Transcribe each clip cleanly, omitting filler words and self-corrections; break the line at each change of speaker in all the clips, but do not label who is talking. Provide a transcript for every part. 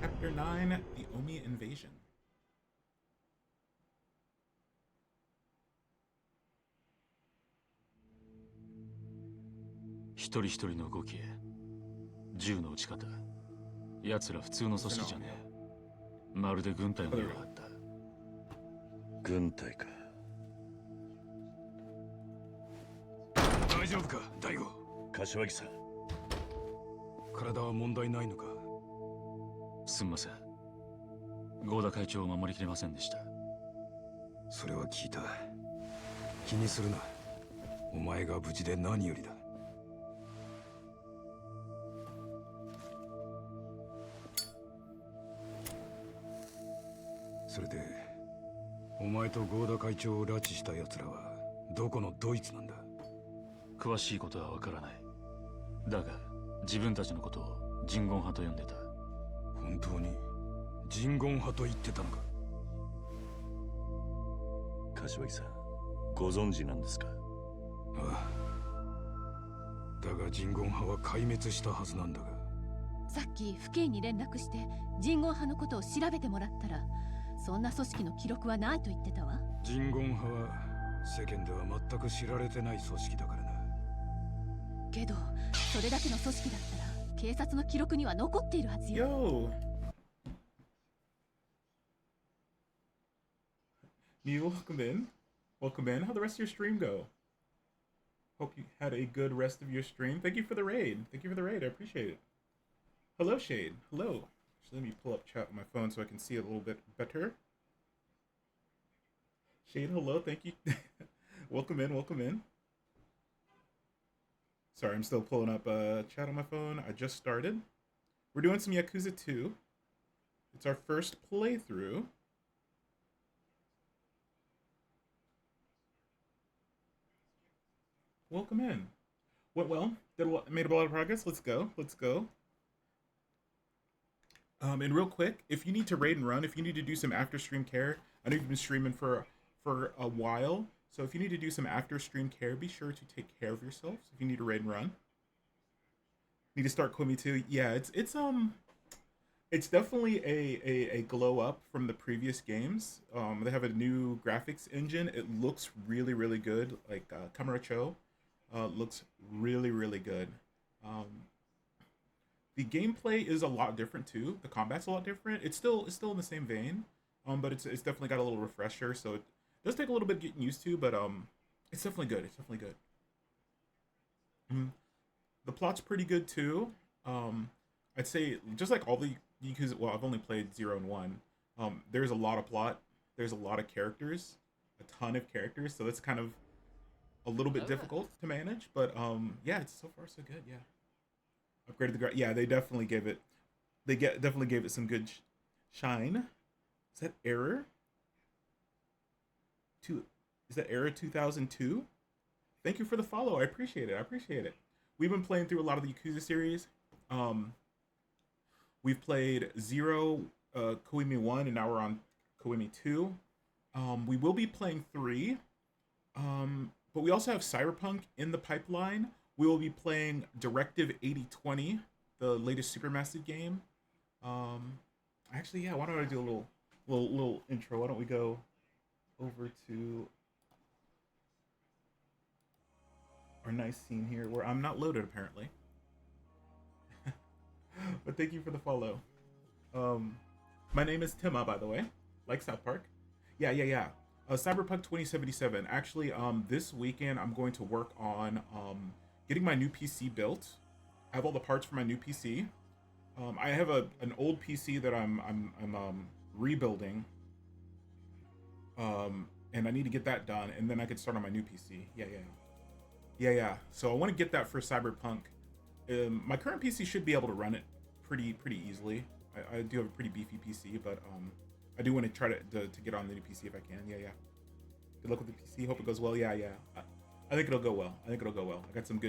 Chapter 9, The Omi Invasion.
一人一人の動き、銃の撃ち方、奴ら普通の組織じゃねえ。まるで軍隊のようだった。
軍隊か。
大丈夫か、大悟。
柏木さん、
体は問題ないのか。
すんません。合田会長を守りきれませんでした。
それは聞いた。気にするな。お前が無事で何よりだ。それで、お前と合田会長を拉致した奴らはどこのドイツなんだ。
詳しいことはわからない。だが、自分たちのことを人言派と呼んでた。
本当に人言派と言ってたのか。
柏木さん、ご存知なんですか？
ああ。だが人言派は壊滅したはずなんだが。
さっき府警に連絡して人言派のことを調べてもらったら、そんな組織の記録はないと言ってたわ。
人言派は世間では全く知られてない組織だからな。
けどそれだけの組織だったら警察の記録には残っているはずよ。
Yo! Neil, welcome in. Welcome in. How'd the rest of your stream go? Hope you had a good rest of your stream. Thank you for the raid. Thank you for the raid. I appreciate it. Hello, Shade. Hello. So let me pull up chat on my phone so I can see it a little bit better. Shade, hello. Thank you. Welcome in. Welcome in. Sorry, I'm still pulling up chat on my phone. I just started. We're doing some Yakuza 2. It's our first playthrough. Welcome in. Went well. Made a lot of progress. Let's go. Let's go. And real quick, if you need to raid and run, if you need to do some after stream care, I know you've been streaming for a while, so if you need to do some after stream care, be sure to take care of yourselves. If you need to raid and run, need to start Kiwami too. Yeah, it's definitely a glow up from the previous games. They have a new graphics engine. It looks really good. Like Kamaracho, looks really good. The gameplay is a lot different too. The combat's a lot different. It's still in the same vein, but it's definitely got a little refresher. So it does take a little bit getting used to, but it's definitely good. It's definitely good. The plot's pretty good too. I'd say just like all the Yakuza. Well, I've only played 0 and 1. There's a lot of plot. There's a lot of characters, a ton of characters. So that's kind of a little bit difficult to manage. But yeah, it's so far so good. Yeah. Upgraded the yeah, they definitely gave it. Definitely gave it some good shine. Is that error? Is that error 2002? Thank you for the follow. I appreciate it. I appreciate it. We've been playing through a lot of the Yakuza series. We've played 0, Kiwami 1, and now we're on Kiwami 2. We will be playing 3. But we also have Cyberpunk in the pipeline. We will be playing Directive 8020, the latest Supermassive game. Actually, yeah. Why don't I do a little intro? Why don't we go over to our nice scene here, where I'm not loaded apparently. But thank you for the follow. My name is Tima, by the way, like South Park. Yeah. Cyberpunk 2077. Actually, this weekend I'm going to work on getting my new PC built. I have all the parts for my new PC. I have an old PC that I'm rebuilding. And I need to get that done, and then I can start on my new PC. Yeah. So I want to get that for Cyberpunk. My current PC should be able to run it pretty easily. I do have a pretty beefy PC, but I do want to try to get on the new PC if I can. Yeah. Good luck with the PC. Hope it goes well. Yeah. I think it'll go well. I got some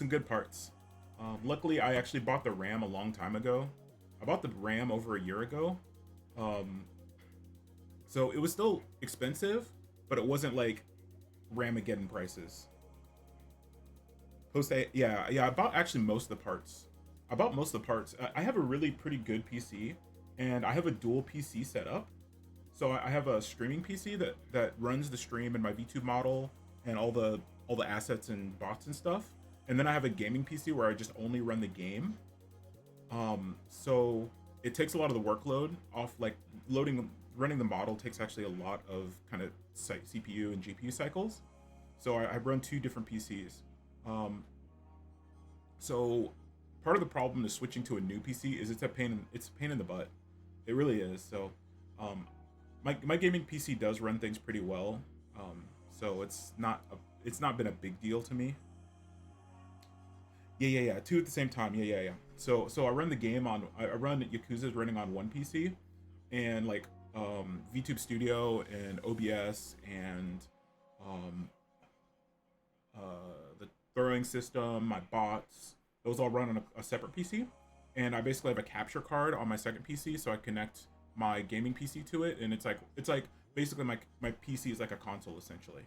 good parts. Luckily, I actually bought the RAM a long time ago. I bought the RAM over a year ago. So it was still expensive, but it wasn't like Ramageddon prices. I bought actually most of the parts. I have a really pretty good PC. and I have a dual PC set up. So I have a streaming PC that runs the stream in my VTube model and all the assets and bots and stuff. And then I have a gaming PC where I just only run the game. So it takes a lot of the workload off. Like running the model takes actually a lot of kind of CPU and GPU cycles. So I run two different PCs. So part of the problem is switching to a new PC is it's a pain in the butt. It really is. So my gaming PC does run things pretty well. So it's not been a big deal to me. Yeah. Two at the same time. Yeah. So I run the game on. I run Yakuza's running on one PC, and like VTube Studio and OBS and the throwing system, my bots, those all run on a separate PC. And I basically have a capture card on my second PC, so I connect my gaming PC to it, and it's like basically my PC is like a console essentially.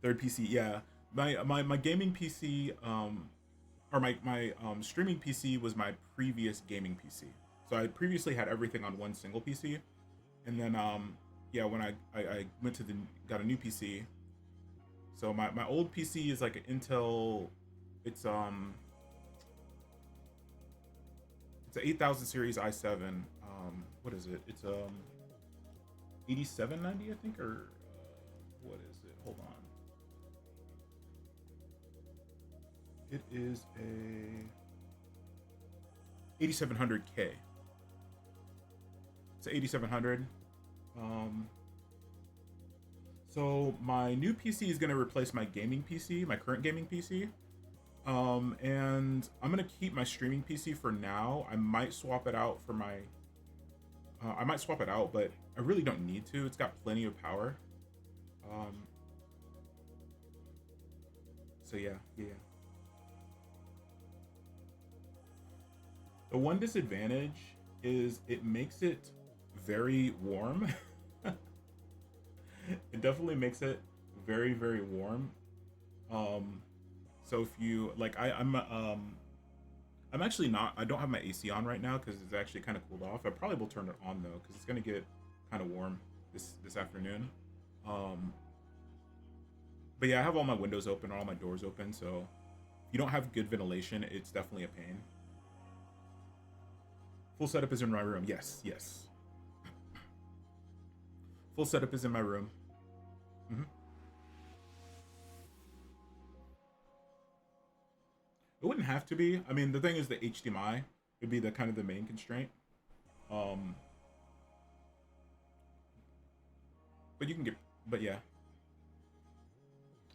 Third PC, yeah. My gaming PC or my streaming PC was my previous gaming PC. So I previously had everything on one single PC, and then when I went to got a new PC. So my old PC is like an Intel. It's an 8000 series i7. What is it? It's 8790, I think, or what is it? Hold on. It is a 8700K. It's 8700. So my new PC is going to replace my gaming PC, my current gaming PC. And I'm going to keep my streaming PC for now. I might swap it out for my but I really don't need to. It's got plenty of power. So yeah. The one disadvantage is it makes it very warm. It definitely makes it very, very warm. So if you like, I'm actually not. I don't have my AC on right now because it's actually kind of cooled off. I probably will turn it on though because it's gonna get kind of warm this afternoon. But yeah, I have all my windows open, all my doors open. So if you don't have good ventilation, it's definitely a pain. Full setup is in my room. Yes. Full setup is in my room. It wouldn't have to be. I mean, the thing is the HDMI would be the kind of the main constraint. But yeah,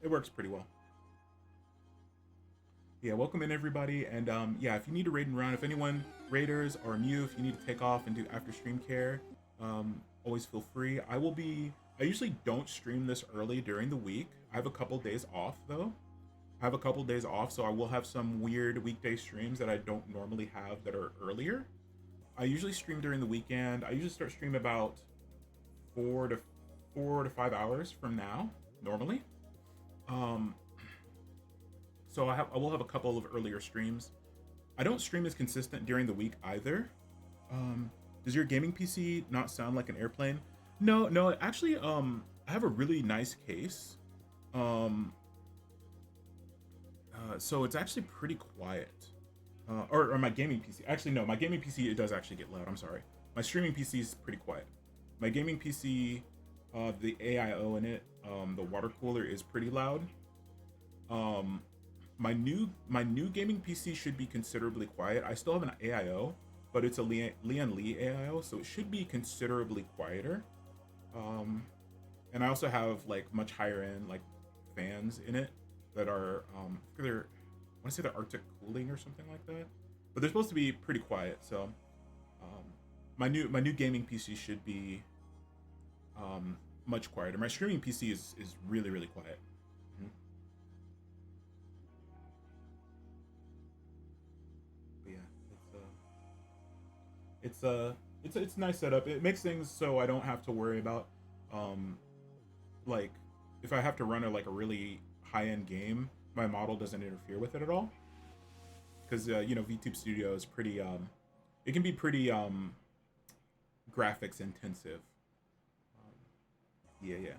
it works pretty well. Yeah, welcome in everybody, and yeah, if you need to raid and run, if anyone raiders are new, if you need to take off and do after stream care, always feel free. I usually don't stream this early during the week. I have a couple days off though. So I will have some weird weekday streams that I don't normally have that are earlier. I usually stream during the weekend. I usually start stream about 4 to 5 hours from now, normally. So I will have a couple of earlier streams. I don't stream as consistent during the week either. Does your gaming PC not sound like an airplane? No, actually, I have a really nice case. So it's actually pretty quiet. Or my gaming PC. Actually, no, my gaming PC, it does actually get loud. I'm sorry. My streaming PC is pretty quiet. My gaming PC, the AIO in it, the water cooler is pretty loud. My new gaming PC should be considerably quiet. I still have an AIO, but it's a Lian Li AIO, so it should be considerably quieter. And I also have like much higher end like fans in it that are I want to say they're Arctic cooling or something like that, but they're supposed to be pretty quiet. So my new gaming PC should be much quieter. My streaming PC is really, really quiet. But yeah, it's a nice setup. It makes things so I don't have to worry about like if I have to run a really high-end game, my model doesn't interfere with it at all, because VTube Studio is pretty it can be pretty graphics intensive. Yeah, yeah.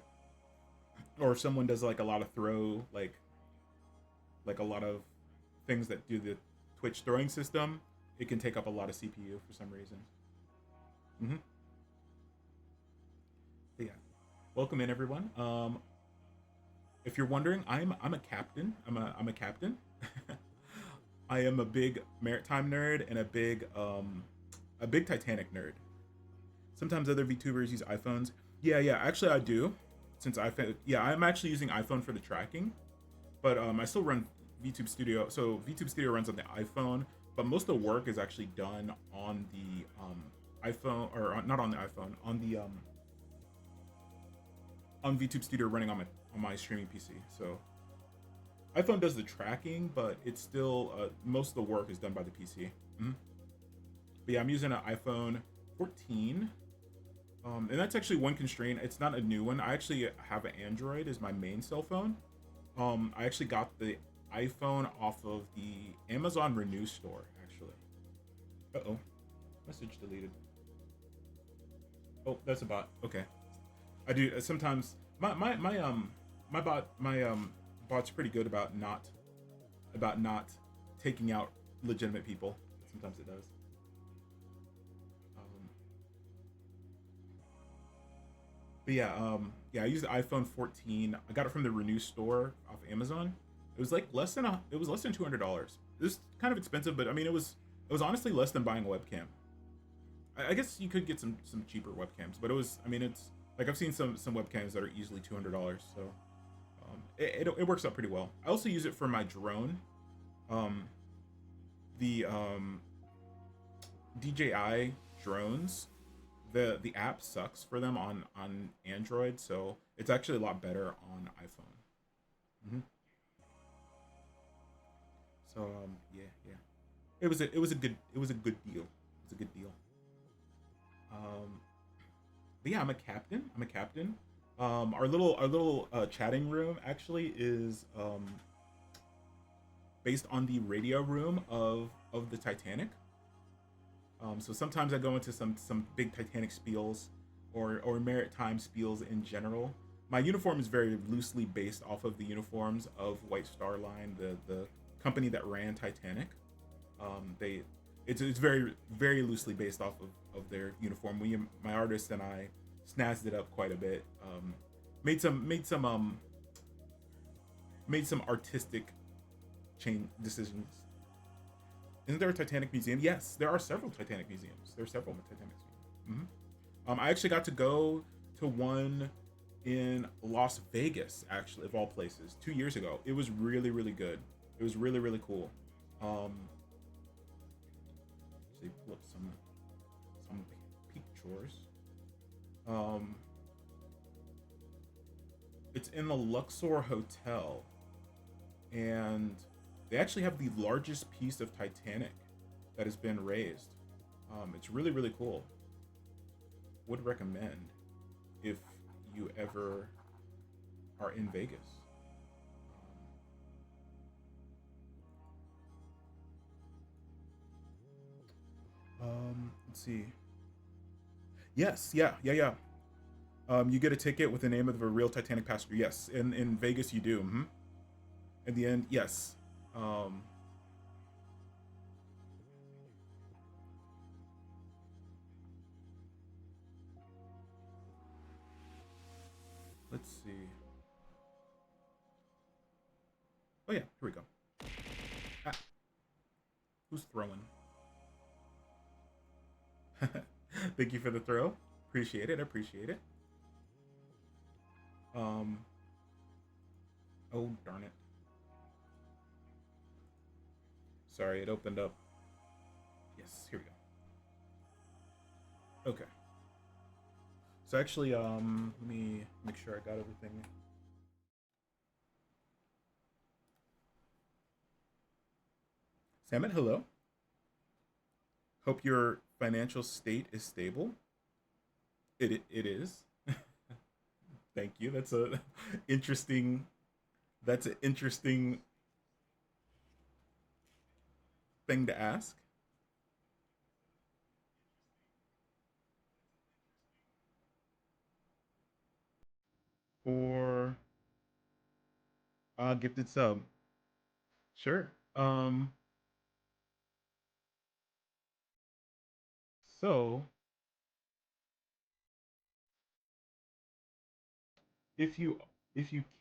Or if someone does like a lot of throw, like a lot of things that do the Twitch throwing system, it can take up a lot of CPU for some reason. Mm-hmm. But yeah, welcome in everyone. If you're wondering, I'm a captain. I'm a captain. I am a big maritime nerd and a big Titanic nerd. Sometimes other VTubers use iPhones. Yeah, yeah. Actually, I do. Since yeah, I'm actually using iPhone for the tracking, but I still run VTube Studio. So VTube Studio runs on the iPhone, but most of the work is actually done on the iPhone, or not on the iPhone, on VTube Studio running on my streaming PC. So iPhone does the tracking, but it's still most of the work is done by the PC. Mm-hmm. But yeah, I'm using an iPhone 14. And that's actually one constraint. It's not a new one. I actually have an Android as my main cell phone. I actually got the iPhone off of the Amazon Renew store, actually. Uh-oh. Message deleted. Oh, that's a bot. Okay. I do sometimes my bot's pretty good about not taking out legitimate people. Sometimes it does. But yeah, yeah, I used the iPhone 14. I got it from the Renew store off Amazon. It was like less than $200. It was kind of expensive, but I mean, it was honestly less than buying a webcam. I guess you could get some cheaper webcams, but it was, I mean, it's like I've seen some webcams that are easily $200. So it works out pretty well. I also use it for my drone. The DJI drones. The app sucks for them on Android, so it's actually a lot better on iPhone. Mm-hmm. So yeah, yeah, it was a good deal. It was a good deal. But yeah, I'm a captain. Our little chatting room actually is based on the radio room of the Titanic. So sometimes I go into some big Titanic spiels or maritime spiels in general. My uniform is very loosely based off of the uniforms of White Star Line, the company that ran Titanic. It's very loosely based off of their uniform. My artist and I snazzed it up quite a bit. Made some artistic decisions. Isn't there a Titanic museum? Yes, there are several Titanic museums. Mm-hmm. I actually got to go to one in Las Vegas, actually, of all places, 2 years ago. It was really, really good. It was really, really cool. Actually, pull up some pictures. It's in the Luxor Hotel, and they actually have the largest piece of Titanic that has been raised. It's really, really cool. Would recommend if you ever are in Vegas. Let's see. Yes, yeah. You get a ticket with the name of a real Titanic passenger. Yes, in Vegas you do. Mm-hmm. In the end, yes. Let's see. Oh yeah, here we go. Ah. Who's throwing? Thank you for the throw. Appreciate it. Oh darn it. Sorry, it opened up. Yes, here we go. Okay. So actually, let me make sure I got everything. Samet, hello. Hope your financial state is stable. It is. Thank you. That's an interesting thing to ask. for gifted sub. Sure. So if you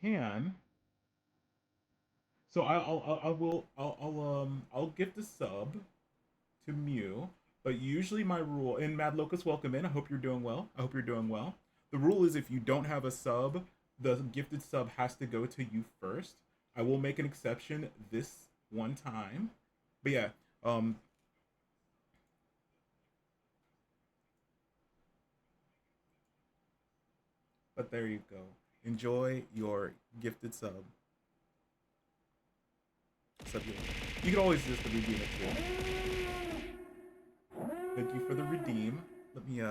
can, so I'll gift a sub to Mew, but usually my rule, and Mad Locust, welcome in. I hope you're doing well. I hope you're doing well. The rule is if you don't have a sub, the gifted sub has to go to you first. I will make an exception this one time, but yeah, um, but there you go. Enjoy your gifted sub. Sub you can always just redeem it too. Thank you for the redeem. Let me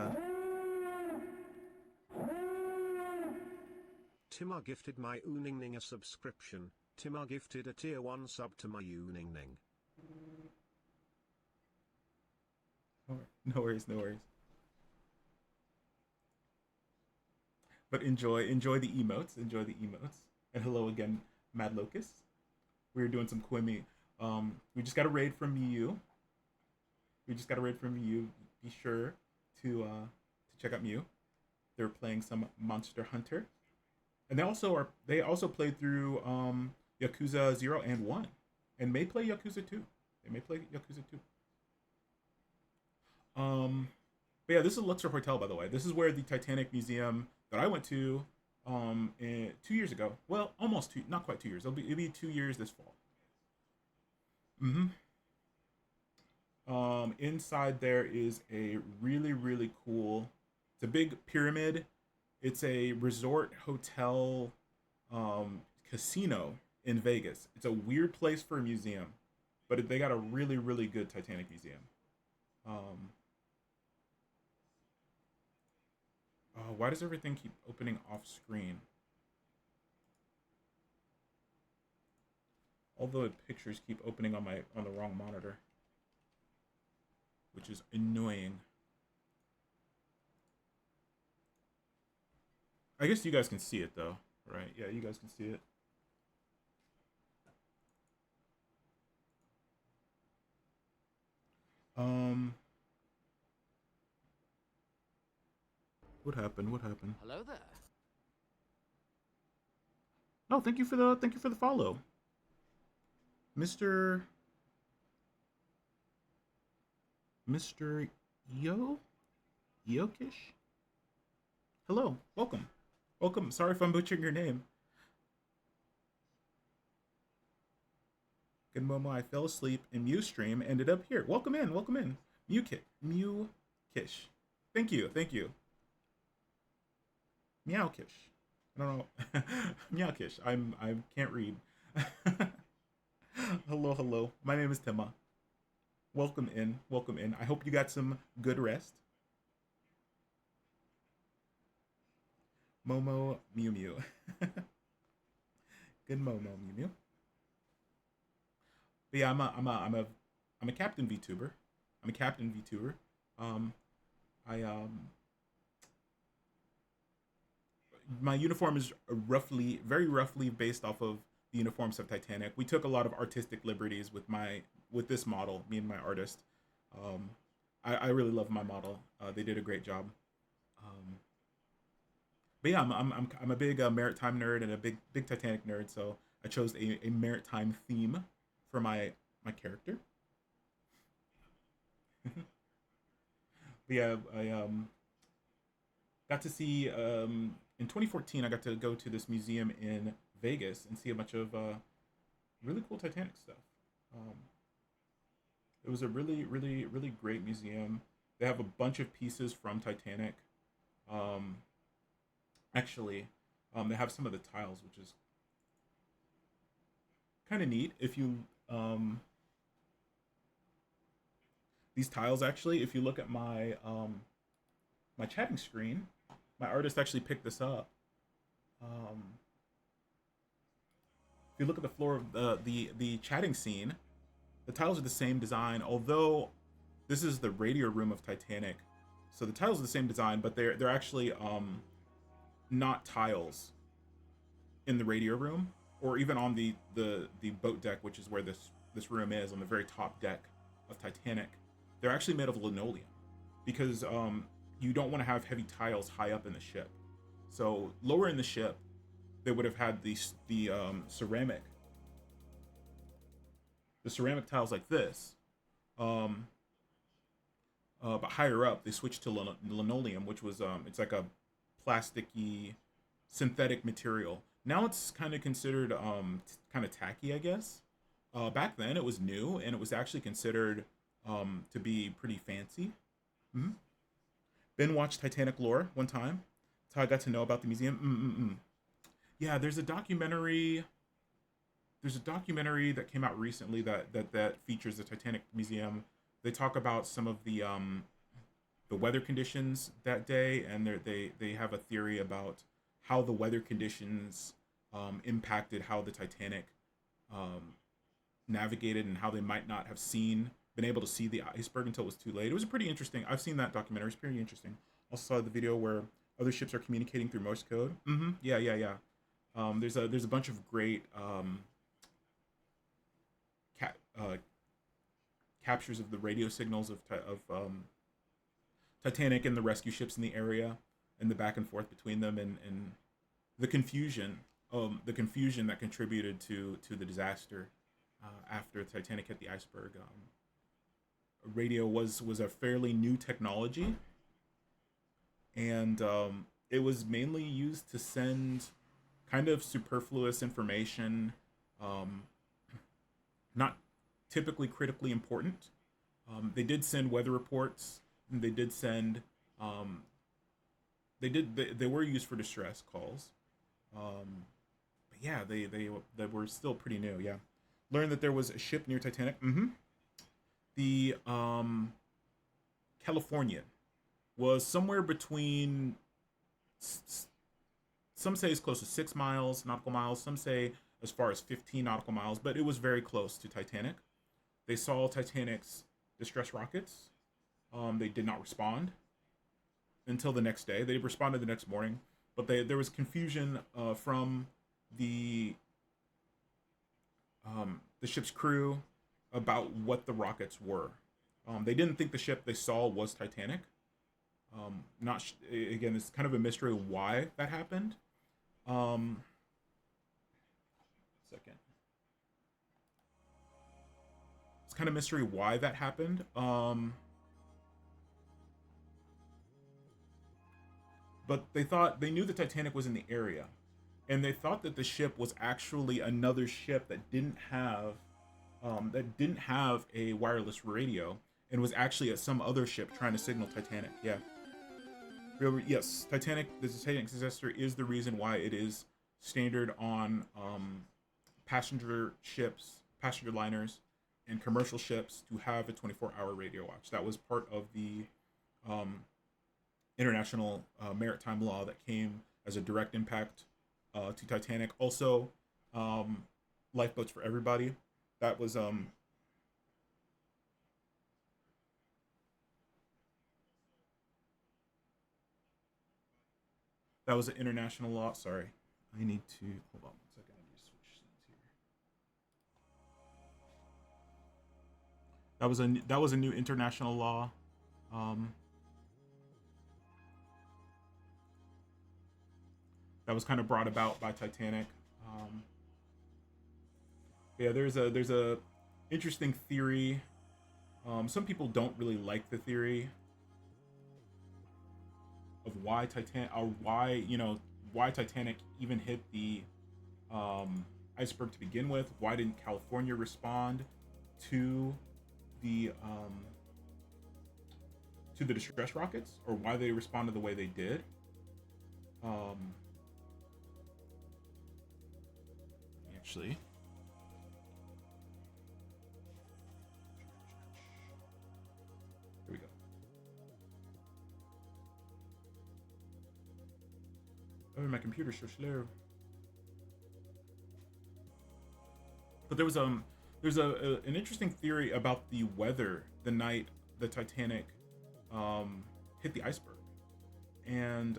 Timar gifted my Uningning a subscription. Timar gifted a tier 1 sub to my Uningning.
No worries, no worries. But enjoy the emotes, enjoy the emotes. And hello again, Mad Locust. We were doing some Quimmy. We just got a raid from you. We just got a raid from you. Be sure to check out Mew. They're playing some Monster Hunter, and they also played through Yakuza 0 and 1, and may play Yakuza 2. They may play Yakuza 2. But yeah, this is Luxor Hotel, by the way. This is where the Titanic Museum that I went to 2 years ago. Well, almost two, not quite 2 years. It'll be 2 years this fall. Mm-hmm. Inside there is a really cool. It's a big pyramid. It's a resort hotel, casino in Vegas. It's a weird place for a museum, but they got a really good Titanic museum. Why does everything keep opening off screen? Although pictures keep opening on the wrong monitor, which is annoying. I guess you guys can see it though, right? Yeah, you guys can see it. What happened? What happened?
Hello there.
No, thank you for the follow, Mr. Yokish. Hello, welcome. Welcome. Sorry if I'm butchering your name. Good Momo, I fell asleep in Mew stream, ended up here. Welcome in, welcome in. Mew Kish. Thank you, thank you. Meow Kish. I don't know. Meow Kish. I can't read. Hello. My name is Tima. Welcome in, welcome in. I hope you got some good rest. Momo Mew. Good Momo Mew. But yeah, I'm a captain VTuber. I'm a captain VTuber. I my uniform is very roughly based off of the uniforms of Titanic. We took a lot of artistic liberties with this model, me and my artist. I really love my model. They did a great job. But yeah, I'm a big maritime nerd and a big Titanic nerd, so I chose a maritime theme for my character. But yeah, I got to see in 2014. I got to go to this museum in Vegas and see a bunch of really cool Titanic stuff. It was a really great museum. They have a bunch of pieces from Titanic. Actually, they have some of the tiles, which is kind of neat. If you these tiles, actually, if you look at my my chatting screen, my artist actually picked this up. If you look at the floor of the chatting scene, the tiles are the same design, although this is the radio room of Titanic, so the tiles are the same design, but they're actually not tiles. in the radio room, or even on the boat deck, which is where this room is, on the very top deck of Titanic, they're actually made of linoleum, because you don't want to have heavy tiles high up in the ship. So lower in the ship, they would have had the ceramic tiles like this. But higher up, they switched to linoleum, which was it's like a plasticky synthetic material. Now it's kind of considered kind of tacky, I guess. Back then it was new, and it was actually considered to be pretty fancy. Mm-hmm. Ben watched Titanic lore one time. That's how I got to know about the museum. Yeah, there's a documentary. There's a documentary that came out recently that features the Titanic Museum. They talk about some of the weather conditions that day, and they have a theory about how the weather conditions impacted how the Titanic navigated, and how they might not have been able to see the iceberg until it was too late. It was pretty interesting. I've seen that documentary. It's pretty interesting. Also saw the video where other ships are communicating through Morse code. Yeah. There's a bunch of great captures of the radio signals of Titanic and the rescue ships in the area, and the back and forth between them, and the confusion that contributed to the disaster after Titanic hit the iceberg. Radio was a fairly new technology, and it was mainly used to send kind of superfluous information, not typically critically important. They did send weather reports, and they did send they were used for distress calls. But yeah, they were still pretty new. Yeah, learned that there was a ship near Titanic. The Californian was somewhere between, some say as close to 6 nautical miles, some say as far as 15 nautical miles, but it was very close to Titanic. They saw Titanic's distress rockets. They did not respond until the next day. They responded the next morning, but there was confusion from the ship's crew about what the rockets were. They didn't think the ship they saw was Titanic. Again, it's kind of a mystery why that happened. Second. It's kind of mystery why that happened. But they knew the Titanic was in the area, and they thought that the ship was actually another ship that didn't have a wireless radio, and was actually at some other ship trying to signal Titanic. Yeah. Yes, the Titanic disaster is the reason why it is standard on passenger ships, passenger liners, and commercial ships to have a 24-hour radio watch. That was part of the international maritime law that came as a direct impact to Titanic. Also, lifeboats for everybody. That was an international law. Sorry, I need to hold on 1 second. I need to switch scenes here. That was a new international law. That was kind of brought about by Titanic. Yeah, there's a interesting theory. Some people don't really like the theory of why Titanic even hit the iceberg to begin with. Why didn't California respond to the distress rockets, or why they responded the way they did? Actually, here we go. Oh, my computer's so slow. But there's an interesting theory about the weather the night the Titanic hit the iceberg, and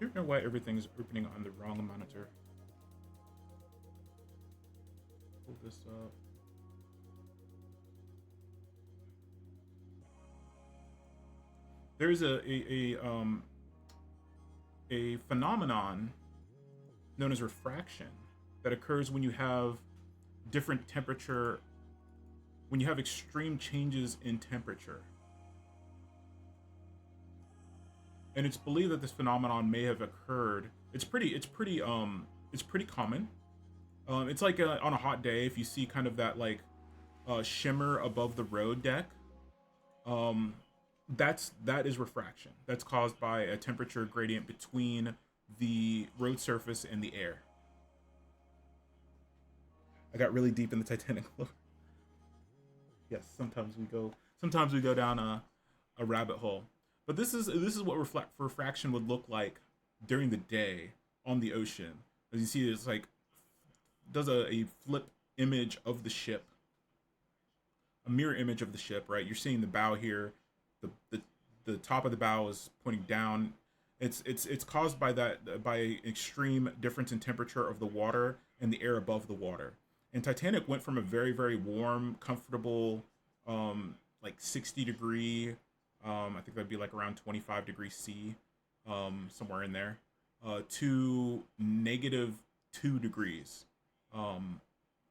I don't know why everything's opening on the wrong monitor. Pull this up. There's a phenomenon known as refraction that occurs when you have different temperature, when you have extreme changes in temperature. And it's believed that this phenomenon may have occurred. It's pretty common. It's like on a hot day, if you see kind of that like shimmer above the road deck, that is refraction. That's caused by a temperature gradient between the road surface and the air. I got really deep in the Titanic lore. Yes, sometimes we go down a rabbit hole. But this is what refraction would look like during the day on the ocean. As you see, it's like does a flip image of the ship, a mirror image of the ship. Right, you're seeing the bow here. The top of the bow is pointing down. It's caused by extreme difference in temperature of the water and the air above the water. And Titanic went from a very, very warm, comfortable, like 60 degree, I think that'd be like around 25 degrees C, somewhere in there, to -2 degrees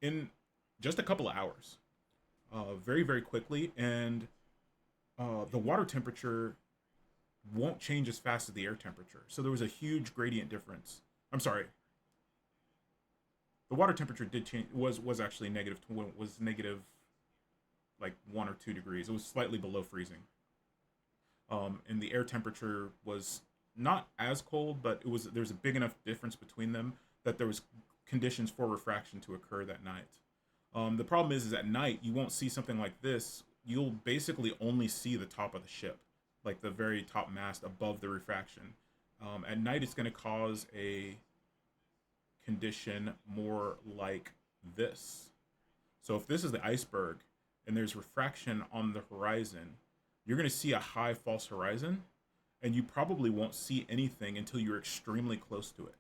in just a couple of hours, very, very quickly. And the water temperature won't change as fast as the air temperature. So there was a huge gradient difference. I'm sorry. The water temperature did change, was actually negative like 1 or 2 degrees. It was slightly below freezing. And the air temperature was not as cold, but there's a big enough difference between them that there was conditions for refraction to occur that night. The problem is at night you won't see something like this. You'll basically only see the top of the ship, like the very top mast above the refraction. At night, it's going to cause a condition more like this. So if this is the iceberg and there's refraction on the horizon, you're going to see a high false horizon, and you probably won't see anything until you're extremely close to it.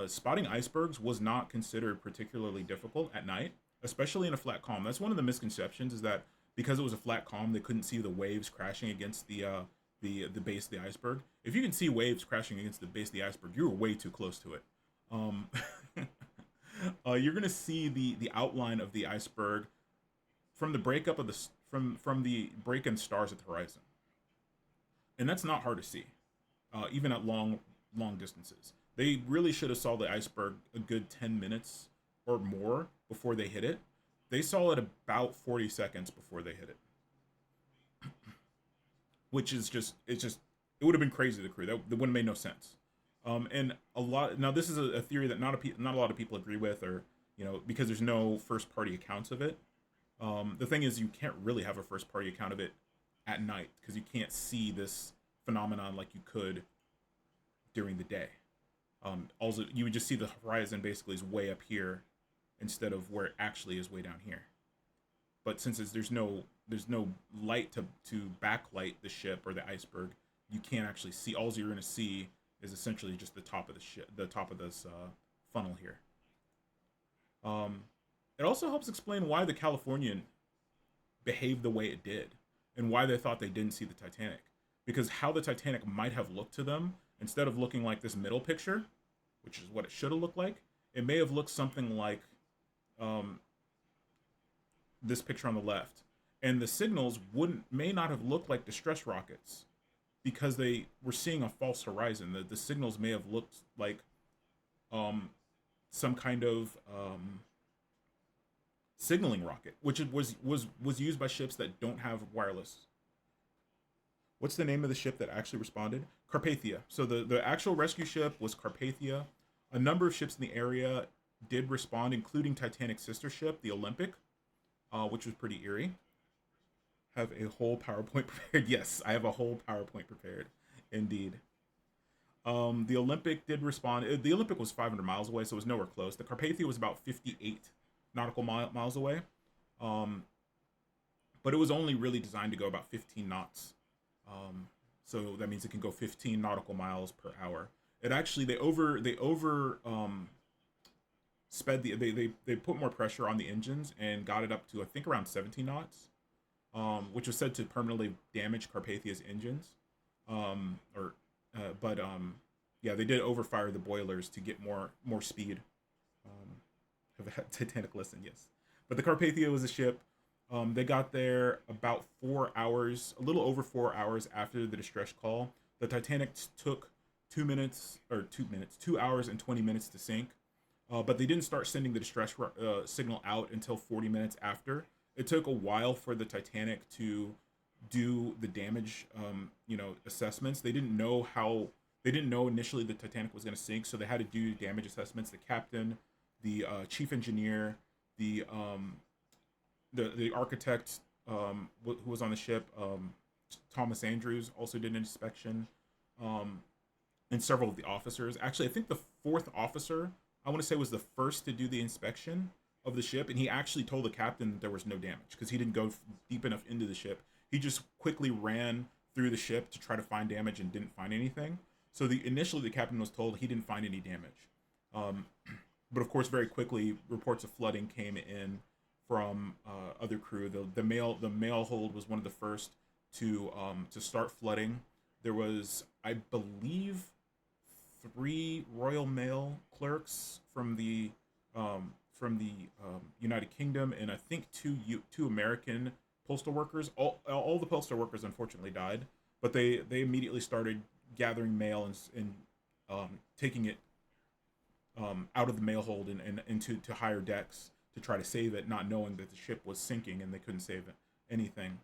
Spotting icebergs was not considered particularly difficult at night, especially in a flat calm. That's one of the misconceptions, is that because it was a flat calm, they couldn't see the waves crashing against the base of the iceberg. If you can see waves crashing against the base of the iceberg, you're way too close to it. You're gonna see the outline of the iceberg from the breakup of from the break in stars at the horizon, and that's not hard to see, even at long distances. They really should have saw the iceberg a good 10 minutes or more before they hit it. They saw it about 40 seconds before they hit it, which is it would have been crazy to the crew. That would have made no sense. And now this is a theory that not a lot of people agree with, or because there's no first party accounts of it. The thing is, you can't really have a first party account of it at night because you can't see this phenomenon like you could during the day. Also, you would just see the horizon basically is way up here instead of where it actually is way down here. But since there's no light to backlight the ship or the iceberg, you can't actually see. All you're going to see is essentially just the top of the ship, the top of this funnel here. It also helps explain why the Californian behaved the way it did and why they thought they didn't see the Titanic. Because how the Titanic might have looked to them, instead of looking like this middle picture, which is what it should have looked like, it may have looked something like this picture on the left. And the signals may not have looked like distress rockets because they were seeing a false horizon. The signals may have looked like some kind of signaling rocket, which was used by ships that don't have wireless. What's the name of the ship that actually responded? Carpathia. So the actual rescue ship was Carpathia. A number of ships in the area did respond, including Titanic's sister ship, the Olympic, which was pretty eerie. Have a whole PowerPoint prepared. Yes, I have a whole PowerPoint prepared. Indeed. The Olympic did respond. The Olympic was 500 miles away, so it was nowhere close. The Carpathia was about 58 nautical miles away. But it was only really designed to go about 15 knots. So that means it can go 15 nautical miles per hour. It actually they over sped they put more pressure on the engines and got it up to I think around 17 knots, which was said to permanently damage Carpathia's engines. Or but Yeah, they did overfire the boilers to get more speed. Titanic lesson, yes. But the Carpathia was a ship. They got there about 4 hours, a little over 4 hours after the distress call. The Titanic took 2 hours and 20 minutes to sink. But they didn't start sending the distress signal out until 40 minutes after. It took a while for the Titanic to do the damage, assessments. They didn't know initially the Titanic was going to sink, so they had to do damage assessments. The captain, the chief engineer, the architect who was on the ship, Thomas Andrews, also did an inspection, and several of the officers. Actually, I think the fourth officer, I want to say, was the first to do the inspection of the ship, and he actually told the captain that there was no damage because he didn't go deep enough into the ship. He just quickly ran through the ship to try to find damage and didn't find anything. So initially the captain was told he didn't find any damage. But of course, very quickly, reports of flooding came in from other crew. The mail hold was one of the first to start flooding. There was, I believe, 3 Royal Mail clerks from the United Kingdom, and I think two American postal workers. All the postal workers unfortunately died, but they immediately started gathering mail and taking it out of the mail hold and into higher decks to try to save it, not knowing that the ship was sinking and they couldn't save anything.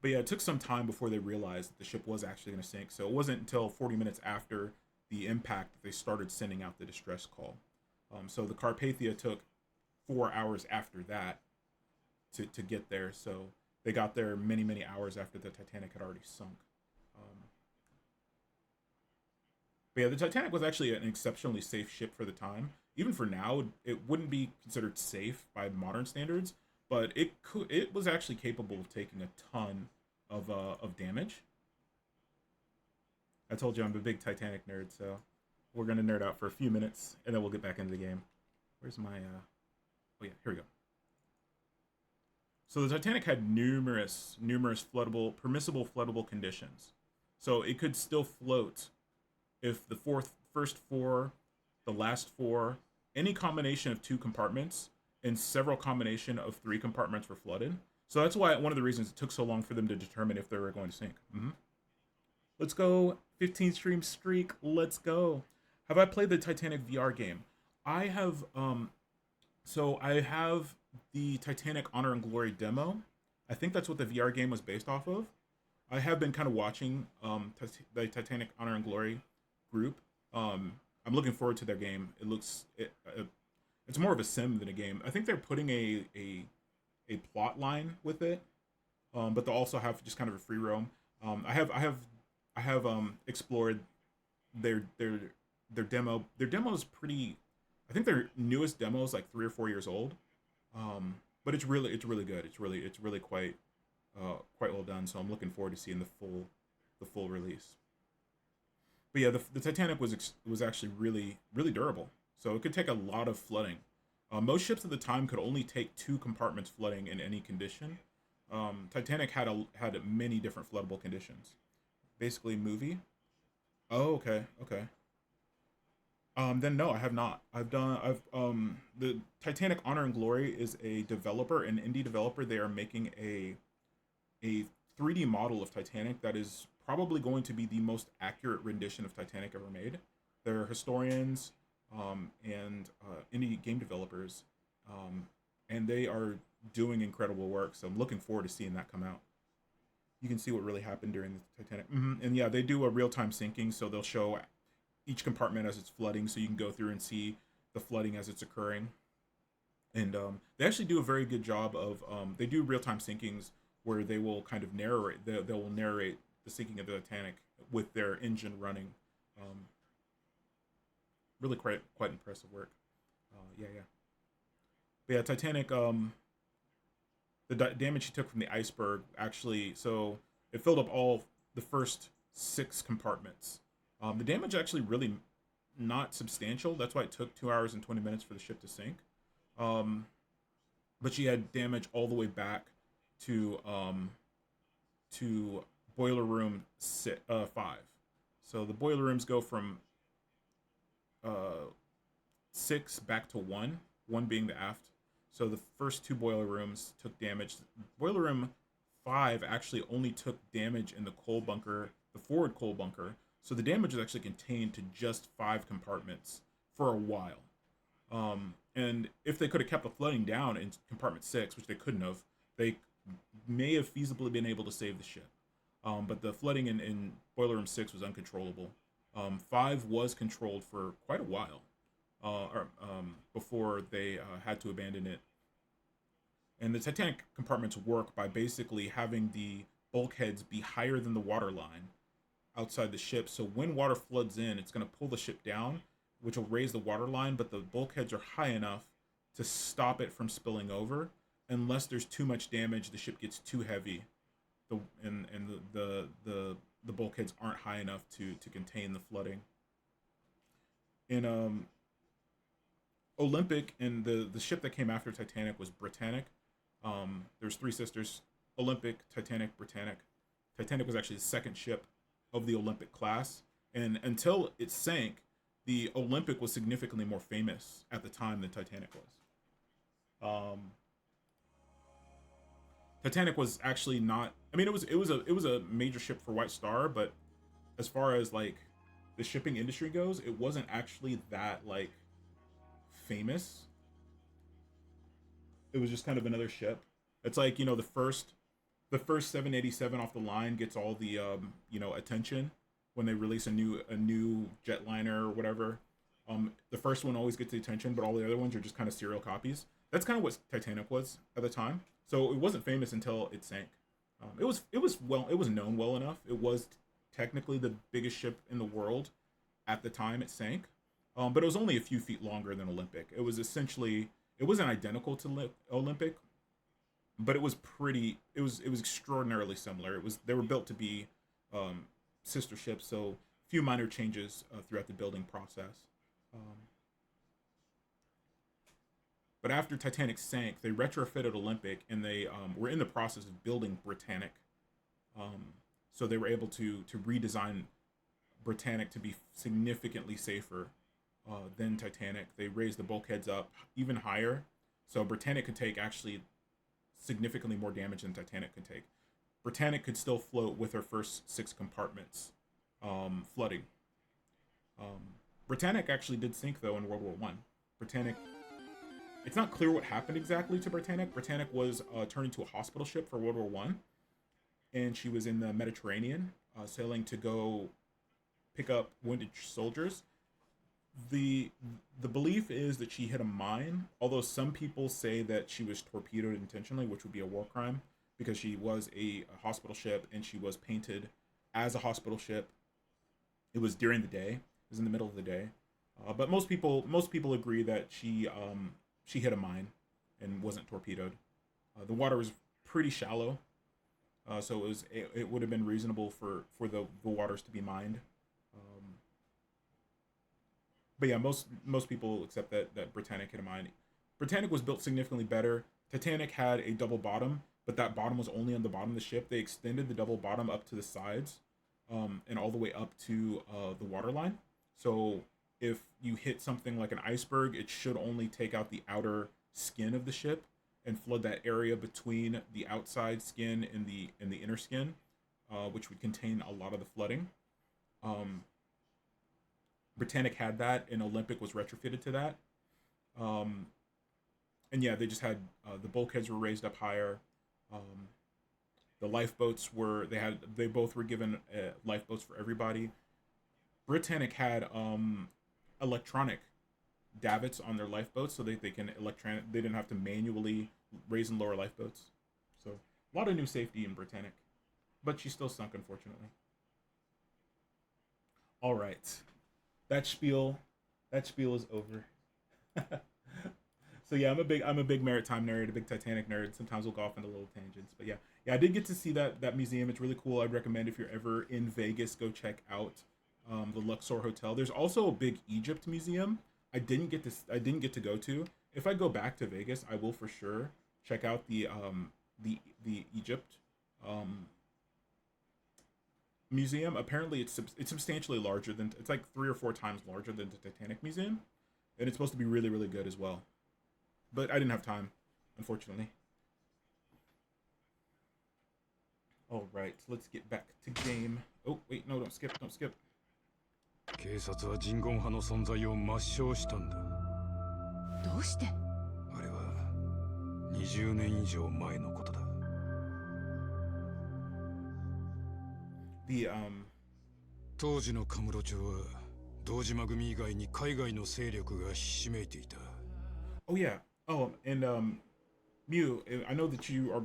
But yeah, it took some time before they realized that the ship was actually going to sink. So it wasn't until 40 minutes after the impact that they started sending out the distress call. So the Carpathia took 4 hours after that to get there. So they got there many hours after the Titanic had already sunk. But yeah, the Titanic was actually an exceptionally safe ship for the time. Even for now, it wouldn't be considered safe by modern standards, but it was actually capable of taking a ton of damage. I told you I'm a big Titanic nerd, so we're gonna nerd out for a few minutes and then we'll get back into the game. Where's my oh yeah, here we go. So the Titanic had numerous permissible floodable conditions. So it could still float if the first 4, the last 4, any combination of 2 compartments and several combination of 3 compartments were flooded. So that's why one of the reasons it took so long for them to determine if they were going to sink. Let's go. 15 stream streak. Let's go. Have I played the Titanic VR game? I have. So I have the Titanic Honor and Glory demo. I think that's what the VR game was based off of. I have been kind of watching the Titanic Honor and Glory group. I'm looking forward to their game. It's more of a sim than a game. I think they're putting a plot line with it, but they'll also have just kind of a free roam. I have explored their demo. Their demo is pretty. I think their newest demo is like 3 or 4 years old, but it's really good. It's really quite well done. So I'm looking forward to seeing the full release. But yeah, the Titanic was actually really durable. So it could take a lot of flooding. Most ships at the time could only take 2 compartments flooding in any condition. Titanic had many different floodable conditions. Basically, movie. Oh, okay. Then no, I have not. The Titanic Honor and Glory is a developer, an indie developer. They are making a 3D model of Titanic that is probably going to be the most accurate rendition of Titanic ever made. They're historians and indie game developers, and they are doing incredible work. So I'm looking forward to seeing that come out. You can see what really happened during the Titanic. And yeah, they do a real-time syncing, so they'll show each compartment as it's flooding, so you can go through and see the flooding as it's occurring. And they actually do a very good job of, they do real-time syncings where they will kind of narrate, they will narrate the sinking of the Titanic with their engine running. Really quite impressive work. Yeah. But yeah, Titanic, the damage he took from the iceberg actually, so it filled up all the first 6 compartments. The damage actually really not substantial. That's why it took 2 hours and 20 minutes for the ship to sink. But she had damage all the way back to to boiler room 5. So the boiler rooms go from 6 back to 1, 1 being the aft. So the first 2 boiler rooms took damage. Boiler room 5 actually only took damage in the coal bunker, the forward coal bunker. So the damage is actually contained to just 5 compartments for a while. And if they could have kept the flooding down in compartment 6, which they couldn't have, they may have feasibly been able to save the ship. But the flooding in boiler room 6 was uncontrollable. 5 was controlled for quite a while before they had to abandon it. And the Titanic compartments work by basically having the bulkheads be higher than the water line outside the ship. So when water floods in, it's going to pull the ship down, which will raise the water line, but the bulkheads are high enough to stop it from spilling over. Unless there's too much damage, the ship gets too heavy, and the bulkheads aren't high enough to contain the flooding. In Olympic, and the ship that came after Titanic was Britannic. There's 3 sisters: Olympic, Titanic, Britannic. Titanic was actually the second ship of the Olympic class, and until it sank, the Olympic was significantly more famous at the time than Titanic was. Titanic was actually not. I mean, it was a major ship for White Star, but as far as like the shipping industry goes, it wasn't actually that like famous. It was just kind of another ship. It's like, the first 787 off the line gets all the attention when they release a new jetliner or whatever. The first one always gets the attention, but all the other ones are just kind of serial copies. That's kind of what Titanic was at the time. So it wasn't famous until it sank. It was known well enough. It was technically the biggest ship in the world at the time it sank. But it was only a few feet longer than Olympic. It wasn't identical to Olympic, but it was extraordinarily similar. They were built to be sister ships, so few minor changes throughout the building process. But after Titanic sank, they retrofitted Olympic, and they were in the process of building Britannic. So they were able to redesign Britannic to be significantly safer than Titanic. They raised the bulkheads up even higher, so Britannic could take actually significantly more damage than Titanic could take. Britannic could still float with her first 6 compartments flooding. Britannic actually did sink though in World War One. Britannic. It's not clear what happened exactly to Britannic. Britannic was turned into a hospital ship for World War One, and she was in the Mediterranean, sailing to go pick up wounded soldiers. The belief is that she hit a mine, although some people say that she was torpedoed intentionally, which would be a war crime because she was a hospital ship and she was painted as a hospital ship. It was during the day. It was in the middle of the day. But most people agree that she hit a mine and wasn't torpedoed. The water was pretty shallow, so it would have been reasonable for the waters to be mined. But yeah, most people accept that Britannic hit a mine. Britannic was built significantly better. Titanic had a double bottom, but that bottom was only on the bottom of the ship. They extended the double bottom up to the sides, and all the way up to the waterline. So if you hit something like an iceberg, it should only take out the outer skin of the ship and flood that area between the outside skin and the inner skin, which would contain a lot of the flooding. Britannic had that, and Olympic was retrofitted to that. And yeah, they just had the bulkheads were raised up higher. The lifeboats they both were given lifeboats for everybody. Britannic had electronic davits on their lifeboats, so they didn't have to manually raise and lower lifeboats. So a lot of new safety in Britannic, but she still sunk, unfortunately. All right, that spiel is over. So yeah, I'm a big maritime nerd, a big Titanic nerd. Sometimes we'll go off into little tangents, but yeah, I did get to see that museum. It's really cool. I'd recommend if you're ever in Vegas, go check out the Luxor Hotel. There's also a big Egypt museum. I didn't get to go to. If I go back to Vegas, I will for sure check out the Egypt museum. Apparently, it's substantially larger than, it's like 3 or 4 times larger than the Titanic Museum, and it's supposed to be really, really good as well. But I didn't have time, unfortunately. All right, let's get back to game. Oh wait, no, don't skip.
警察は人言派の存在を抹消したんだ。
どうして？
あれは20年以上前のことだ。当時のカムロ町は堂島組以外に海外の勢力がひしめいていた。
Oh yeah. Oh, and Mew, I know that you are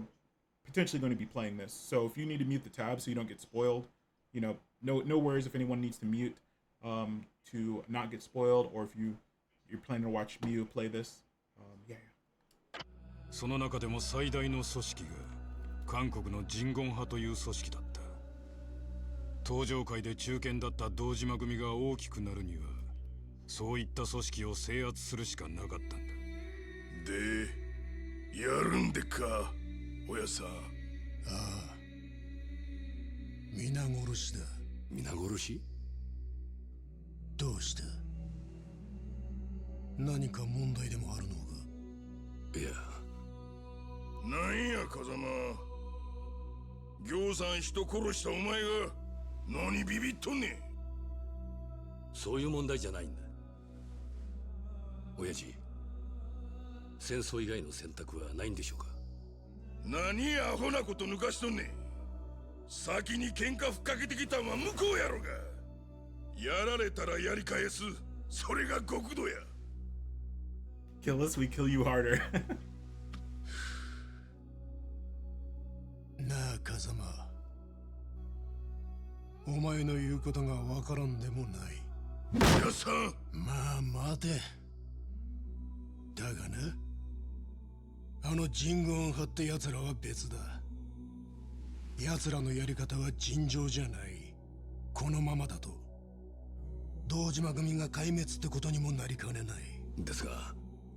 potentially going to be playing this, so if you need to mute the tab so you don't get spoiled, you know, no worries if anyone needs to mute to not get spoiled, or if you're planning to watch Mew play this. Yeah.
その中でも最大の組織が韓国の人言派という組織だった。東上界で中堅だった堂島組が大きくなるには、そういった組織を制圧するしかなかったんだ。
で、やるんでか、親さん。ああ。皆殺しだ。皆殺し？どうした？何か問題でもあるのか？いや。なんや風間。行さん人殺したお前が何ビビっとんねん。
そういう問題じゃないんだ。親父、戦争以外の選択はないんでしょうか？
何アホなこと抜かしとんねん。先に喧嘩ふっかけてきたんは向こうやろが。やられたらやり返す。それが極度や。
Kill us, we kill you harder.
なあ風間、お前の言うことがわからんでもない。皆さん、まあ待て。だがな、あの人言派って奴らは別だ。奴らのやり方は尋常じゃない。このままだと堂島組が壊滅ってことにもなりかねない。
ですが、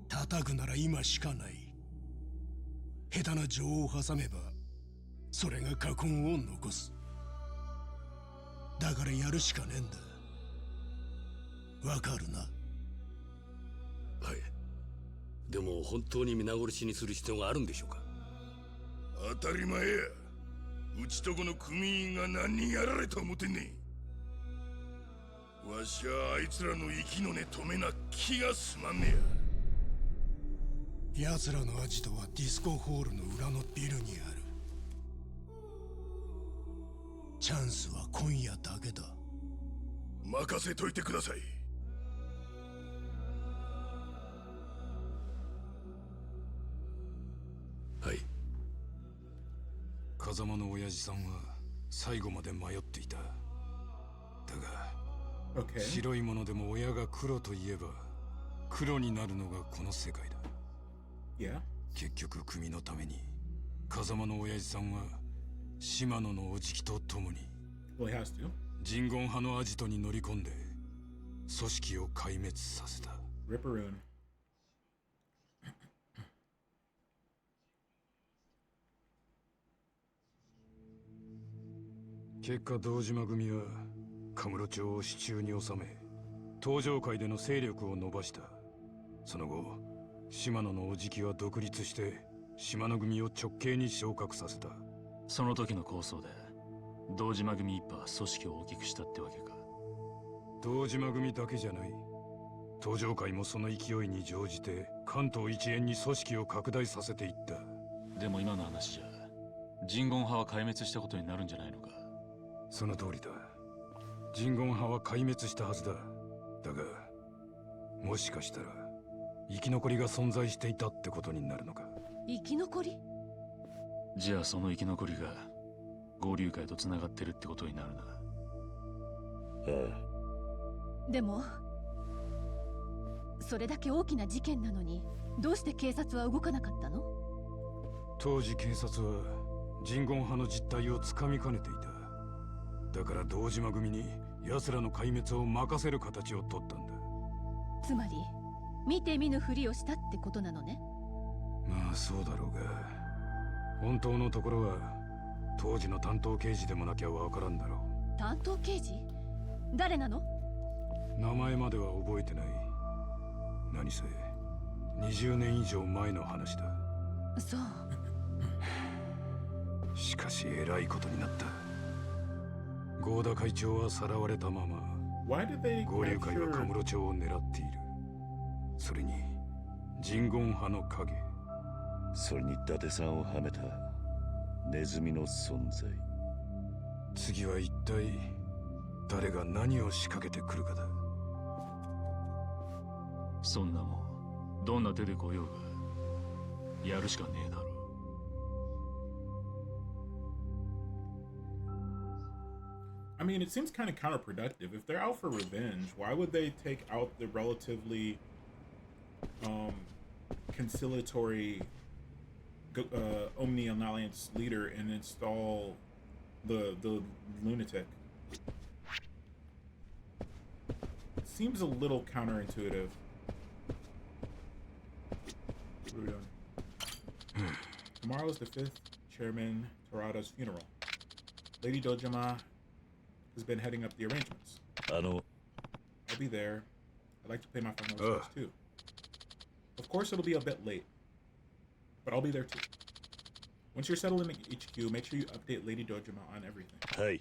叩くなら今しかない。下手な情を挟めばそれが禍根を残す。だからやるしかねえんだ。わかるな？
はい。でも本当に皆殺しにする必要があるんでしょうか？
当たり前や。うちとこの組員が何人やられた思てんねん。わしはあいつらの息の根止めな気がすまんねや。奴らのアジトはディスコホールの裏のビルにある。チャンスは今夜だけだ。任せといてください。
はい。
風間の親父さんは最後まで迷っていた。だが、
Okay.
白いものでも親が黒と言えば黒になるのがこの世界だ。
Yeah.
結局組のために風間の親父さんは島野のおじきと共に
Well, he has to.
人言派のアジトに乗り込んで組織を壊滅させた。
Ripperoon.
結果堂島組はカムロ町を手中に収め、東上界での勢力を伸ばした。その後、島野のおじきは独立して島野組を直系に昇格させた。
その時の構想で堂島組一派は組織を大きくしたってわけか。
堂島組だけじゃない。東上界もその勢いに乗じて関東一円に組織を拡大させていった。
でも今の話じゃ人言派は壊滅したことになるんじゃないのか。
その通りだ。人言派は壊滅したはずだ。だがもしかしたら生き残りが存在していたってことになるのか。
生き残り？
じゃあその生き残りが合流会とつながってるってことになるな。あ
あ。でもそれだけ大きな事件なのにどうして警察は動かなかったの？
当時警察は人言派の実態をつかみかねていた。だから堂島組に奴らの壊滅を任せる形を取ったんだ。
つまり見て見ぬふりをしたってことなのね。
まあそうだろうが、本当のところは当時の担当刑事でもなきゃわからんだろ
う。担当刑事？誰なの？
名前までは覚えてない。何せ20年以上前の話だ。
そう。
しかしえらいことになった。合田会長はさらわれたまま、合流会はカムロ町を狙っている。それに人言派の影、
それに伊達さんをはめたネズミの存在。
次は一体誰が何を仕掛けてくるかだ。
そんなもんどんな手で来ようがやるしかねえだろ。
I mean, it seems kind of counterproductive. If they're out for revenge, why would they take out the relatively conciliatory Omni Alliance leader and install the lunatic? It seems a little counterintuitive. What are we doing? Tomorrow's the 5th Chairman Terada's funeral. Lady Dojima has been heading up the arrangements. I'll be there. I'd like to pay my final respects too. Of course, it'll be a bit late, but I'll be there too. Once you're settled in HQ, make sure you update Lady Dojima on everything.
Hey.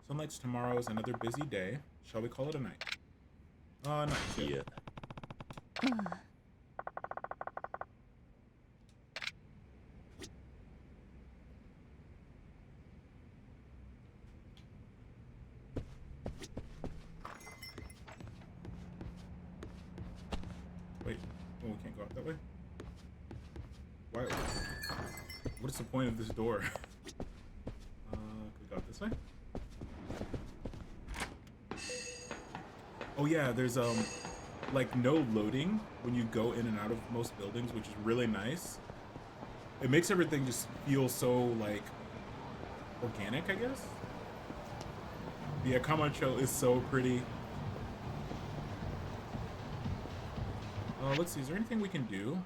Sunlight's tomorrow is another busy day. Shall we call it a night? Night.
Yeah.
Wait. Oh, we can't go out that way? Why? What is the point of this door? Could we go out this way? Oh yeah, there's like no loading when you go in and out of most buildings, which is really nice. It makes everything just feel so like organic, I guess. Yeah, Camacho is so pretty. Let's see, is there anything we can do?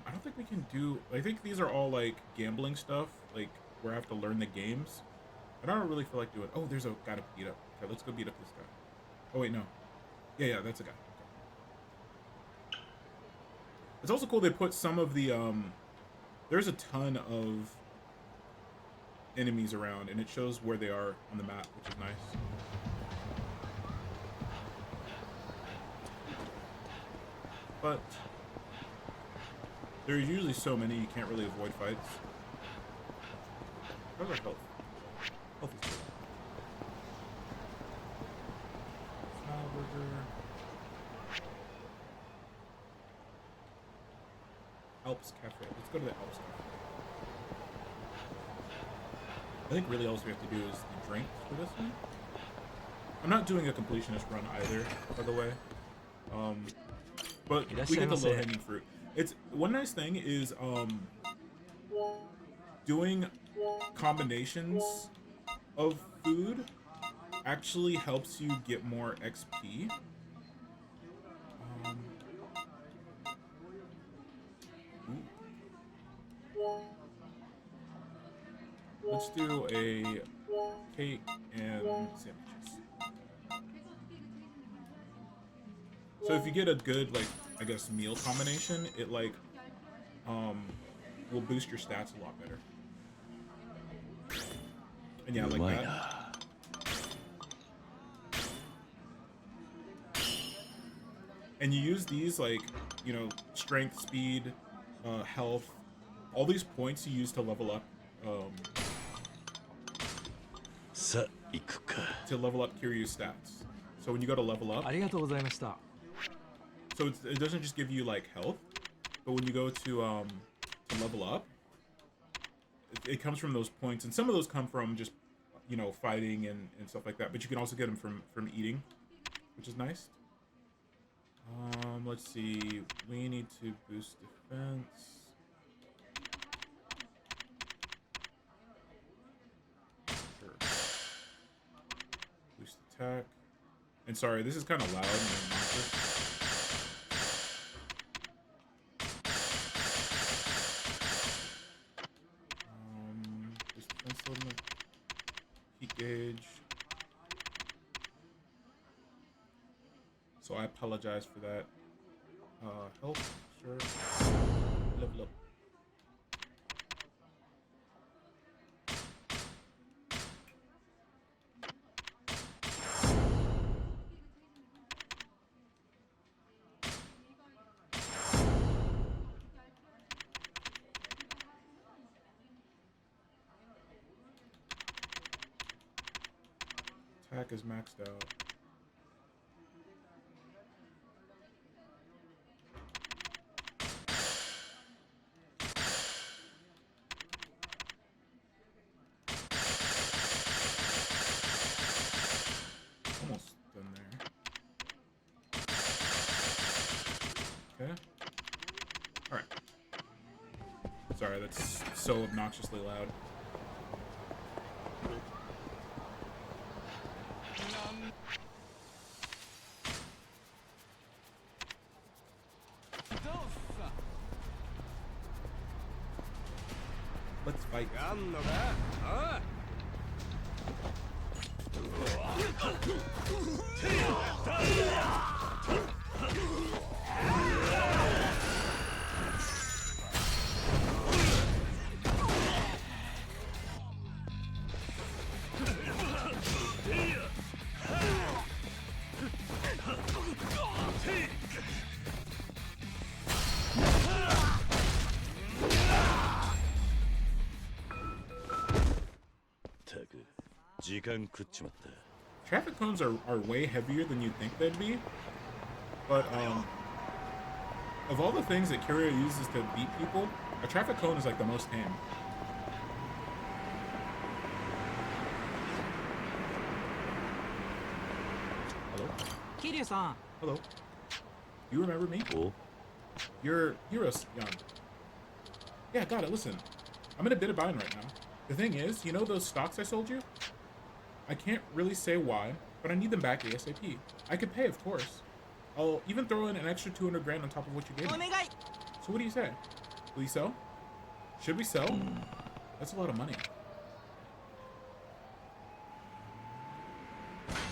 I don't think we can do. I think these are all like gambling stuff, like where I have to learn the games. I don't really feel like doing. Oh, there's a guy to beat up. Okay, let's go beat up this guy. Oh wait, no. Yeah, that's a guy. Okay. It's also cool they put some of the there's a ton of enemies around, and it shows where they are on the map, which is nice. But there's usually so many you can't really avoid fights. How's our health? Health is good. Small burger. Alps Cafe. Let's go to the Alps Cafe. I think really all we have to do is the drinks for this one. I'm not doing a completionist run either, by the way. But we get the low-hanging fruit. It's one nice thing is doing combinations of food actually helps you get more XP. Let's do a cake and sandwiches. So if you get a good, like, I guess meal combination, it like will boost your stats a lot better. And yeah, like that. And you use these like, you know, strength, speed, health, all these points you use to level up Kiryu's stats. So when you go to level up, so it doesn't just give you like health, but when you go to level up, it comes from those points, and some of those come from just you know, fighting and stuff like that. But you can also get them from eating, which is nice. Let's see. We need to boost defense. Sure. Boost attack. And sorry, this is kind of loud and obnoxious. Boost defense limit. Heat gauge. So I apologize for that. Health, sure. Level up. Attack is maxed out. Almost done there. Okay. Alright. Sorry, that's so obnoxiously loud. Let's fight. Traffic cones are way heavier than you'd think they'd be. But, of all the things that Kiryu uses to beat people, a traffic cone is like the most tame. Hello?
Kiryu-san.
Hello. You remember me?
Oh?
You're Hiros-yan. Yeah, got it. Listen, I'm in a bit of bind right now. The thing is, you know those stocks I sold you? I can't really say why, but I need them back ASAP. I could pay, of course. I'll even throw in an extra 200 grand on top of what you gave me. So what do you say? Will you sell? Should we sell? That's a lot of money.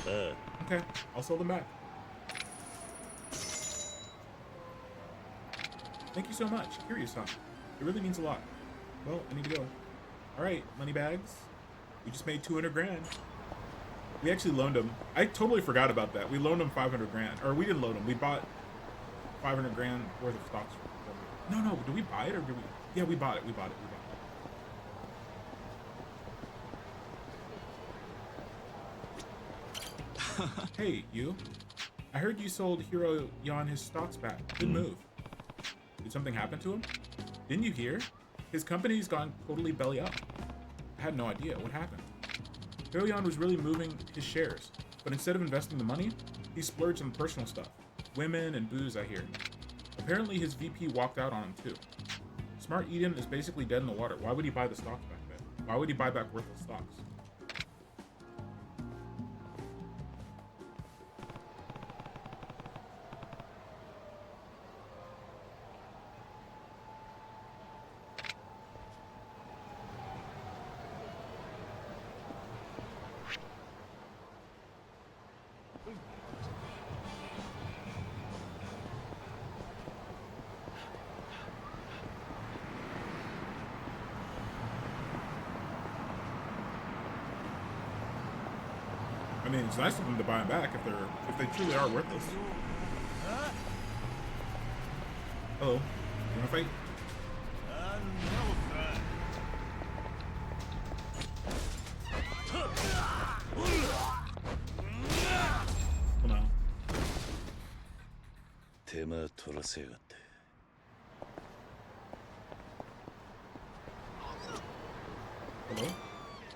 Okay, I'll sell them back. Thank you so much. Kiryu-san. It really means a lot. Well, I need to go. Alright, money bags. We just made 200 grand. We actually loaned him. I totally forgot about that. We loaned him 500 grand. Or we didn't loan him. We bought 500 grand worth of stocks. No, did we buy it or did we? Yeah, we bought it. We bought it. Hey, you. I heard you sold Hiro-yan his stocks back. Good move. Did something happen to him? Didn't you hear? His company's gone totally belly up. I had no idea. What happened? Hiro-yan was really moving his shares, but instead of investing the money, he splurged on personal stuff. Women and booze, I hear. Apparently his VP walked out on him too. Smart Eden is basically dead in the water. Why would he buy the stocks back then? Why would he buy back worthless stocks? I mean, it's nice of them to buy them back if they truly are worthless. Hello, you wanna fight? Well, no.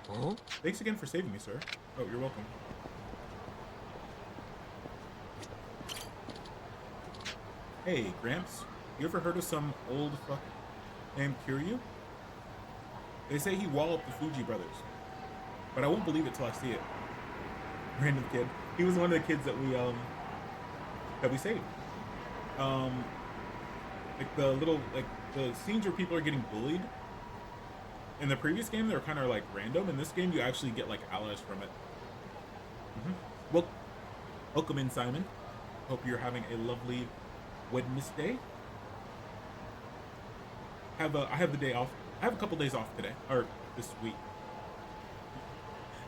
Hello? Thanks again for saving me, sir. Oh, you're welcome. Hey, Gramps. You ever heard of some old fuck named Kiryu? They say he walloped the Fuji brothers. But I won't believe it till I see it. Random kid. He was one of the kids that we saved. Like the scenes where people are getting bullied. In the previous game, they were kind of like random. In this game, you actually get like allies from it. Well, welcome in, Simon. Hope you're having a lovely Wednesday. I have the day off. I have a couple days off today, or this week.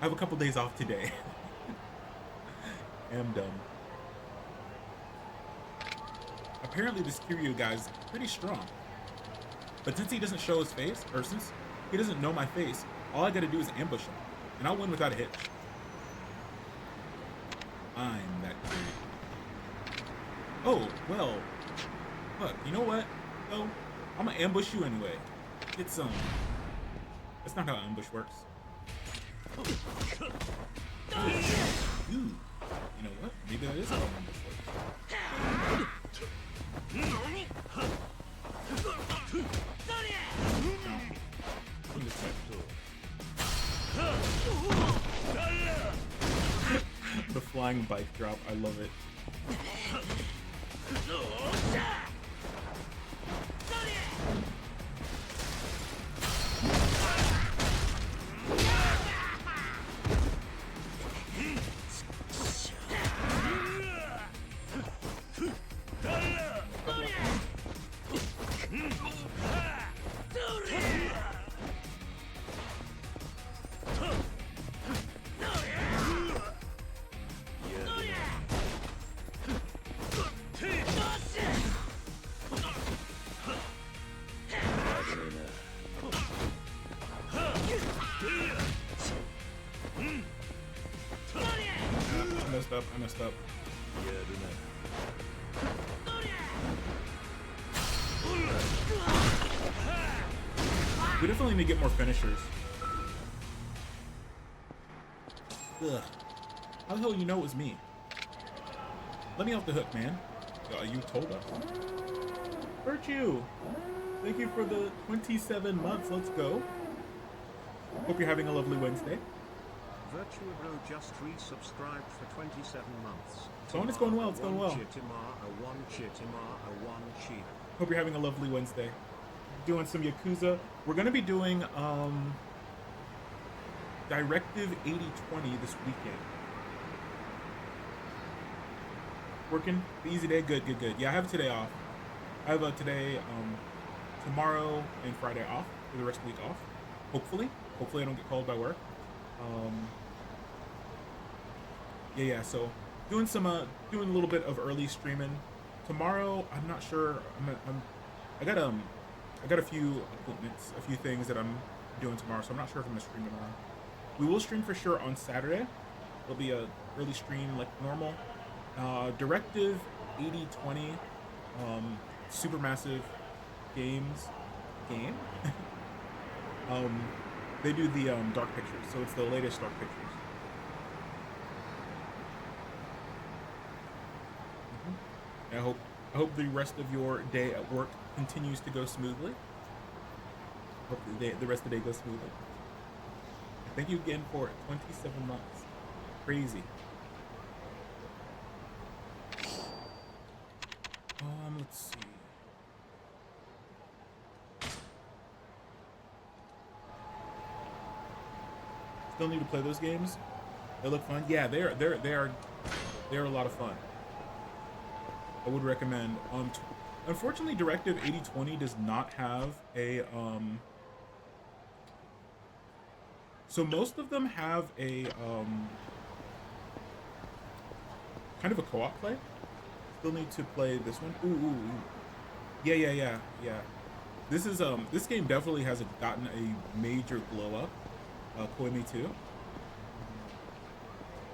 I have a couple days off today. I'm dumb. Apparently this Kiryu guy's pretty strong. But since he doesn't show his face, or since he doesn't know my face, all I gotta do is ambush him. And I'll win without a hitch. I'm that Kiryu. Oh, well. Look, you know what? No, I'm gonna ambush you anyway. Get some. That's not how ambush works. Ooh. You know what? Maybe that is how ambush works. The flying bike drop, I love it. I messed up. We definitely need to get more finishers. Ugh. How the hell you know it was me? Let me off the hook, man. You told us. Virtue! Thank you for the 27 months. Let's go. Hope you're having a lovely Wednesday.
Virtua Bro just resubscribed for 27 months.
So it's going well, it's going well. Hope you're having a lovely Wednesday. Doing some Yakuza. We're gonna be doing Directive 8020 this weekend. Working? Easy day? Good. Yeah, I have today off. I have today, tomorrow and Friday off, for the rest of the week off. Hopefully I don't get called by work. Yeah, so doing a little bit of early streaming tomorrow. I'm not sure. I got a few appointments, a few things that I'm doing tomorrow, so I'm not sure if I'm gonna stream tomorrow. We will stream for sure on Saturday. It'll be a early stream like normal. Directive 8020, Supermassive Games game. They do the Dark Pictures, so it's the latest Dark Pictures. I hope the rest of your day at work continues to go smoothly. Hope the rest of the day goes smoothly. Thank you again for 27 months. Crazy. Let's see. Still need to play those games. They look fun. Yeah, they're a lot of fun. I would recommend. Unfortunately, Directive 8020 does not have a So most of them have a kind of a co-op play. Still need to play this one. Ooh. Yeah. This is this game definitely has gotten a major glow up. Koimi 2,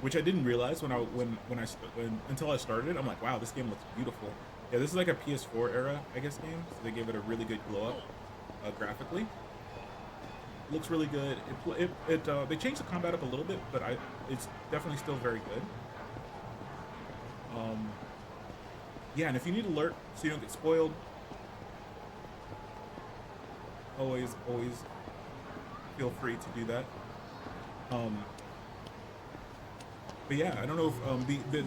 which I didn't realize until I started. I'm like, wow, this game looks beautiful. Yeah, this is like a PS4 era, I guess, game. So they gave it a really good glow up graphically. Looks really good. They changed the combat up a little bit, but it's definitely still very good. Yeah, and if you need alert so you don't get spoiled, always feel free to do that. But yeah, I don't know if the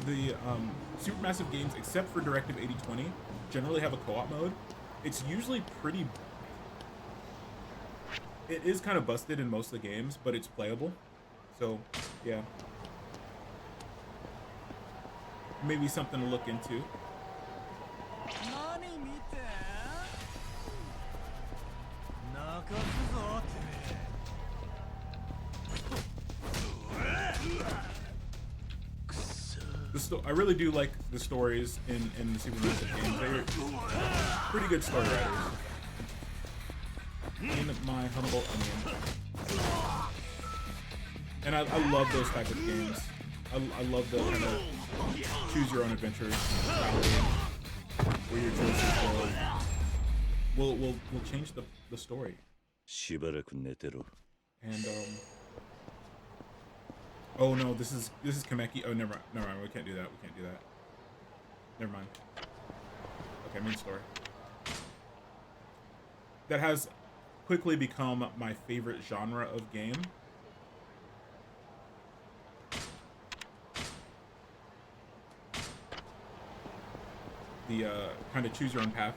supermassive games, except for Directive 8020, generally have a co-op mode. It's usually pretty. It is kind of busted in most of the games, but it's playable. So yeah, maybe something to look into. I really do like the stories in the Supermassive games. They're pretty good story writers, in my humble opinion. And I love those type of games. I love the kind of choose your own adventure style games where your choices will change the story.
しばらく寝てろ。
And oh no, this is Kameki. Oh, never mind. We can't do that. Never mind. Okay, main story. That has quickly become my favorite genre of game. The kind of choose your own path.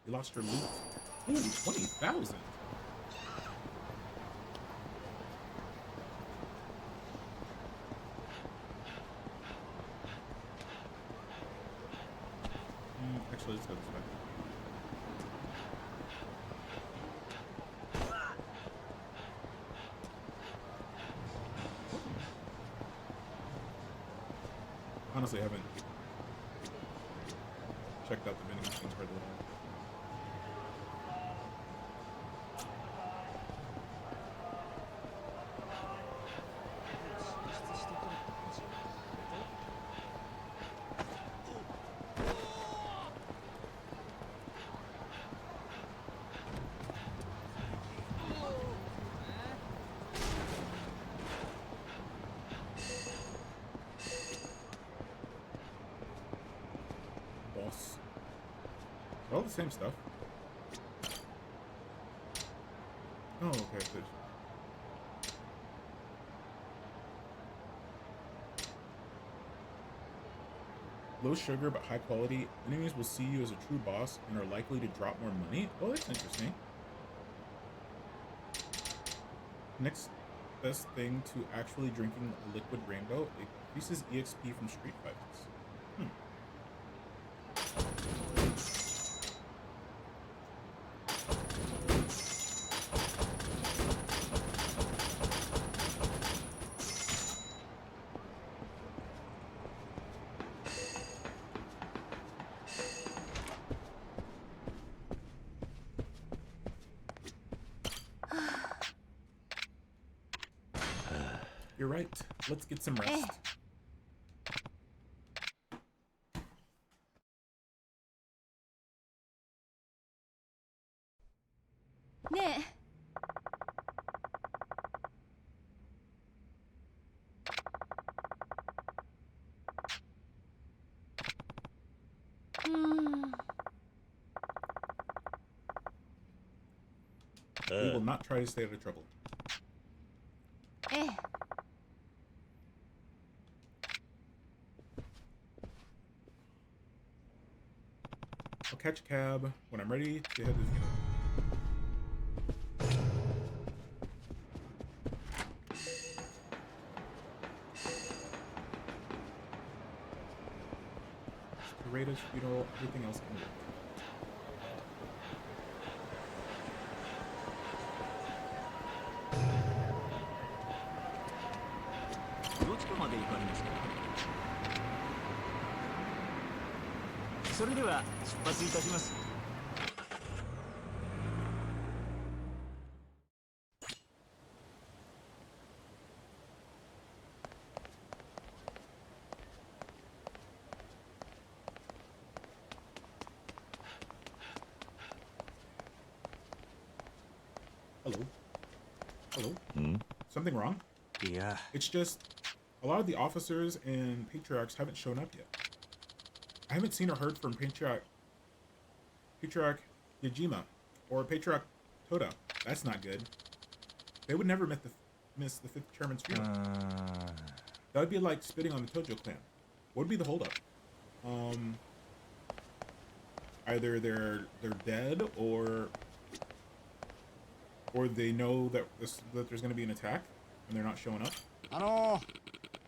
You lost your loot. Ooh, 20,000. Actually, let's go this way. Honestly, I haven't checked out the vending machines hardly at all. Boss. All the same stuff. Oh, okay. Good. Low sugar but high quality. Enemies will see you as a true boss and are likely to drop more money. Oh, that's interesting. Next best thing to actually drinking a liquid rainbow, it increases EXP from street fights. You're right. Let's get some rest.
Ne.
We will not try to stay out of trouble. catch a cab when I'm ready to head to the funeral. Toreda's funeral, everything else can wait. Hello? Hello? Something wrong?
Yeah.
It's just a lot of the officers and patriarchs haven't shown up yet. I haven't seen or heard from Patriarch Yajima or Patriarch Toda. That's not good. They would never miss the 5th chairman's funeral. That would be like spitting on the Tojo clan. What would be the holdup? Either they're dead or they know that there's going to be an attack and they're not showing up.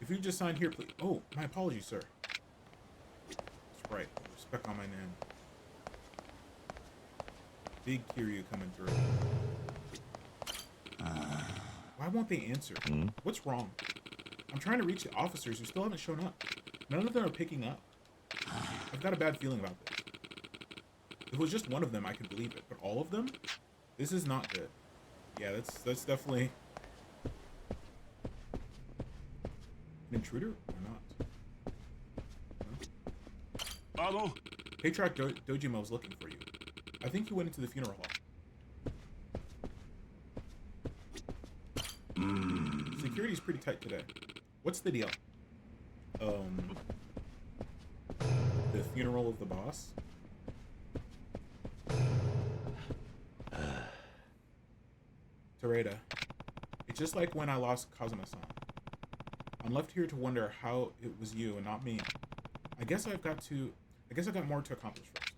If you just sign here, please. Oh, my apologies, sir. That's right. Respect on my name. Big Kiryu coming through. Why won't they answer? What's wrong? I'm trying to reach the officers who still haven't shown up. None of them are picking up. I've got a bad feeling about this. If it was just one of them, I could believe it. But all of them? This is not good. Yeah, that's definitely an intruder or not? No? Patriarch Dojima was looking for you. I think he went into the funeral hall. Security's pretty tight today. What's the deal? The funeral of the boss? Toreda, it's just like when I lost Kazuma-san. I'm left here to wonder how it was you and not me. I guess I got more to accomplish first.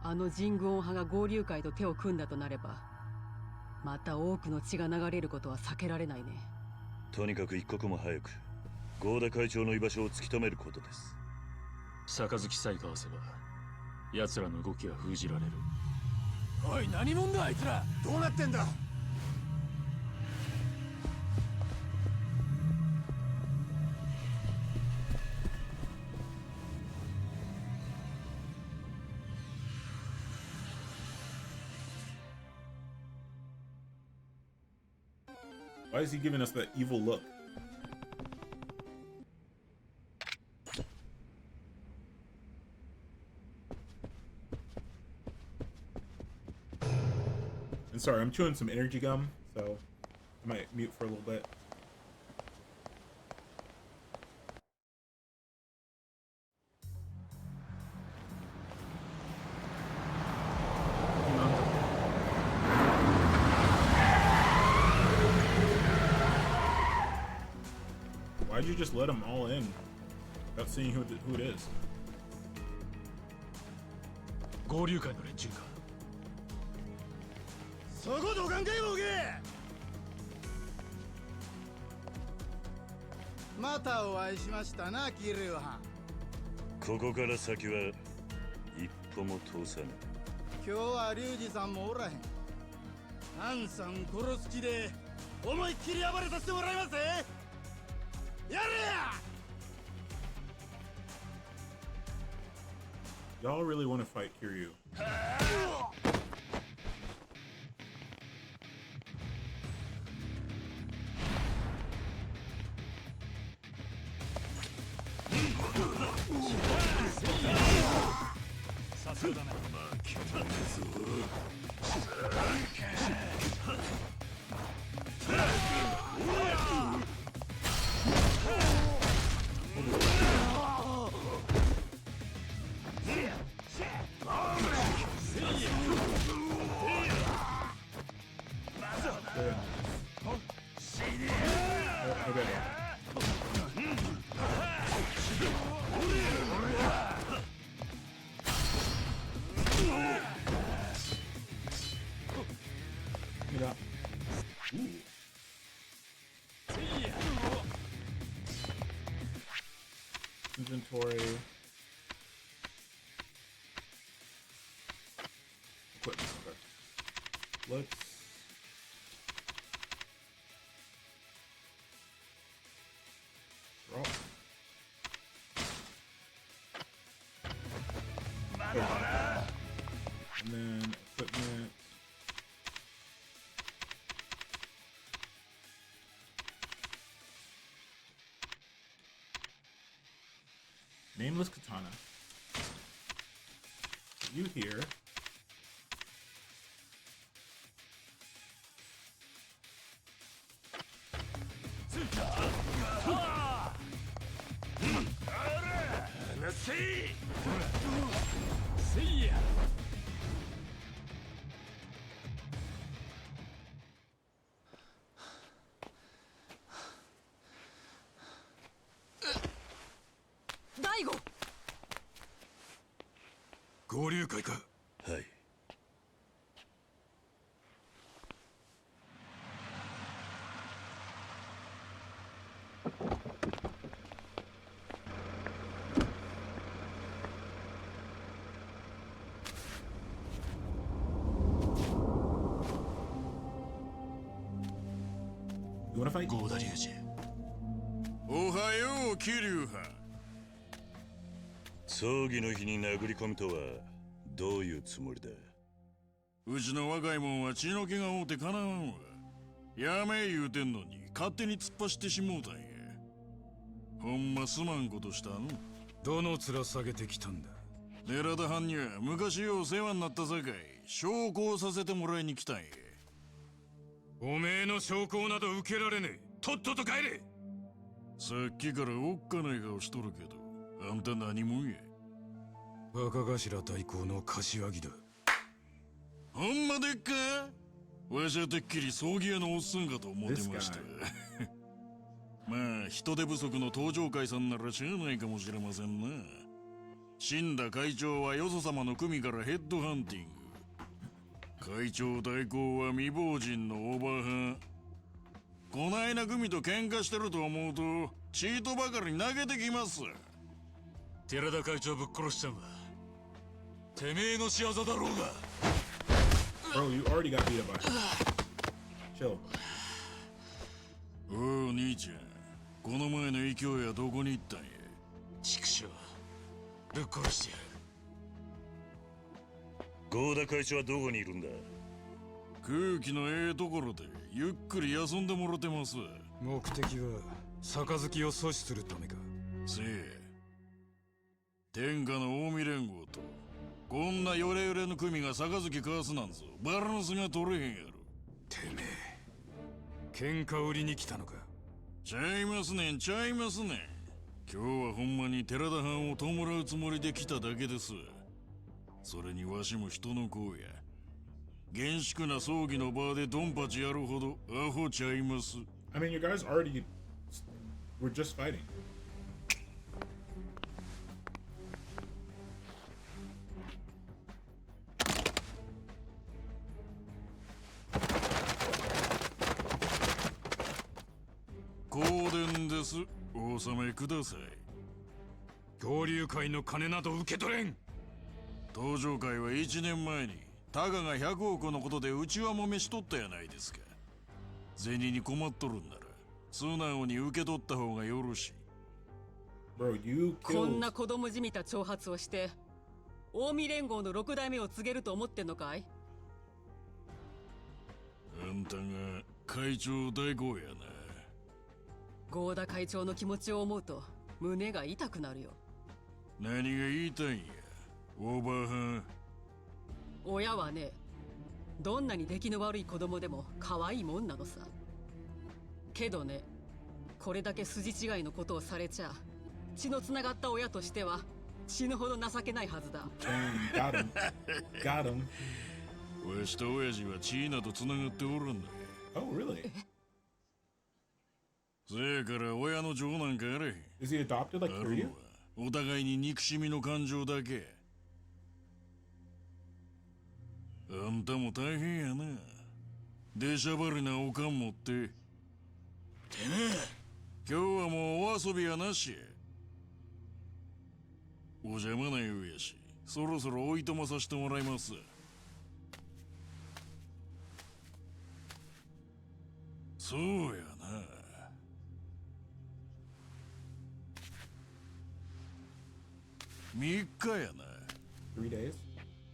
あの人軍派が合流会と手を組んだとなれば、また多くの血が流れることは避けられないね。
とにかく一刻も早く合田会長の居場所を突き止めることです。
杯さえ交わせば奴らの動きは封じられる。
おい、何者だあいつら。どうなってんだ。
Why is he giving us that evil look? And sorry, I'm chewing some energy gum, so I might mute for a little bit. Why'd you just let them all in without seeing who it is?
合流会の連中か。
そこどかんかいボケ。またお会いしましたな、キリュウはん。
ここから先は一歩も通さない。
今日はリュウジさんもおらへん。アンさん殺す気で思いっきり暴れさせてもらいますぜ。やれや。
Y'all really want to fight Kiryu? inventory. Equipment. Okay. Let's. Draw. And then equipment. Nameless katana. You here.
大悟。
合流会か。
はい。
You wanna fight?
合田隆二。
おはよう桐生派。
葬儀の日に殴り込むとはどういうつもりだ。
うちの若いもんは血の気が多うてかなわんわ。やめ言うてんのに勝手に突っ走ってしもうたんや。ほんますまんことしたん。
どの面下げてきたんだ。
寺田藩には昔よう世話になったさかい証拠をさせてもらいに来たんや。
おめえの証拠など受けられねえ。とっとと帰れ。
さっきからおっかない顔しとるけど、あんた何者や。
若頭代行の柏木だ。
ほんまでっか。わしはてっきり葬儀屋のおっさんかと思ってました。まあ人手不足の登場会さんならしゃあないかもしれませんな。死んだ会長はよそ様の組からヘッドハンティング。会長代行は未亡人のおばはん。こないな組と喧嘩してると思うとチートばかり投げてきます。
寺田会長ぶっ殺しちゃんはてめえの仕業だろうが。
Bro, you already got beat up by. Chill.
おお兄ちゃん、この前の勢いはどこに行ったんや。
畜生ぶっ殺してやる。
合田会長はどこにいるんだ。
空気のええところでゆっくり休んでもろてます。
目的は杯を阻止するためか。
せえ。天下の近江連合とこんなヨレヨレの組が杯交わすなんぞバランスが取れへんやろ。
てめえ喧嘩売りに来たのか。
ちゃいますねんちゃいますねん。今日はほんまに寺田藩を弔うつもりで来ただけです。それにわしも人の子や。厳粛な葬儀の場でドンパチやるほどアホちゃいます。
I mean, you guys already were just fighting.
香典です。お納めください。
合流会の金など受け取れん。
登場会は1年前にタガが100億のことで内輪もめしとったやないですか。銭に困っとるんなら素直に受け取った方がよろしい。
Bro, you
こん
killed.
な子供じみた挑発をして近江連合の6代目を告げると思ってんのかい。
あんたが会長代行やな。
合田会長の気持ちを思うと胸が痛くなるよ。
何が言いたいんやおばはん。
親はね、どんなに出来の悪い子供でも可愛いもんなのさ。けどね、これだけ筋違いのことをされちゃ血のつながった親としては死ぬほど情けないはずだ。
Dang, got him. Got him.
わしと親父は血などつながっておらんのや。
Oh, really?
せやから親の情なんかあれへん。
Is he adopted like
ある
Korea?
のはお互いに憎しみの感情だけ。あんたも大変やな。出しゃばりなおかん持って。
てめえ
今日はもうお遊びはなしや。
お邪魔なようやし、そろそろおいとまさせてもらいます。そうやな。3日やな。
3 days?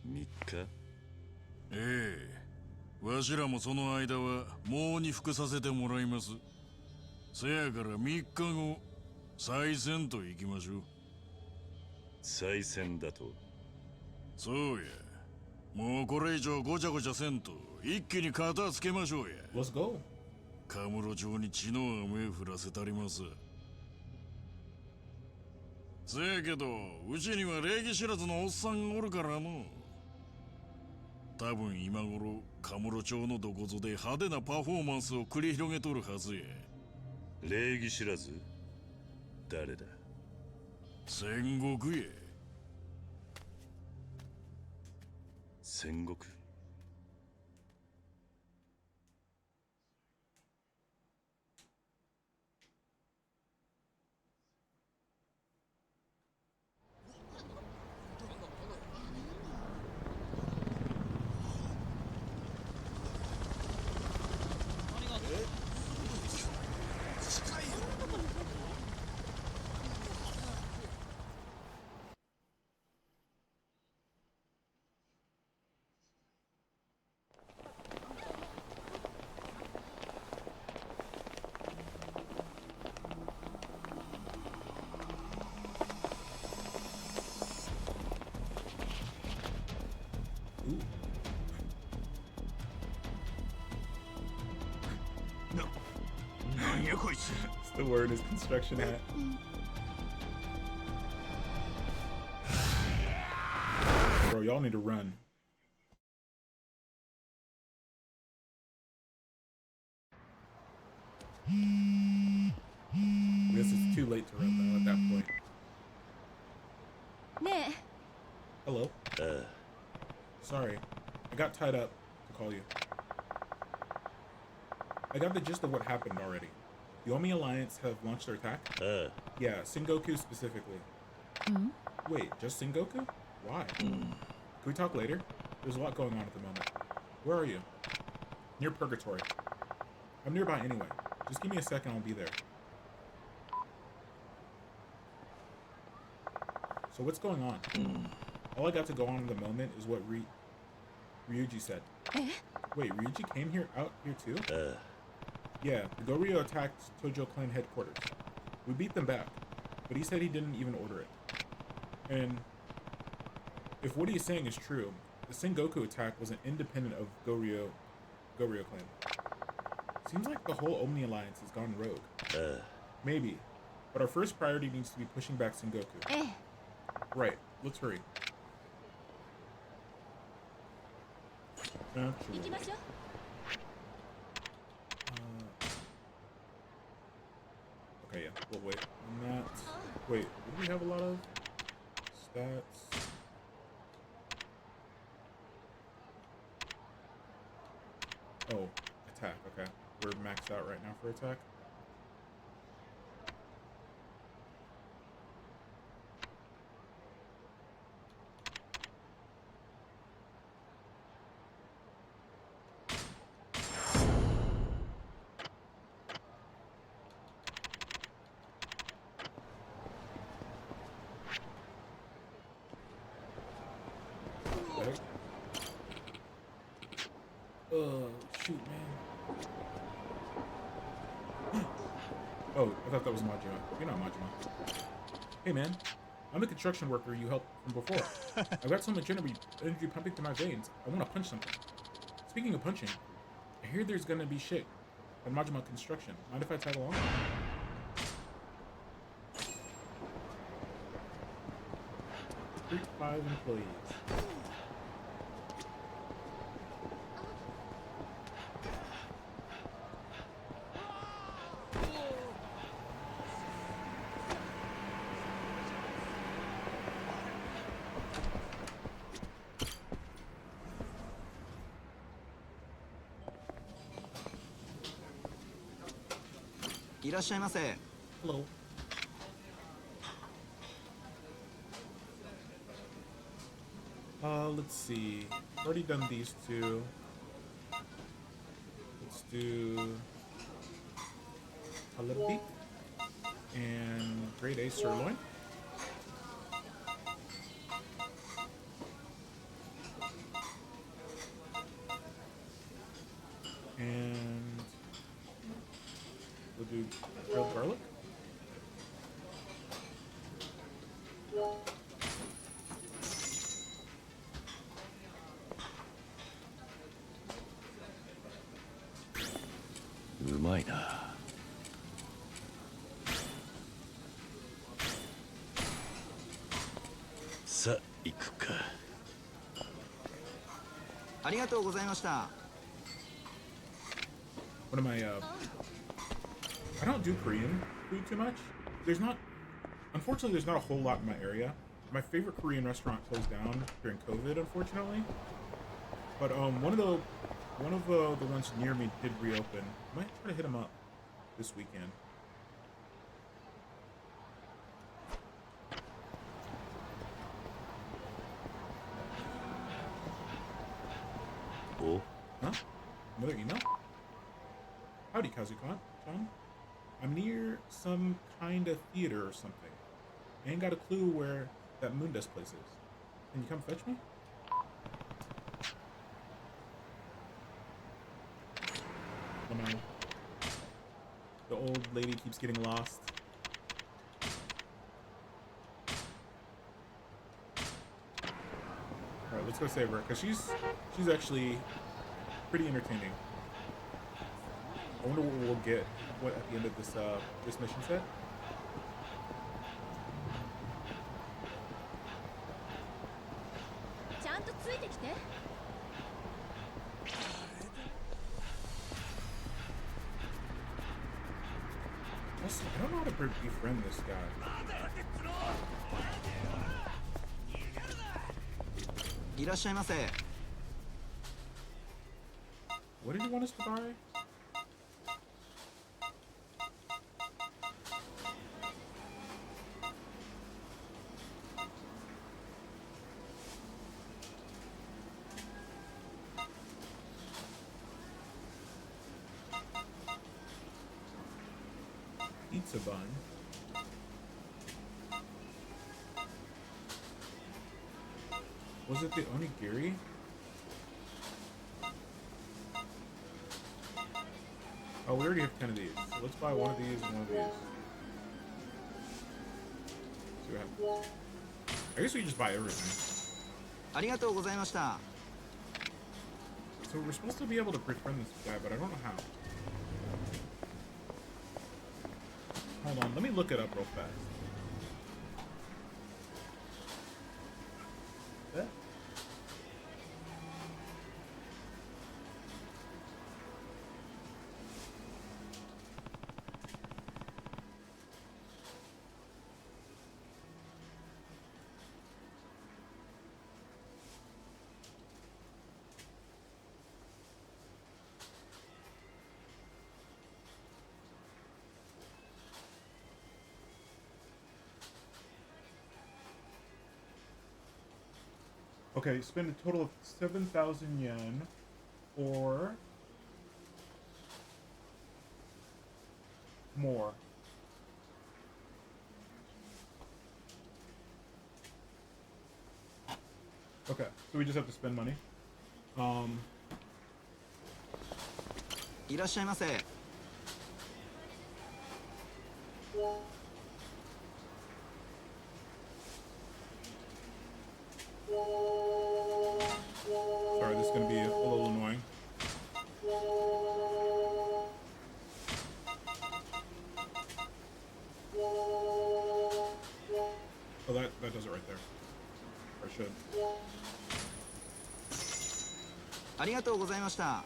3日。
ええ、わしらもその間はもうに服させてもらいます。せやから3日後、再戦と行きましょう。
再戦だと。
そうや。もうこれ以上ごちゃごちゃせんと一気に片付けましょうや。
Let's go.
カムロ町に血の雨降らせたります。せやけどうちには礼儀知らずのおっさんがおるからの。多分今頃カムロ町のどこぞで派手なパフォーマンスを繰り広げとるはずや。
礼儀知らず？誰だ？
戦国へ。
戦国？
なんやこいつ。
The word is construction hat. Bro, y'all need to run. I guess it's too late to run though at that point.
ねえ
Hello. Sorry. I got tied up to call you. I got the gist of what happened already. The Omi Alliance have launched their attack? Yeah, Sengoku specifically. Wait, just Sengoku? Why? Can we talk later? There's a lot going on at the moment. Where are you? Near Purgatory. I'm nearby anyway. Just give me a second, I'll be there. So what's going on? All I got to go on at the moment is what Ryuji said. Wait, Ryuji came out here too? Yeah, the Goryo attacked Tojo clan headquarters. We beat them back, but he said he didn't even order it. And if what he's saying is true, the Sengoku attack was an independent of Goryo clan. Seems like the whole Omni Alliance has gone rogue. Maybe, but our first priority needs to be pushing back Sengoku. Right, let's hurry. Actually,
行きましょう
okay, yeah, we'll wait on that. Wait, what do we have a lot of? Stats. Oh, attack, okay. We're maxed out right now for attack. Okay. Shoot, man. Oh, I thought that was Majima. You're not Majima. Hey, man. I'm the construction worker you helped from before. I've got so much energy pumping through my veins. I want to punch something. Speaking of punching, I hear there's gonna be shit at Majima Construction. Mind if I tag along? Recruit 5 employees.
Hello.
Let's see. Already done these two. Let's do halibut and grade A sirloin. And we'll do grilled garlic.
うまいな。さあ行くか。
ありがとうございました。
What am I, I don't do Korean food too much. Unfortunately, there's not a whole lot in my area. My favorite Korean restaurant closed down during COVID, unfortunately. But one of the ones near me did reopen. I might try to hit them up this weekend.
Oh?
Huh? Another email? Howdy, Kazukan-chan. I'm near some kind of theater or something. I ain't got a clue where that Moondust place is. Can you come fetch me? Oh no. The old lady keeps getting lost. Alright, let's go save her, because she's actually pretty entertaining. I wonder what we'll get at the end of this mission set. Also, I don't know how to befriend this guy.
いらっしゃいませ。
What did he want us to buy? Pizza bun. Was it the onigiri? Oh, we already have 10 of these. So let's buy one of these and one of these. See what happens. I guess we just buy everything.
ありがとうございました。
So we're supposed to be able to befriend this guy, but I don't know how. Hold on, let me look it up real fast. Yeah. Okay, spend a total of 7,000 yen, or more. Okay, so we just have to spend money.
いらっしゃいませ。
Sorry, this is going to be a little annoying. Oh, that does it right there. Or should.
ありがとうございました。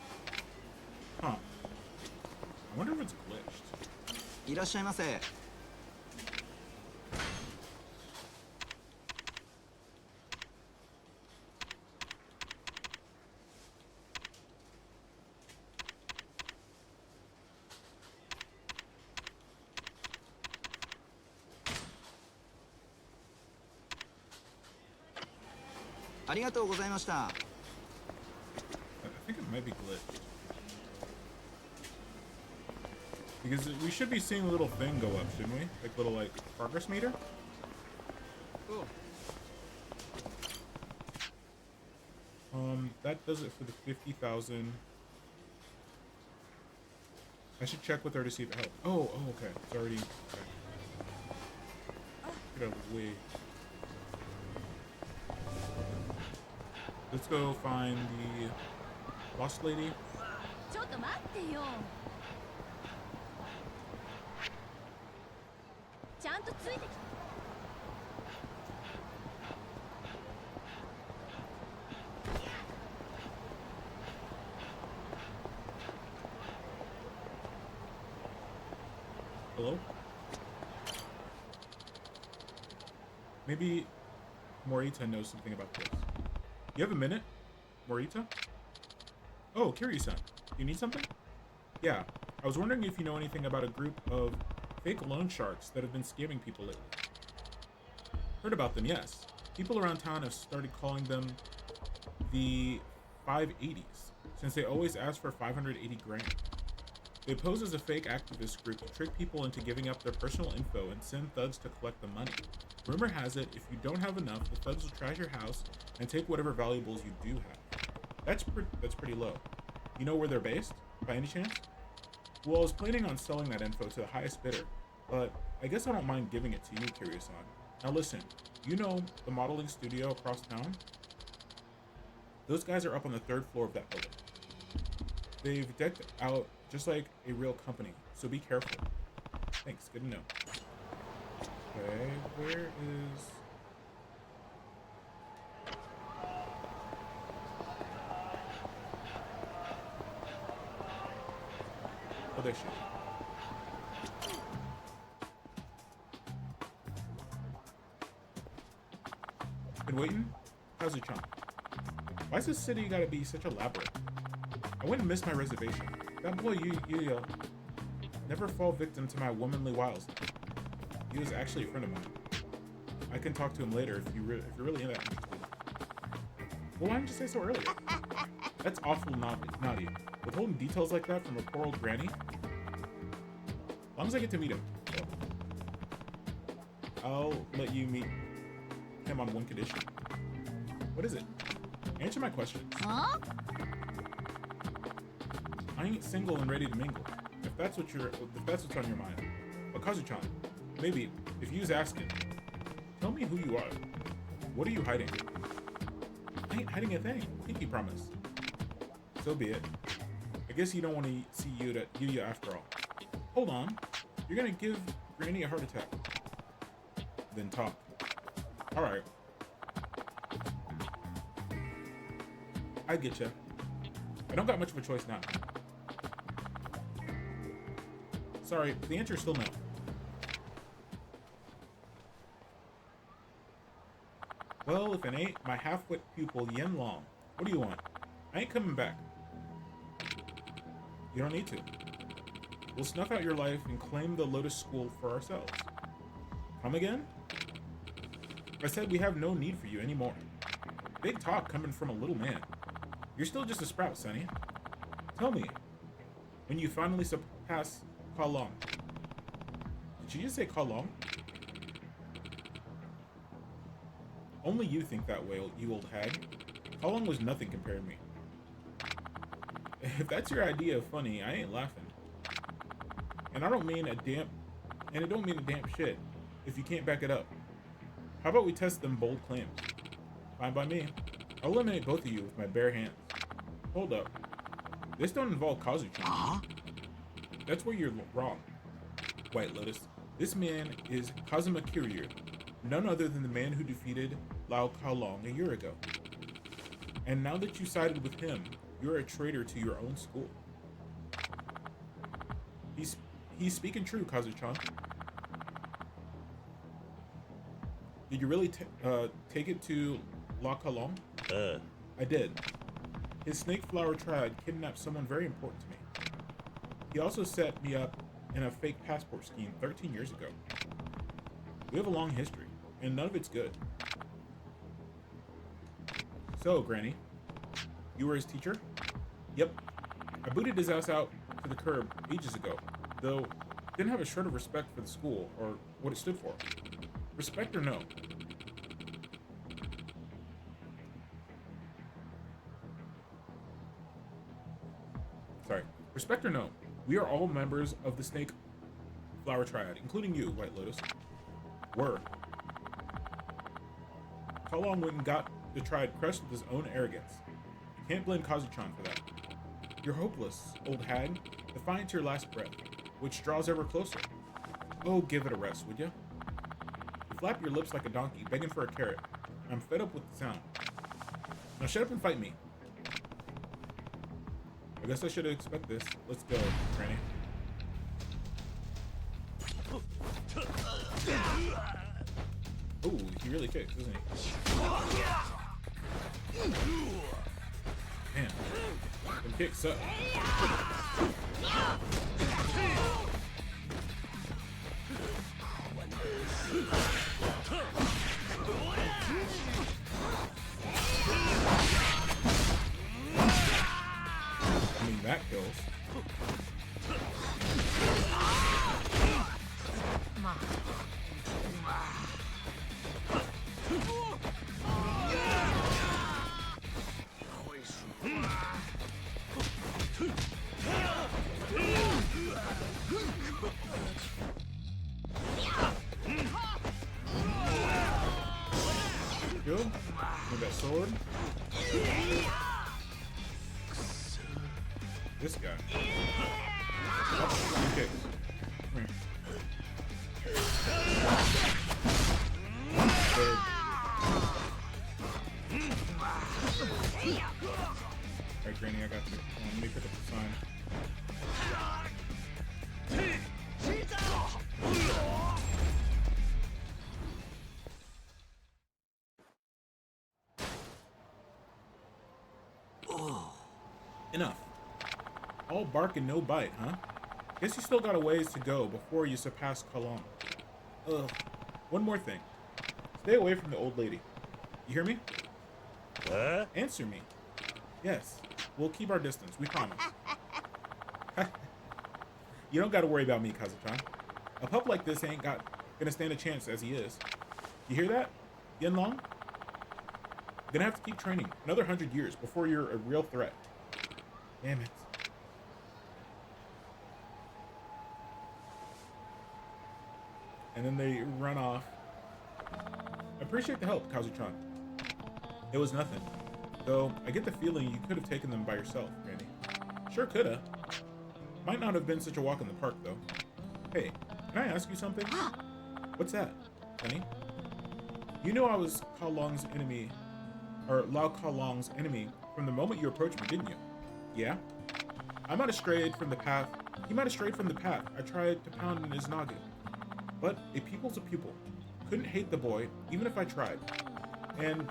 Huh. I wonder if it's glitched.
いらっしゃいませ。 あありがとうございました。
I think it might be glitched. Because we should be seeing a little thing go up, shouldn't we? Like little like progress meter? That does it for the 50,000. I should check with her to see if it helps. Oh, okay. It's already okay. Get out of the way. Let's go find the lost lady.
ちょっと待ってよ。ちゃんとついてきて。
Hello? Maybe Morita knows something about this. You have a minute, Morita? Oh, Kiryu-san. You need something? Yeah, I was wondering if you know anything about a group of fake loan sharks that have been scamming people lately. Heard about them, yes. People around town have started calling them the 580s, since they always ask for 580 grand. They pose as a fake activist group to trick people into giving up their personal info and send thugs to collect the money. Rumor has it, if you don't have enough, the thugs will trash your house and take whatever valuables you do have. That's pretty low. You know where they're based, by any chance? Well, I was planning on selling that info to the highest bidder, but I guess I don't mind giving it to you, Kiryu-san. Now listen, you know the modeling studio across town? Those guys are up on the 3rd floor of that building. They've decked out just like a real company, so be careful. Thanks, good to know. Okay, where is... Oh, there she is. Been waiting? How's it, Chan? Why's this city gotta be such a labyrinth? I wouldn't miss my reservation. That boy, you never fall victim to my womanly wiles. He was actually a friend of mine. I can talk to him later if you're really in that interested. Well, why didn't you say so earlier? That's awful naughty. Withholding details like that from a poor old granny? As long as I get to meet him. I'll let you meet him on one condition. What is it? Answer my question.
Huh?
I ain't single and ready to mingle. If that's what's on your mind. But Kazu-chan, maybe, if you's asking, tell me who you are. What are you hiding? I ain't hiding a thing. Pinky promise. So be it. I guess you don't want to see Yuya after all. Hold on. You're gonna give Granny a heart attack. Then talk. Alright. I get ya. I don't got much of a choice now. Sorry, the answer is still no. Well, if it ain't my half-wit pupil Yen Long, what do you want? I ain't coming back. You don't need to. We'll snuff out your life and claim the Lotus School for ourselves. Come again? I said we have no need for you anymore. Big talk coming from a little man. You're still just a sprout, Sonny. Tell me, when you finally surpass Kalong. Did you just say Kalong? Only you think that way, you old hag. Kalong was nothing compared to me. If that's your idea of funny, I ain't laughing. And it don't mean a damn shit if you can't back it up. How about we test them bold claims? Fine by me. I'll eliminate both of you with my bare hands. Hold up. This don't involve Kazu-chan. That's where you're wrong, White Lotus. This man is Kazuma Kiryu, none other than the man who defeated Lao Kaolong a year ago. And now that you sided with him, you're a traitor to your own school. He's speaking true, Kazu-chan. Did you really take it to La Kalong? I did. His snake flower triad kidnapped someone very important to me. He also set me up in a fake passport scheme 13 years ago. We have a long history, and none of it's good. So, Granny, you were his teacher? Yep. I booted his ass out to the curb ages ago, though didn't have a shred of respect for the school or what it stood for. Respect or no? Sorry. Respect or no? We are all members of the Snake Flower Triad, including you, White Lotus. Were. Kalong went and got the Triad crushed with his own arrogance. You can't blame Kazuchan for that. You're hopeless, old hag, defiant to your last breath, which draws ever closer. Oh, give it a rest, would you? You flap your lips like a donkey, begging for a carrot. I'm fed up with the sound. Now shut up and fight me. I guess I should expect this. Let's go, Granny. Ooh, he really kicks, doesn't he? Man, them kicks suck. I mean, that kills. Go. With that sword. This guy. Oh, okay. Come here. Alright, Granny, I got you. Let me pick up the sign. Enough. All bark and no bite, huh? Guess you still got a ways to go before you surpass Kalong. Ugh. One more thing. Stay away from the old lady. You hear me? Answer me. Yes. We'll keep our distance. We promise. You don't gotta worry about me, Kazuchan. A pup like this ain't gonna stand a chance as he is. You hear that? Yenlong? Gonna have to keep training another 100 years before you're a real threat. Damn it. And then they run off. I appreciate the help, Kazuchan. It was nothing. Though, I get the feeling you could have taken them by yourself, Granny. Sure coulda. Might not have been such a walk in the park, though. Hey, can I ask you something? What's that, honey? You know I was Kalong's enemy, or Lao Kalong's enemy, from the moment you approached me, didn't you? Yeah? I might have strayed from the path. He might have strayed from the path I tried to pound in his noggin. But a pupil's a pupil. Couldn't hate the boy, even if I tried. And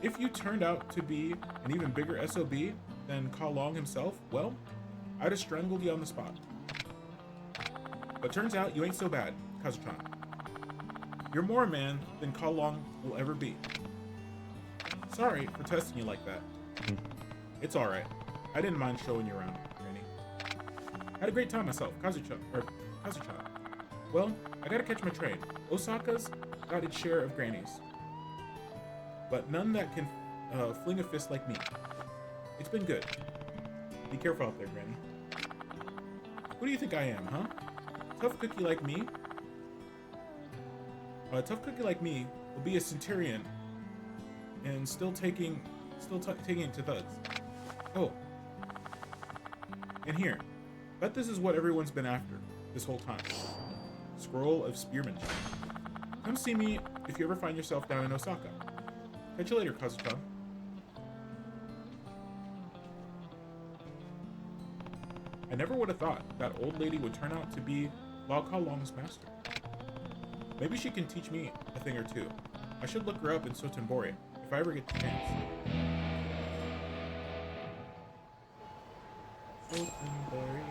if you turned out to be an even bigger SOB than Kalong himself, well, I'd have strangled you on the spot. But turns out you ain't so bad, Kazuchan. You're more a man than Kalong will ever be. Sorry for testing you like that. It's alright. I didn't mind showing you around, Granny. Had a great time myself, Kazuchan. Well, I gotta catch my train. Osaka's got its share of grannies. But none that can fling a fist like me. It's been good. Be careful out there, Granny. Who do you think I am, huh? Tough cookie like me? A tough cookie like me will be a centurion and still taking it to thugs. Oh. And here. Bet this is what everyone's been after this whole time. Scroll of Spearmanship. Come see me if you ever find yourself down in Osaka. Catch you later, Kazuchan. I never would have thought that old lady would turn out to be Lao Kalong's master. Maybe she can teach me a thing or two. I should look her up in Sotenbori if I ever get the chance. Sotenbori.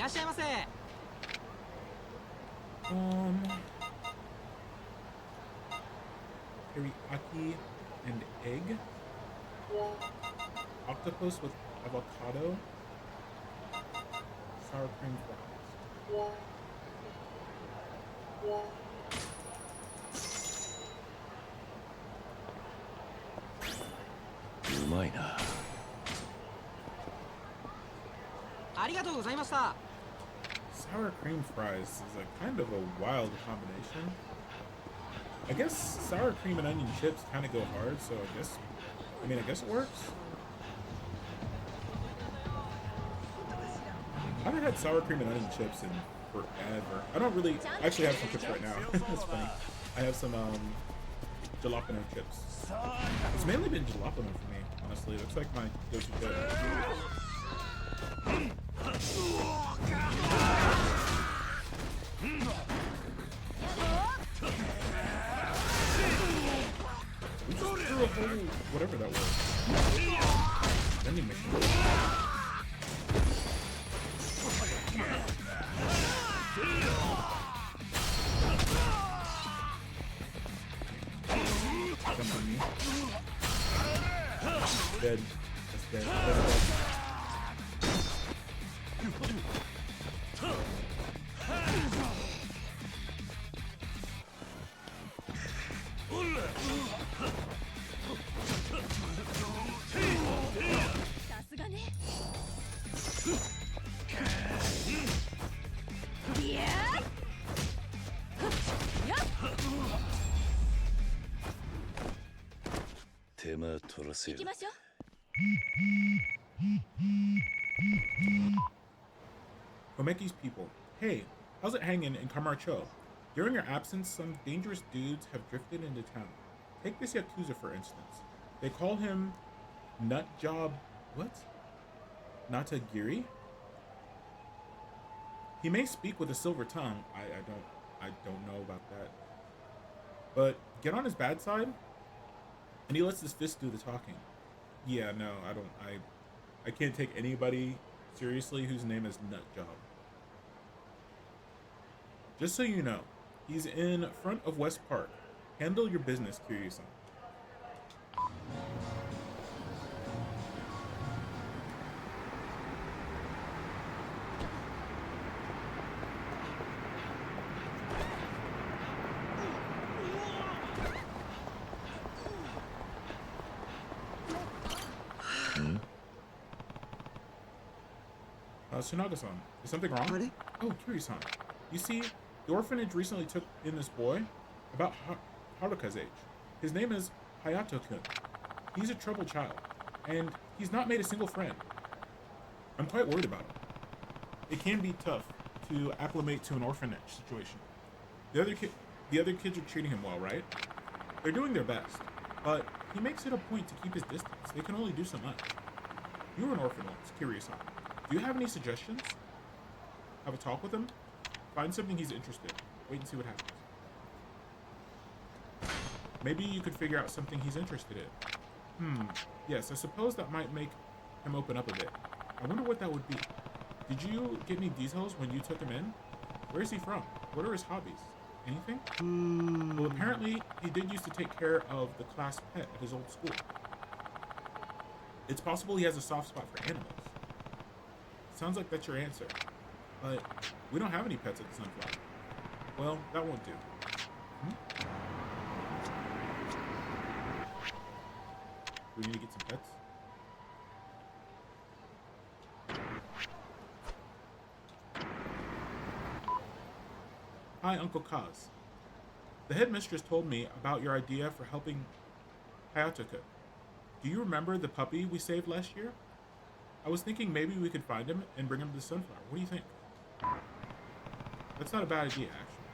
らっしゃいませ。
Teriyaki and egg. Octopus with avocado. Sour cream fries.
うまいな。
ありがとうございました。
Sour cream fries is a kind of a wild combination. I guess sour cream and onion chips kind of go hard, so I guess it works. I haven't had sour cream and onion chips in forever. I don't really actually have some chips right now. That's funny. I have some jalapeno chips. It's mainly been jalapeno for me, honestly. Looks like my go-to dip. We just threw a whole whatever that was. Vending machine. Dead. That's dead. That's dead. Komeki's people. Hey, how's it hanging in Kamarcho? During your absence, some dangerous dudes have drifted into town. Take this Yakuza for instance. They call him Nutjob... what? Natagiri? He may speak with a silver tongue. I don't know about that. But get on his bad side, and he lets his fist do the talking. Yeah, no, I can't take anybody seriously whose name is Nutjob. Just so you know, he's in front of West Park. Handle your business, Kiryu-san. Tsunaga-san, is something wrong? Oh, Kiryu-san. You see, the orphanage recently took in this boy, about Haruka's age. His name is Hayato-kun. He's a troubled child, and he's not made a single friend. I'm quite worried about him. It can be tough to acclimate to an orphanage situation. The other kids are treating him well, right? They're doing their best, but he makes it a point to keep his distance. They can only do so much. You were an orphan once, Kiryu-san. Do you have any suggestions? Have a talk with him? Find something he's interested in. Wait and see what happens. Maybe you could figure out something he's interested in. Yes, I suppose that might make him open up a bit. I wonder what that would be. Did you get any details when you took him in? Where is he from? What are his hobbies? Anything? Well, apparently he did used to take care of the class pet at his old school. It's possible he has a soft spot for animals. Sounds like that's your answer. But we don't have any pets at the Sunflower. Well, that won't do. We need to get some pets. Hi, Uncle Kaz. The headmistress told me about your idea for helping Hayataka. Do you remember the puppy we saved last year? I was thinking maybe we could find him and bring him to the Sunflower. What do you think? That's not a bad idea, actually.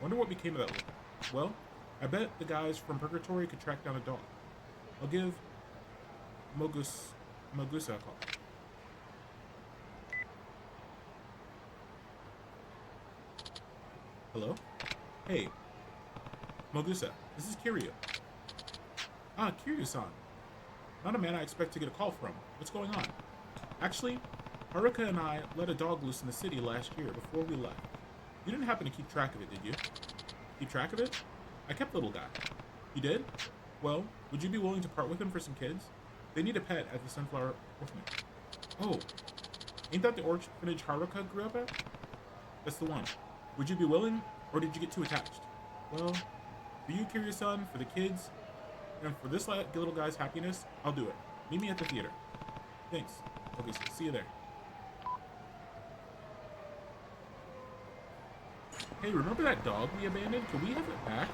Wonder what became of that little guy. Well, I bet the guys from Purgatory could track down a dog. I'll give Mogusa a call. Hello? Hey, Mogusa, this is Kiryu. Ah, Kiryu-san. Not a man I expect to get a call from. What's going on? Actually, Haruka and I let a dog loose in the city last year before we left. You didn't happen to keep track of it, did you? Keep track of it? I kept the little guy. You did? Well, would you be willing to part with him for some kids? They need a pet at the Sunflower Orphanage. Oh, ain't that the orphanage Haruka grew up at? That's the one. Would you be willing, or did you get too attached? Well, for you, Kiryu-san, for the kids, and for this little guy's happiness, I'll do it. Meet me at the theater. Thanks. Okay, so see you there. Hey, remember that dog we abandoned? Can we have it back?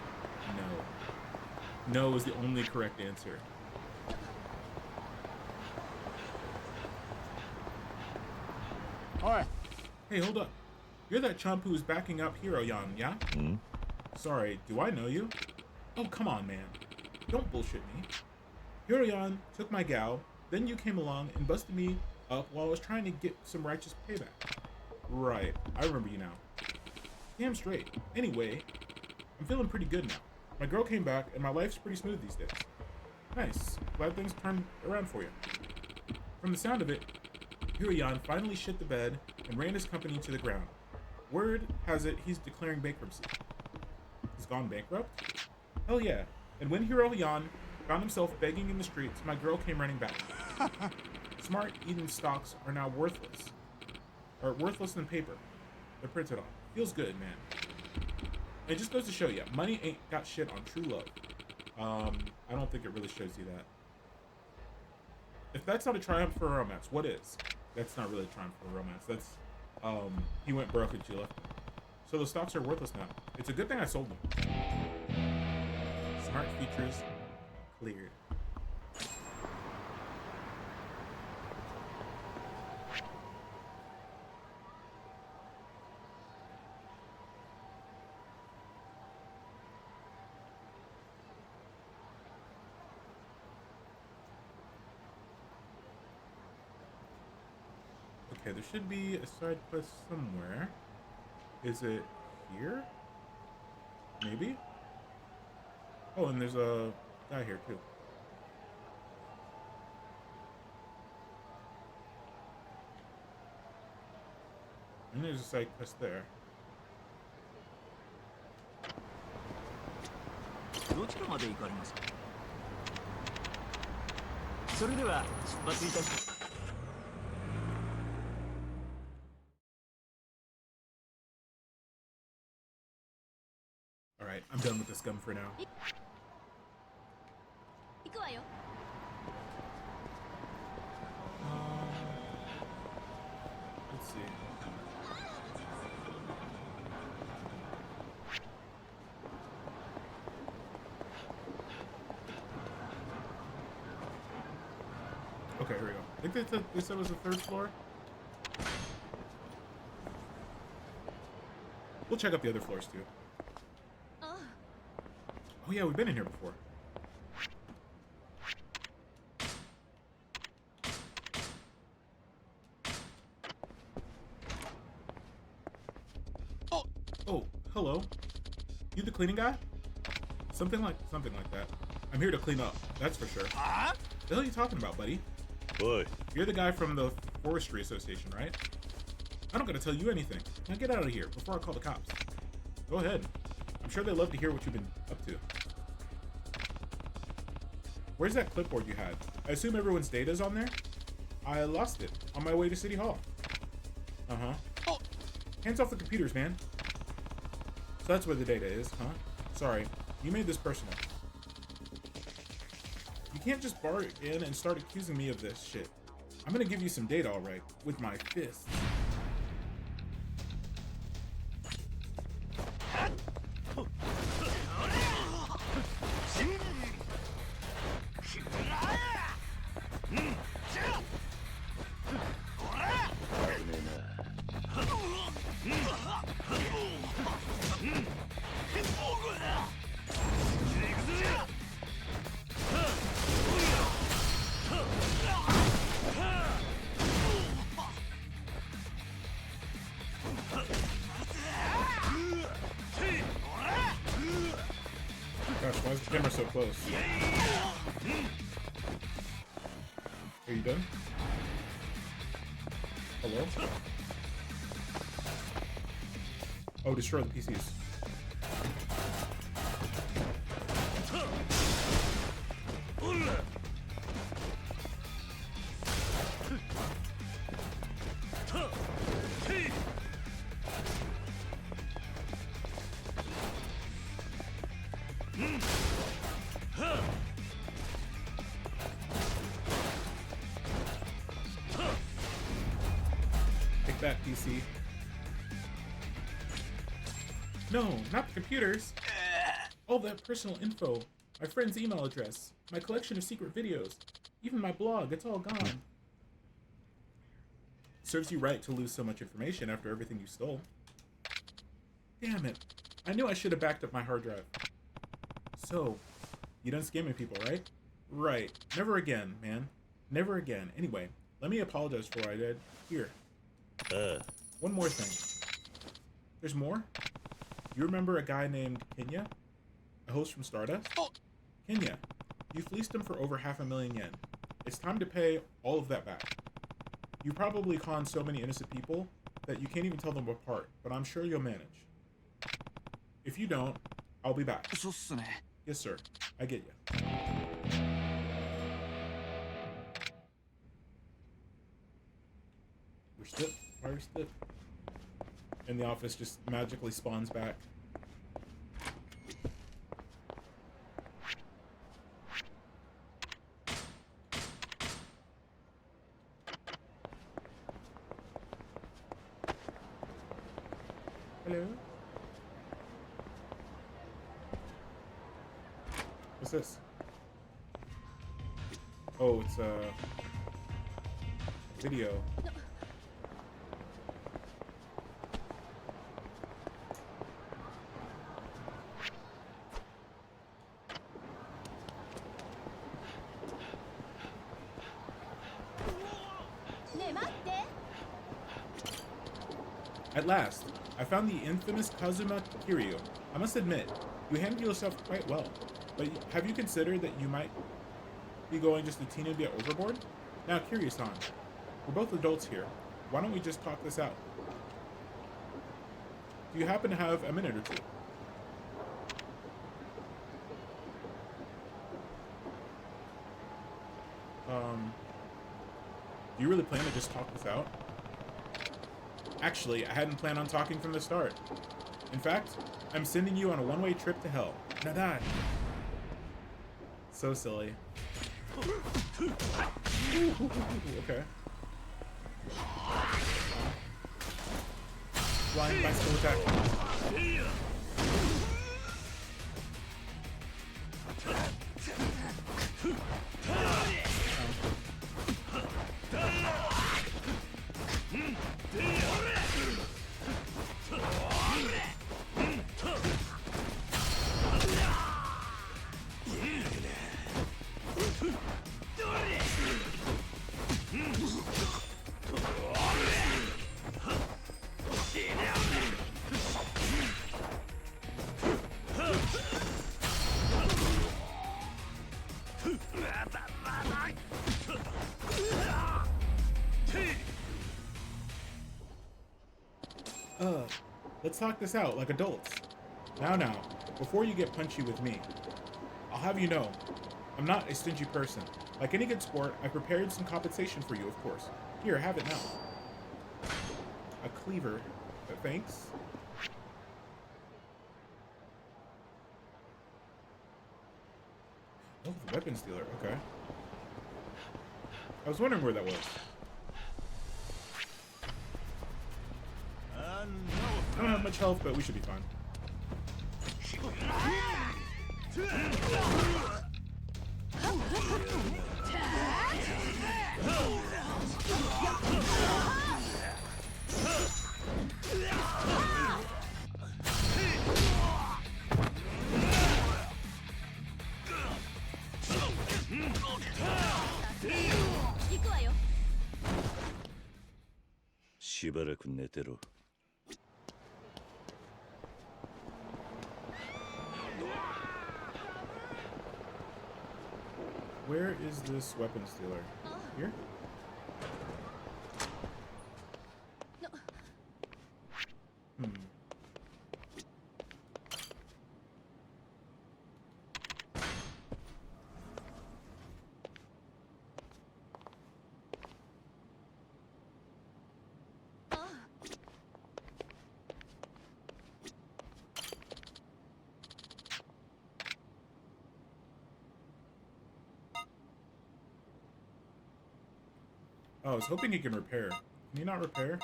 No. No is the only correct answer.
Alright.
Hey, hold up. You're that chump who's backing up Hiro-yan, yeah?
Hmm?
Sorry, do I know you? Oh, come on, man. Don't bullshit me. Hiro-yan took my gal, then you came along and busted me up while I was trying to get some righteous payback. Right, I remember you now. Damn straight. Anyway, I'm feeling pretty good now. My girl came back, and my life's pretty smooth these days. Nice. Glad things turned around for you. From the sound of it, Hiro-yan finally shit the bed and ran his company to the ground. Word has it he's declaring bankruptcy. He's gone bankrupt? Hell yeah. And when Hiro-yan found himself begging in the streets, my girl came running back. Smart Eden stocks are now worthless. Or worthless than paper. They're printed on. Feels good, man. It just goes to show you, money ain't got shit on true love. I don't think it really shows you that. If that's not a triumph for a romance, what is? That's not really a triumph for a romance. That's, he went broke and she left him. So the stocks are worthless now. It's a good thing I sold them. Smart features cleared. Okay, there should be a side quest somewhere. Is it here? Maybe? Oh, and there's a guy here too. And there's a side quest there.
どちらまで行かれますか。それでは出発いたし。
Alright, I'm done with this gun for now. Let's see. Okay, here we go. I think they said it was the 3rd floor. We'll check out the other floors too. Oh yeah, we've been in here before. Oh, hello. You the cleaning guy? Something like that. I'm here to clean up, that's for sure. The hell are you talking about, buddy?
Boy.
You're the guy from the Forestry Association, right? I don't gotta tell you anything. Now get out of here before I call the cops. Go ahead. I'm sure they'd love to hear what you've been up to. Where's that clipboard you had? I assume everyone's data's on there? I lost it on my way to City Hall. Uh-huh. Oh. Hands off the computers, man. So that's where the data is, huh? Sorry, you made this personal. You can't just barge in and start accusing me of this shit. I'm gonna give you some data, alright, with my fists. Gosh, why is the camera so close? Are you done? Hello? Oh, destroy the PCs. Take that, PC. No, not the computers. All that personal info. My friend's email address. My collection of secret videos. Even my blog, it's all gone. Serves you right to lose so much information after everything you stole. Damn it. I knew I should have backed up my hard drive. So, you done scamming people, right? Right. Never again, man. Never again. Anyway, let me apologize for what I did. Here. One more thing. There's more? You remember a guy named Kenya? A host from Stardust? Kenya, you fleeced him for over 500,000 yen. It's time to pay all of that back. You probably conned so many innocent people that you can't even tell them apart, but I'm sure you'll manage. If you don't, I'll be back. Yes, sir. I get you. We're still. Fire stick. And the office just magically spawns back. Hello? What's this? Oh, it's a video. At last, I found the infamous Kazuma Kiryu. I must admit, you handled yourself quite well, but have you considered that you might be going just a teeny bit overboard? Now, Kiryu-san, we're both adults here. Why don't we just talk this out? Do you happen to have a minute or two? Do you really plan to just talk this out? Actually, I hadn't planned on talking from the start. In fact, I'm sending you on a one-way trip to hell. Now die. So silly. Okay. Flying bicycle attack. Let's talk this out like adults. Now, before you get punchy with me, I'll have you know, I'm not a stingy person. Like any good sport, I prepared some compensation for you, of course. Here, have it now. A cleaver. Thanks. Oh, the weapons dealer. Okay. I was wondering where that was. I don't have much health, but we should be fine. Where is this weapons dealer? Here? Oh, I was hoping he can repair. Can he not repair?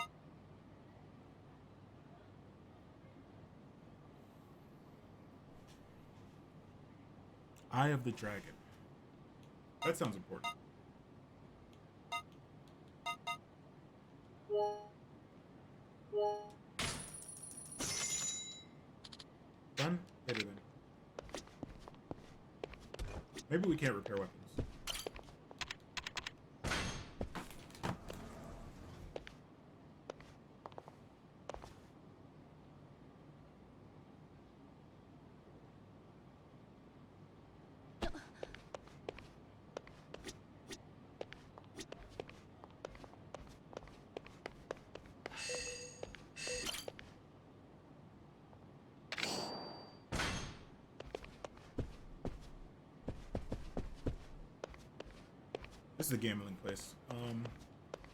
Eye of the Dragon. That sounds important. Done? Later then. Maybe we can't repair weapons. This is a gambling place.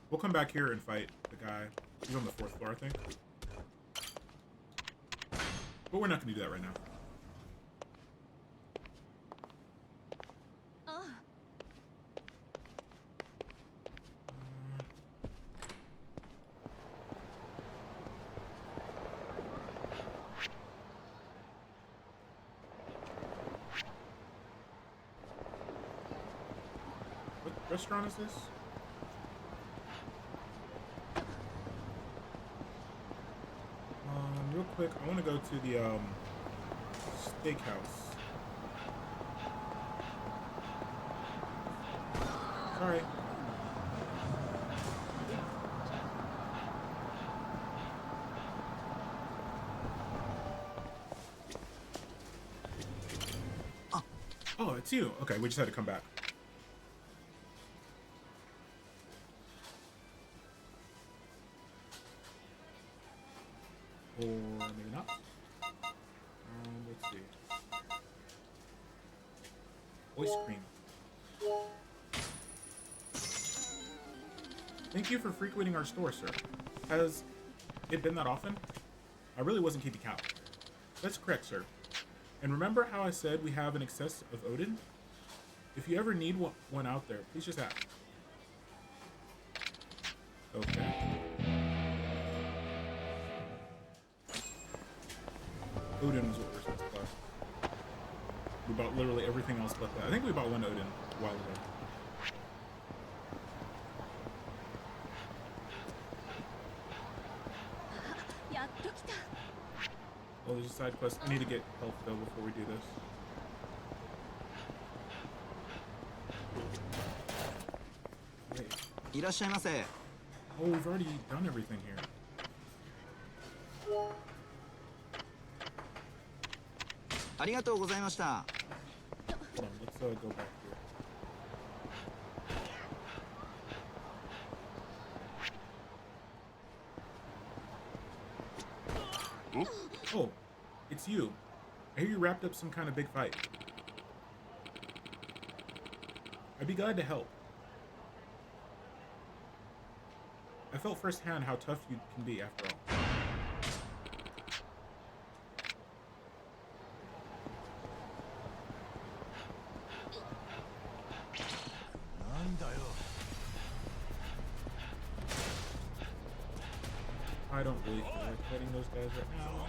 We'll come back here and fight the guy. He's on the 4th floor, I think. But we're not going to do that right now. What restaurant is this? Real quick, I want to go to the steakhouse. Sorry. Oh, it's you. Okay, we just had to come back. Or maybe not. Let's see. Ice cream. Thank you for frequenting our store, sir. Has it been that often? I really wasn't keeping count. That's correct, sir. And remember how I said we have an excess of Odin? If you ever need one out there, please just ask. Okay. Odin was what we're supposed to buy. We bought literally everything else but that. I think we bought one Odin a while ago. Oh, there's a side quest. I need to get health though before we do this. Wait. Oh, we've already done everything here. Hold on, let's go back here. Oh, it's you. I hear you wrapped up some kind of big fight. I'd be glad to help. I felt firsthand how tough you can be after all. I don't really feel like fighting those guys right now.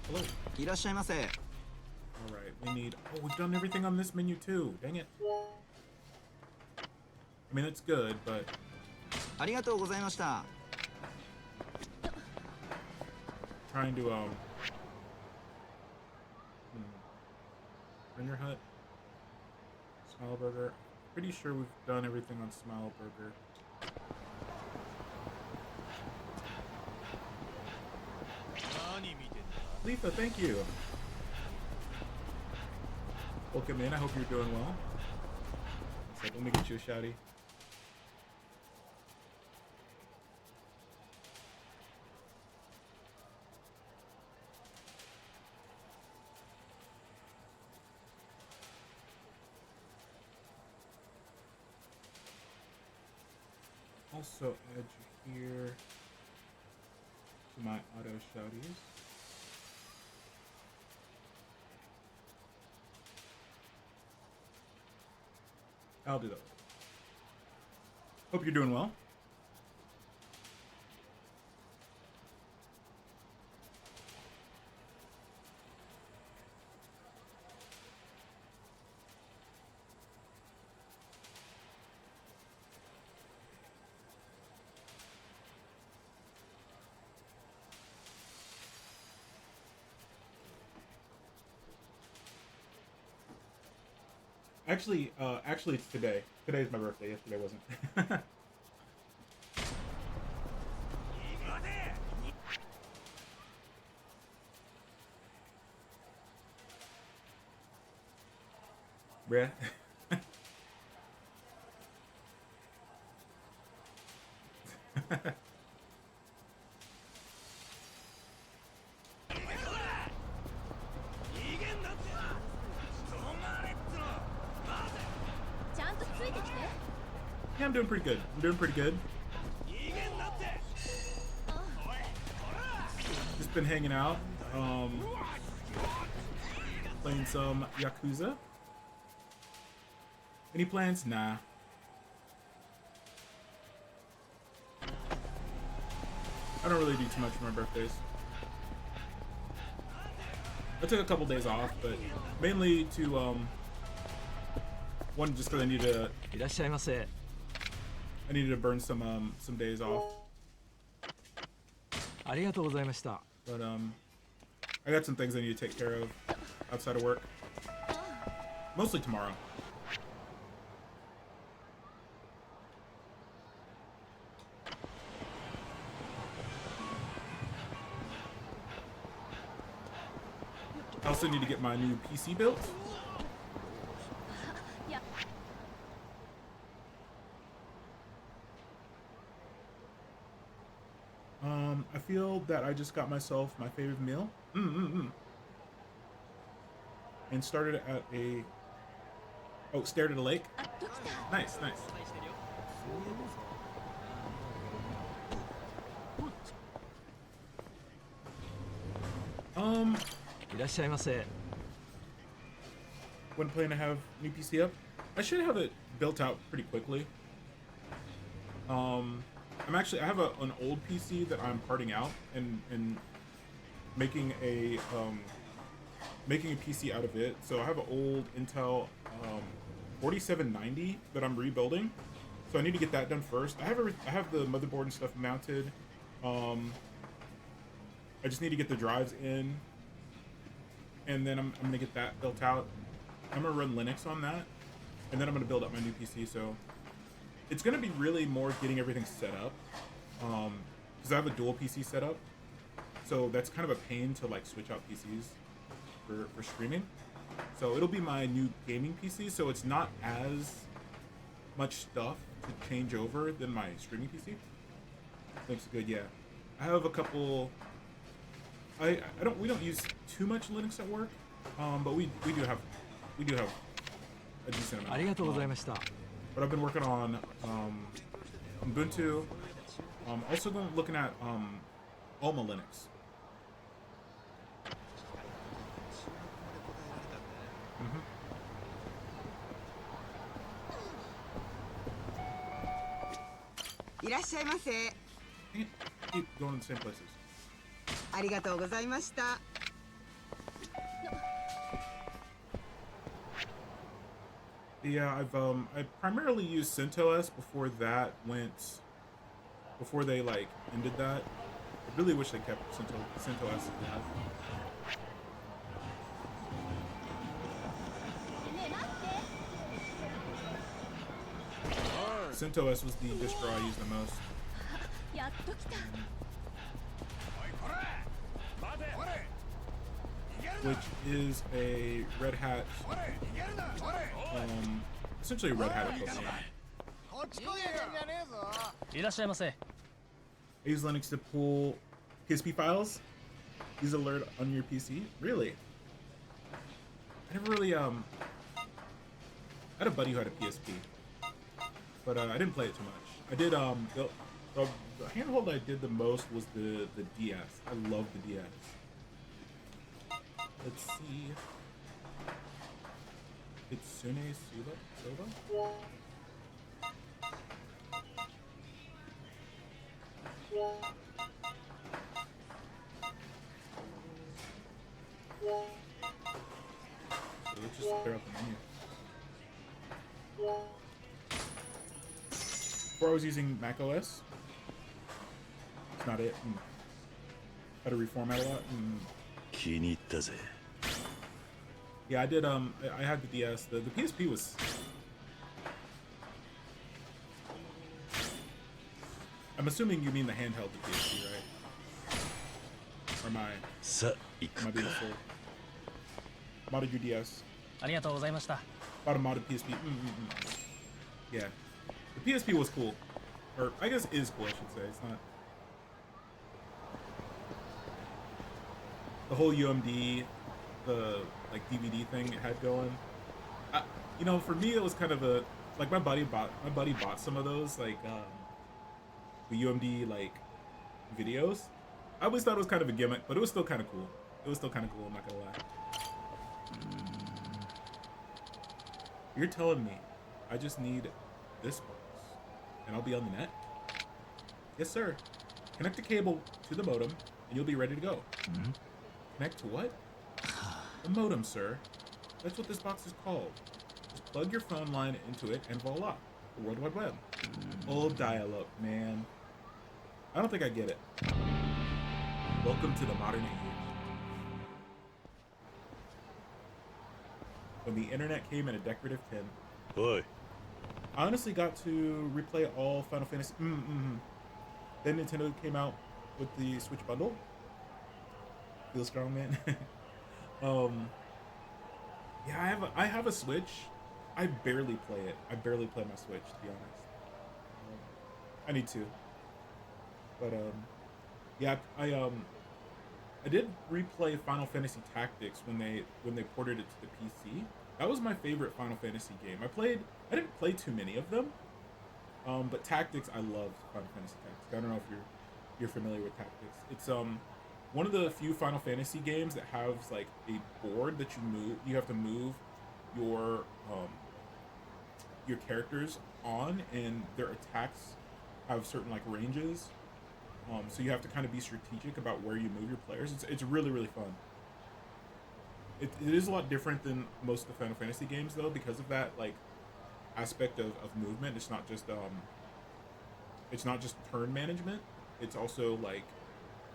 Hello. Alright, we need... Oh, we've done everything on this menu too. Dang it. I mean, it's good, but... Trying to, Ringer Hut? Smile Burger. Pretty sure we've done everything on Smile Burger. Letha, thank you. Welcome in. I hope you're doing well. It's like, let me get you a shouty. Also add you here to my auto shouties. I'll do that. Hope you're doing well. Actually, it's today. Today's my birthday. Yesterday wasn't. Bruh. Yeah, I'm doing pretty good. Just been hanging out, playing some Yakuza. Any plans? Nah. I don't really do too much for my birthdays. I took a couple days off, but mainly to one, just because I needed to burn some days off. But I got some things I need to take care of outside of work. Mostly tomorrow. I also need to get my new PC built. I feel that I just got myself my favorite meal. And started at a... Oh, stared at a lake? Nice, nice. When planning to have new PC up? I should have it built out pretty quickly. I have an old PC that I'm parting out and making a PC out of it. So I have an old Intel 4790 that I'm rebuilding. So I need to get that done first. I have the motherboard and stuff mounted. I just need to get the drives in, and then I'm gonna get that built out. I'm gonna run Linux on that, and then I'm gonna build up my new PC. So it's gonna be really more getting everything set up, because I have a dual PC set up. So that's kind of a pain to like switch out PCs for streaming. So it'll be my new gaming PC. So it's not as much stuff to change over than my streaming PC. Looks good, yeah. I have a couple. We don't use too much Linux at work, but we do have a decent amount. But I've been working on Ubuntu. Also looking at Alma Linux. Keep going to the same places. Yeah, I primarily used CentOS before they like ended that. I really wish they kept CentOS alive. CentOS was the distro I used the most. Which is a Red Hat, essentially a Red Hat equivalent. I use Linux to pull PSP files. Use alert on your PC. Really? I never really I had a buddy who had a PSP, but I didn't play it too much. I did the handheld I did the most was the DS. I love the DS. Let's see. Itsune Soba? So let's just clear out the menu. Before I was using Mac OS. It's not it. Had to reformat a lot. Yeah, I did. I had the DS. The PSP was. I'm assuming you mean the handheld, the PSP, right? Or am I being fooled? Modded your DS.
ありがとうございました。
Bought a modded PSP. Yeah, the PSP was cool, or I guess is cool. I should say it's not. The whole UMD, the like DVD thing it had going. You know, for me it was kind of a like my buddy bought some of those like the UMD like videos. I always thought it was kind of a gimmick, but it was still kind of cool. I'm not gonna lie. You're telling me I just need this box and I'll be on the net? Yes, sir. Connect the cable to the modem and you'll be ready to go. Connect to what? The modem, sir. That's what this box is called. Just plug your phone line into it and voila. The World Wide Web. Old dial-up, man. I don't think I get it. Welcome to the modern age. When the internet came in a decorative tin.
Boy.
I honestly got to replay all Final Fantasy. Then Nintendo came out with the Switch bundle. Feel strong, man. Yeah, I have a Switch. I barely play it. I barely play my Switch, to be honest. I need to. But yeah, I did replay Final Fantasy Tactics when they ported it to the PC. That was my favorite Final Fantasy game. I didn't play too many of them. But Tactics, I loved Final Fantasy Tactics. I don't know if you're familiar with Tactics. It's one of the few Final Fantasy games that has like a board that you move. You have to move your characters on, and their attacks have certain like ranges. So you have to kind of be strategic about where you move your players. It's really, really fun. It is a lot different than most of the Final Fantasy games though, because of that like aspect of movement. It's not just turn management. It's also like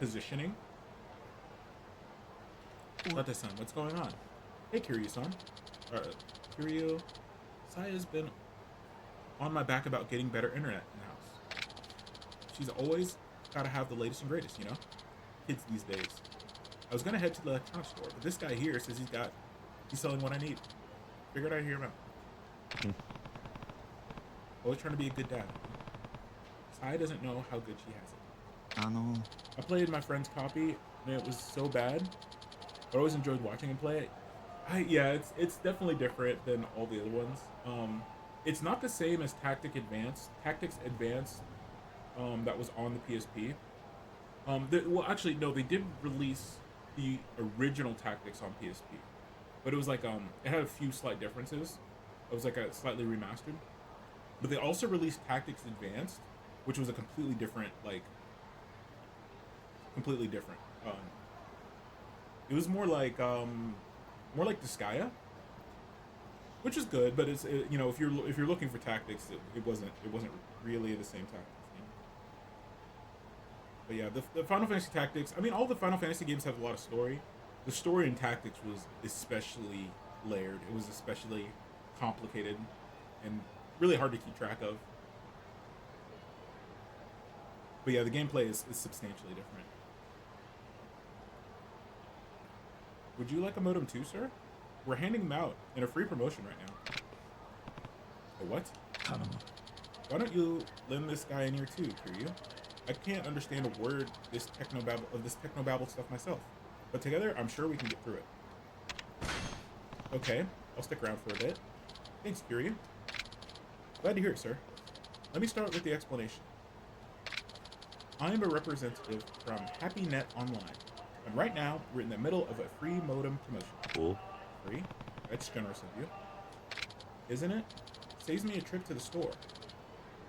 positioning. Lata-san, what's going on? Hey, Kiryu-san. Kiryu, Saya's been on my back about getting better internet in the house. She's always gotta have the latest and greatest, you know? Kids these days. I was gonna head to the electronics store, but this guy here says he's selling what I need. Figured I'd hear him out. Always trying to be a good dad. Saya doesn't know how good she has it. I played my friend's copy, and it was so bad. But I always enjoyed watching him play it. Yeah, it's definitely different than all the other ones. It's not the same as Tactics Advanced. That was on the PSP. Well, actually, no, they did release the original Tactics on PSP, but it was like it had a few slight differences. It was like a slightly remastered. But they also released Tactics Advanced, which was a completely different. It was more like Disgaea, which is good, but you know, if you're looking for tactics, it wasn't really the same tactics game. But yeah, the Final Fantasy Tactics. I mean, all the Final Fantasy games have a lot of story. The story in Tactics was especially layered. It was especially complicated and really hard to keep track of. But yeah, the gameplay is substantially different. Would you like a modem too, sir? We're handing them out in a free promotion right now. A what? Why don't you lend this guy an ear too, Kiryu? I can't understand a word of this technobabble stuff myself. But together, I'm sure we can get through it. Okay, I'll stick around for a bit. Thanks, Kiryu. Glad to hear it, sir. Let me start with the explanation. I am a representative from HappyNet Online. And right now, we're in the middle of a free modem promotion.
Cool.
Free? That's generous of you. isn't it? Saves me a trip to the store.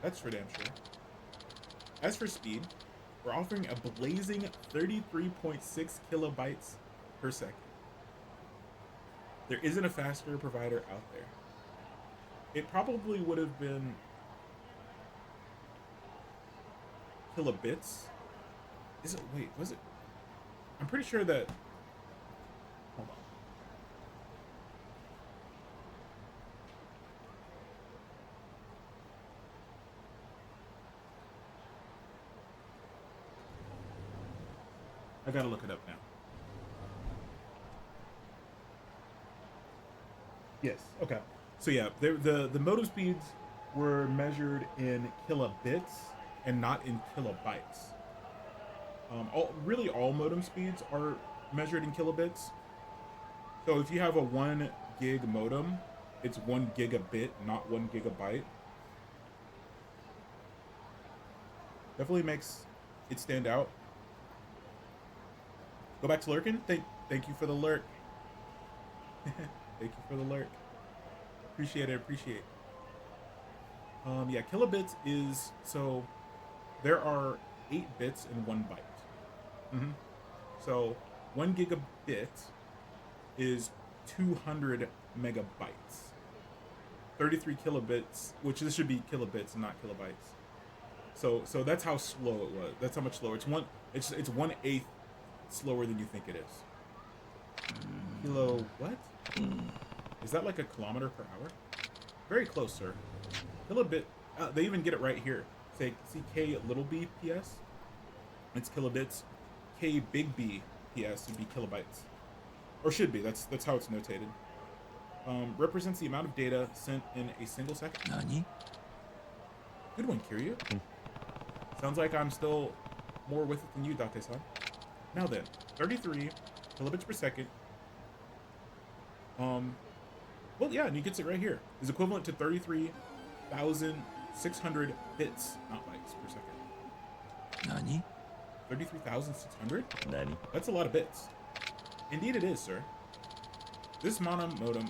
That's for damn sure. As for speed, we're offering a blazing 33.6 kilobytes per second. There isn't a faster provider out there. It probably would have been kilobits. Is it? Wait, was it? I'm pretty sure that. Hold on. I gotta look it up now. Yes. Okay. So yeah, the modem speeds were measured in kilobits and not in kilobytes. Really all modem speeds are measured in kilobits. So if you have a 1 gig modem, it's 1 gigabit, not 1 gigabyte. Definitely makes it stand out. Go back to lurking. Thank you for the lurk. Thank you for the lurk. Appreciate it. Appreciate. Yeah, kilobits is, so there are 8 bits in 1 byte. So 1 gigabit is 200 megabytes. 33 kilobits, which this should be kilobits, not kilobytes. So that's how slow it was. That's how much slower. It's 1/8 slower than you think it is. Kilo what? Is that like a kilometer per hour? Very close, sir. Kilobit. They even get it right here. Say, see K little b ps. It's kilobits. K big B ps would be kilobytes, or should be. That's how it's notated. Represents the amount of data sent in a single second.
Nani?
Good one, Kiryu. Sounds like I'm still more with it than you, Date-san. Now then, 33 kilobits per second. Well, yeah, and he gets it right here. Is equivalent to 33,600 bits, not bytes, per second.
Nani?
33,600?
Nani?
That's a lot of bits. Indeed it is, sir. This modern modem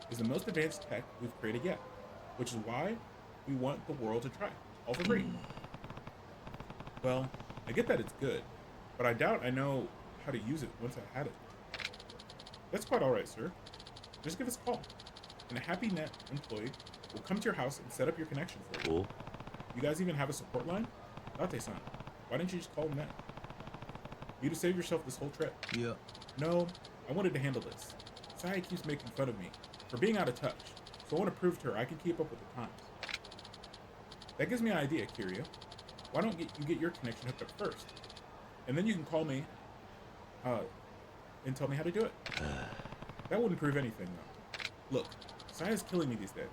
is the most advanced tech we've created yet, which is why we want the world to try, all for free. Well, I get that it's good, but I doubt I know how to use it once I had it. That's quite alright, sir. Just give us a call, and a HappyNet employee will come to your house and set up your connection for you.
Cool.
You guys even have a support line? Date-san, why didn't you just call Net? You'd have saved yourself this whole trip.
Yeah.
No, I wanted to handle this. Saya keeps making fun of me for being out of touch, so I want to prove to her I can keep up with the times. That gives me an idea, Kiryu. Why don't you get your connection hooked up first? And then you can call me and tell me how to do it. That wouldn't prove anything, though. Look, Saya's killing me these days.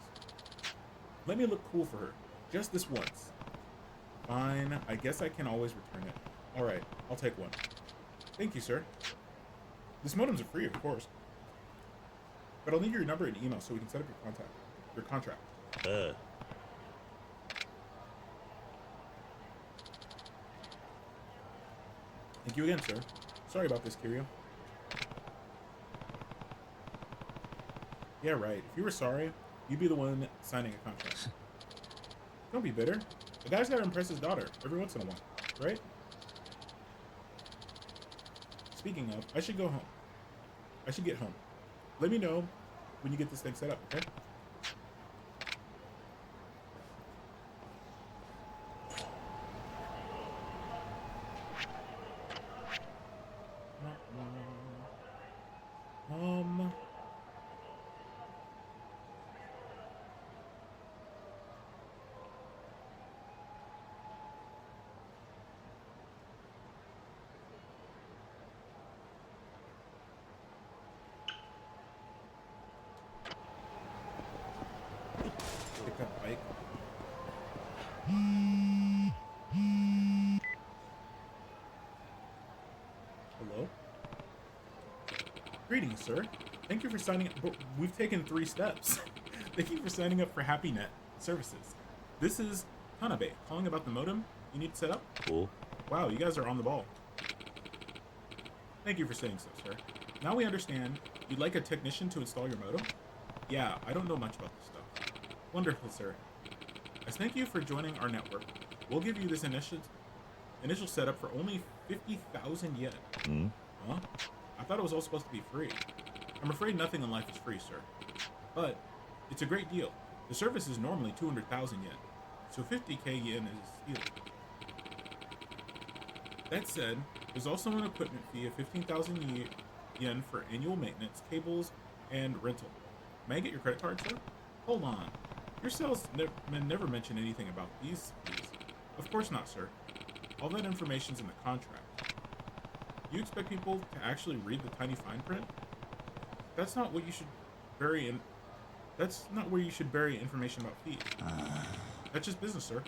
Let me look cool for her, just this once. Fine, I guess I can always return it. Alright, I'll take one. Thank you, sir. This modems are free, of course. But I'll need your number and email so we can set up your contract. Thank you again, sir. Sorry about this, Kiryu. Yeah, right. If you were sorry, you'd be the one signing a contract. Don't be bitter. The guy's gotta impress his daughter every once in a while, right? Speaking of, I should go home. I should get home. Let me know when you get this thing set up, okay? Pick up bike. Hello? Greetings, sir. Thank you for signing up. We've taken 3 steps. Thank you for signing up for HappyNet services. This is Tanabe calling about the modem you need to set up.
Cool.
Wow, you guys are on the ball. Thank you for saying so, sir. Now we understand you'd like a technician to install your modem? Yeah, I don't know much about this stuff. Wonderful, sir. As thank you for joining our network, we'll give you this initial setup for only 50,000 yen.
Hmm?
Huh? I thought it was all supposed to be free. I'm afraid nothing in life is free, sir. But it's a great deal. The service is normally 200,000 yen, so 50k yen is stealing. That said, there's also an equipment fee of 15,000 yen for annual maintenance, cables, and rental. May I get your credit card, sir? Hold on. Your salesman never mentioned anything about these fees. Of course not, sir. All that information's in the contract. You expect people to actually read the tiny fine print? That's not what you should bury in. That's not where you should bury information about fees. That's just business, sir.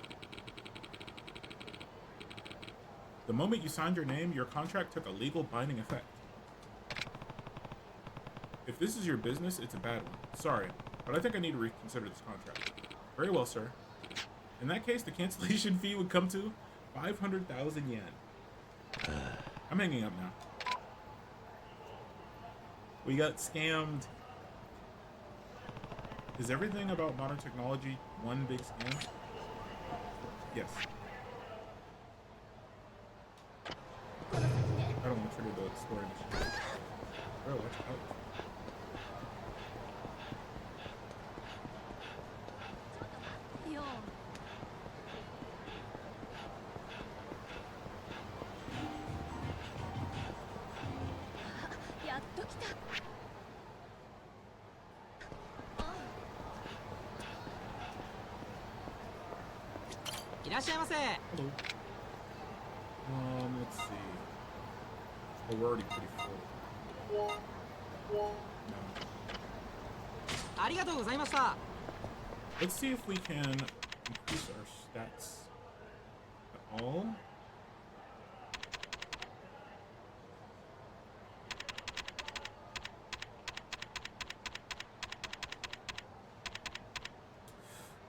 The moment you signed your name, your contract took a legal binding effect. If this is your business, it's a bad one. Sorry, but I think I need to reconsider this contract. Very well, sir. In that case, the cancellation fee would come to 500,000 yen. I'm hanging up now. We got scammed. Is everything about modern technology one big scam? Yes. I don't want to trigger the story mission. Bro, watch out. Hello. Let's see. Oh, we're already pretty full. No. Let's see if we can increase our stats at all.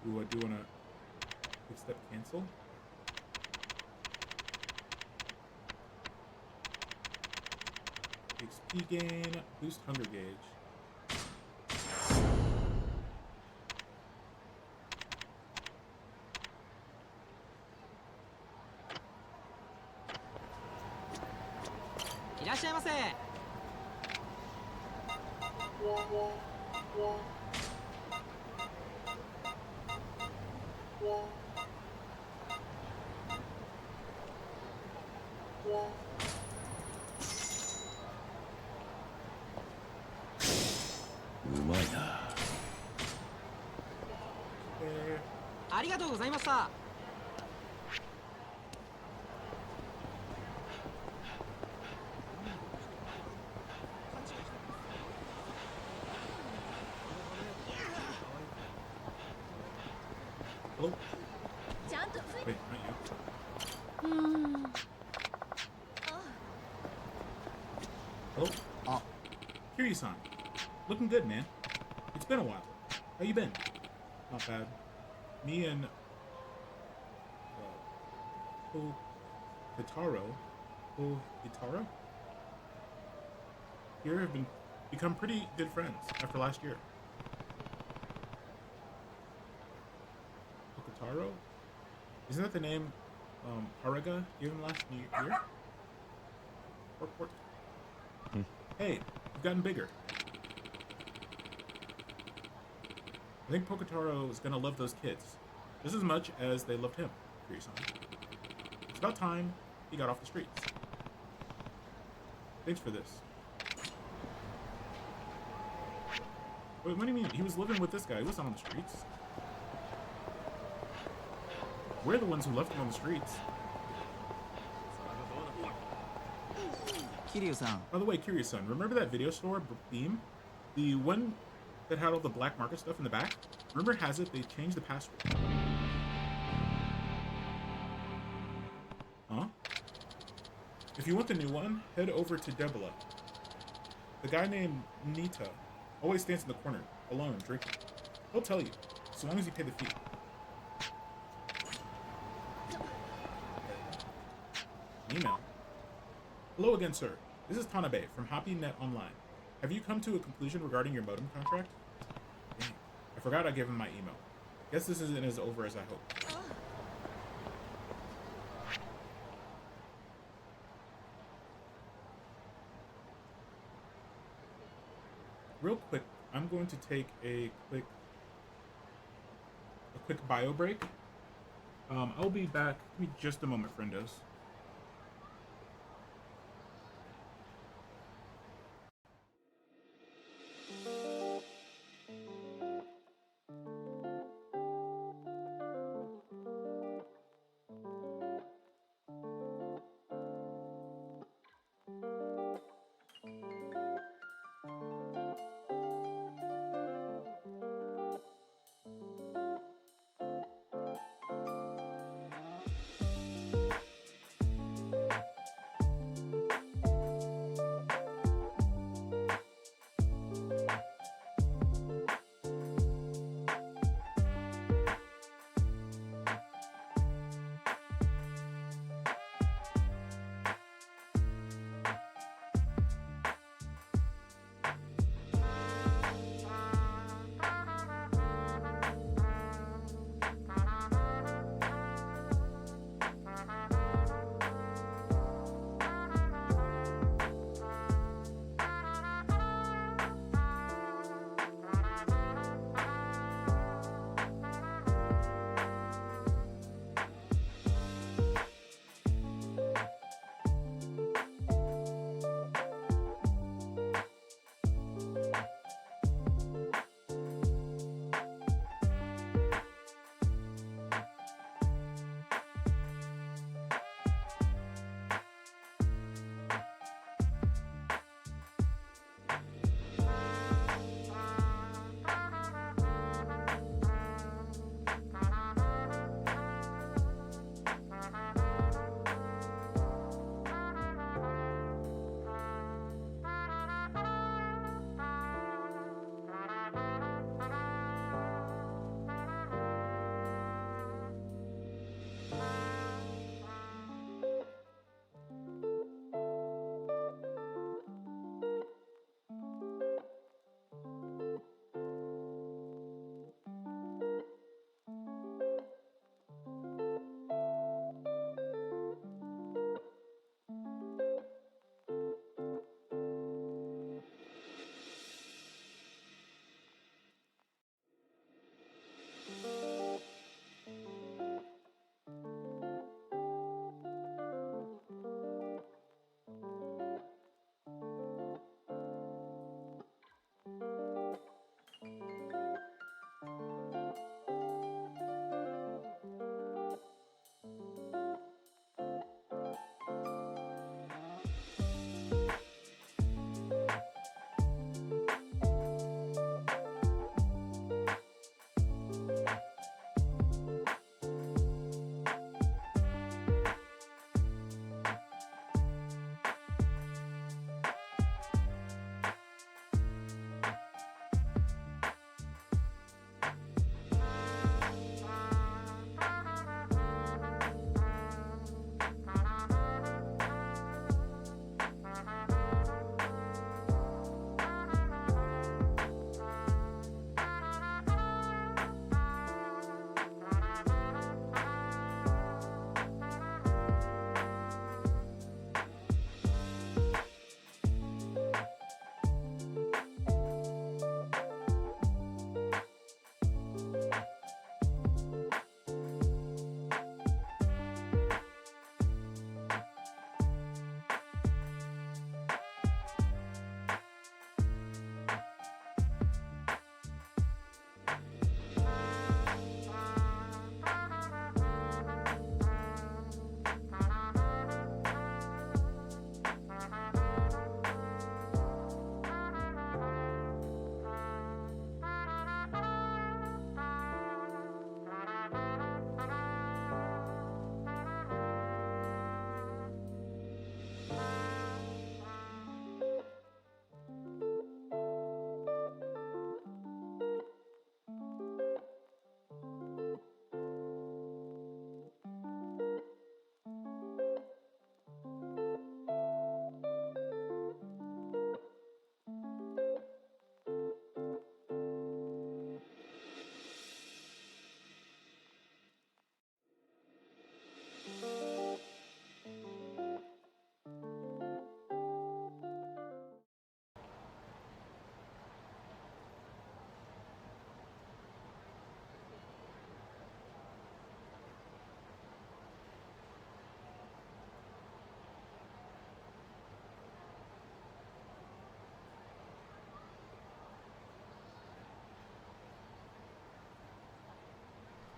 Ooh, I do want to quick step cancel. XP gain, boost hunger gauge. Hello? Wait, not you. Hello? Kiryu-san. Looking good, man. It's been a while. How you been? Not bad. Me and Hitaro here have become pretty good friends after last year. Kokotaro? Isn't that the name Haraga gave him last year? Or Hey, you've gotten bigger. I think Pokotaro is gonna love those kids just as much as they loved him, Kiryu-san. It's about time he got off the streets. Thanks for this. Wait, what do you mean? He was living with this guy. He wasn't on the streets. We're the ones who left him on the streets.
Kiryu-san.
By the way, Kiryu-san, remember that video store, Beam? The one that had all the black market stuff in the back? Rumor has it they changed the password. Huh? If you want the new one, head over to Debla. The guy named Nita always stands in the corner, alone, drinking. He'll tell you, so long as you pay the fee. Email. Hello again, sir. This is Tanabe from HappyNet Online. Have you come to a conclusion regarding your modem contract? forgot I gave him my email. Guess this isn't as over as I hoped. Real quick, I'm going to take a quick bio break. I'll be back. Give me just a moment, friendos.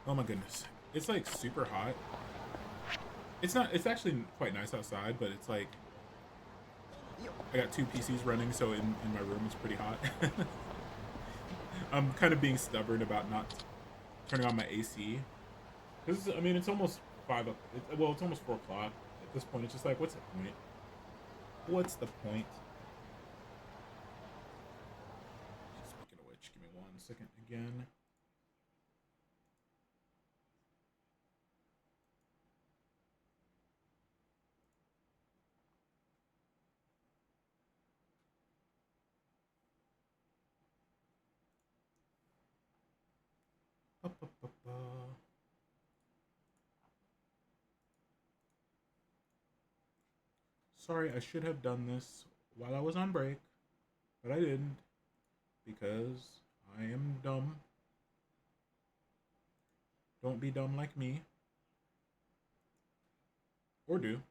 Oh my goodness. It's like super hot. It's not, it's actually quite nice outside, but it's like, I got 2 PCs running, so in my room it's pretty hot. I'm kind of being stubborn about not turning on my AC. Because, I mean, it's almost 5 up, well, it's almost 4 o'clock. At this point, it's just like, what's the point? What's the point? Speaking of which, give me 1 second again. Sorry, I should have done this while I was on break, but I didn't because I am dumb. Don't be dumb like me. Or do.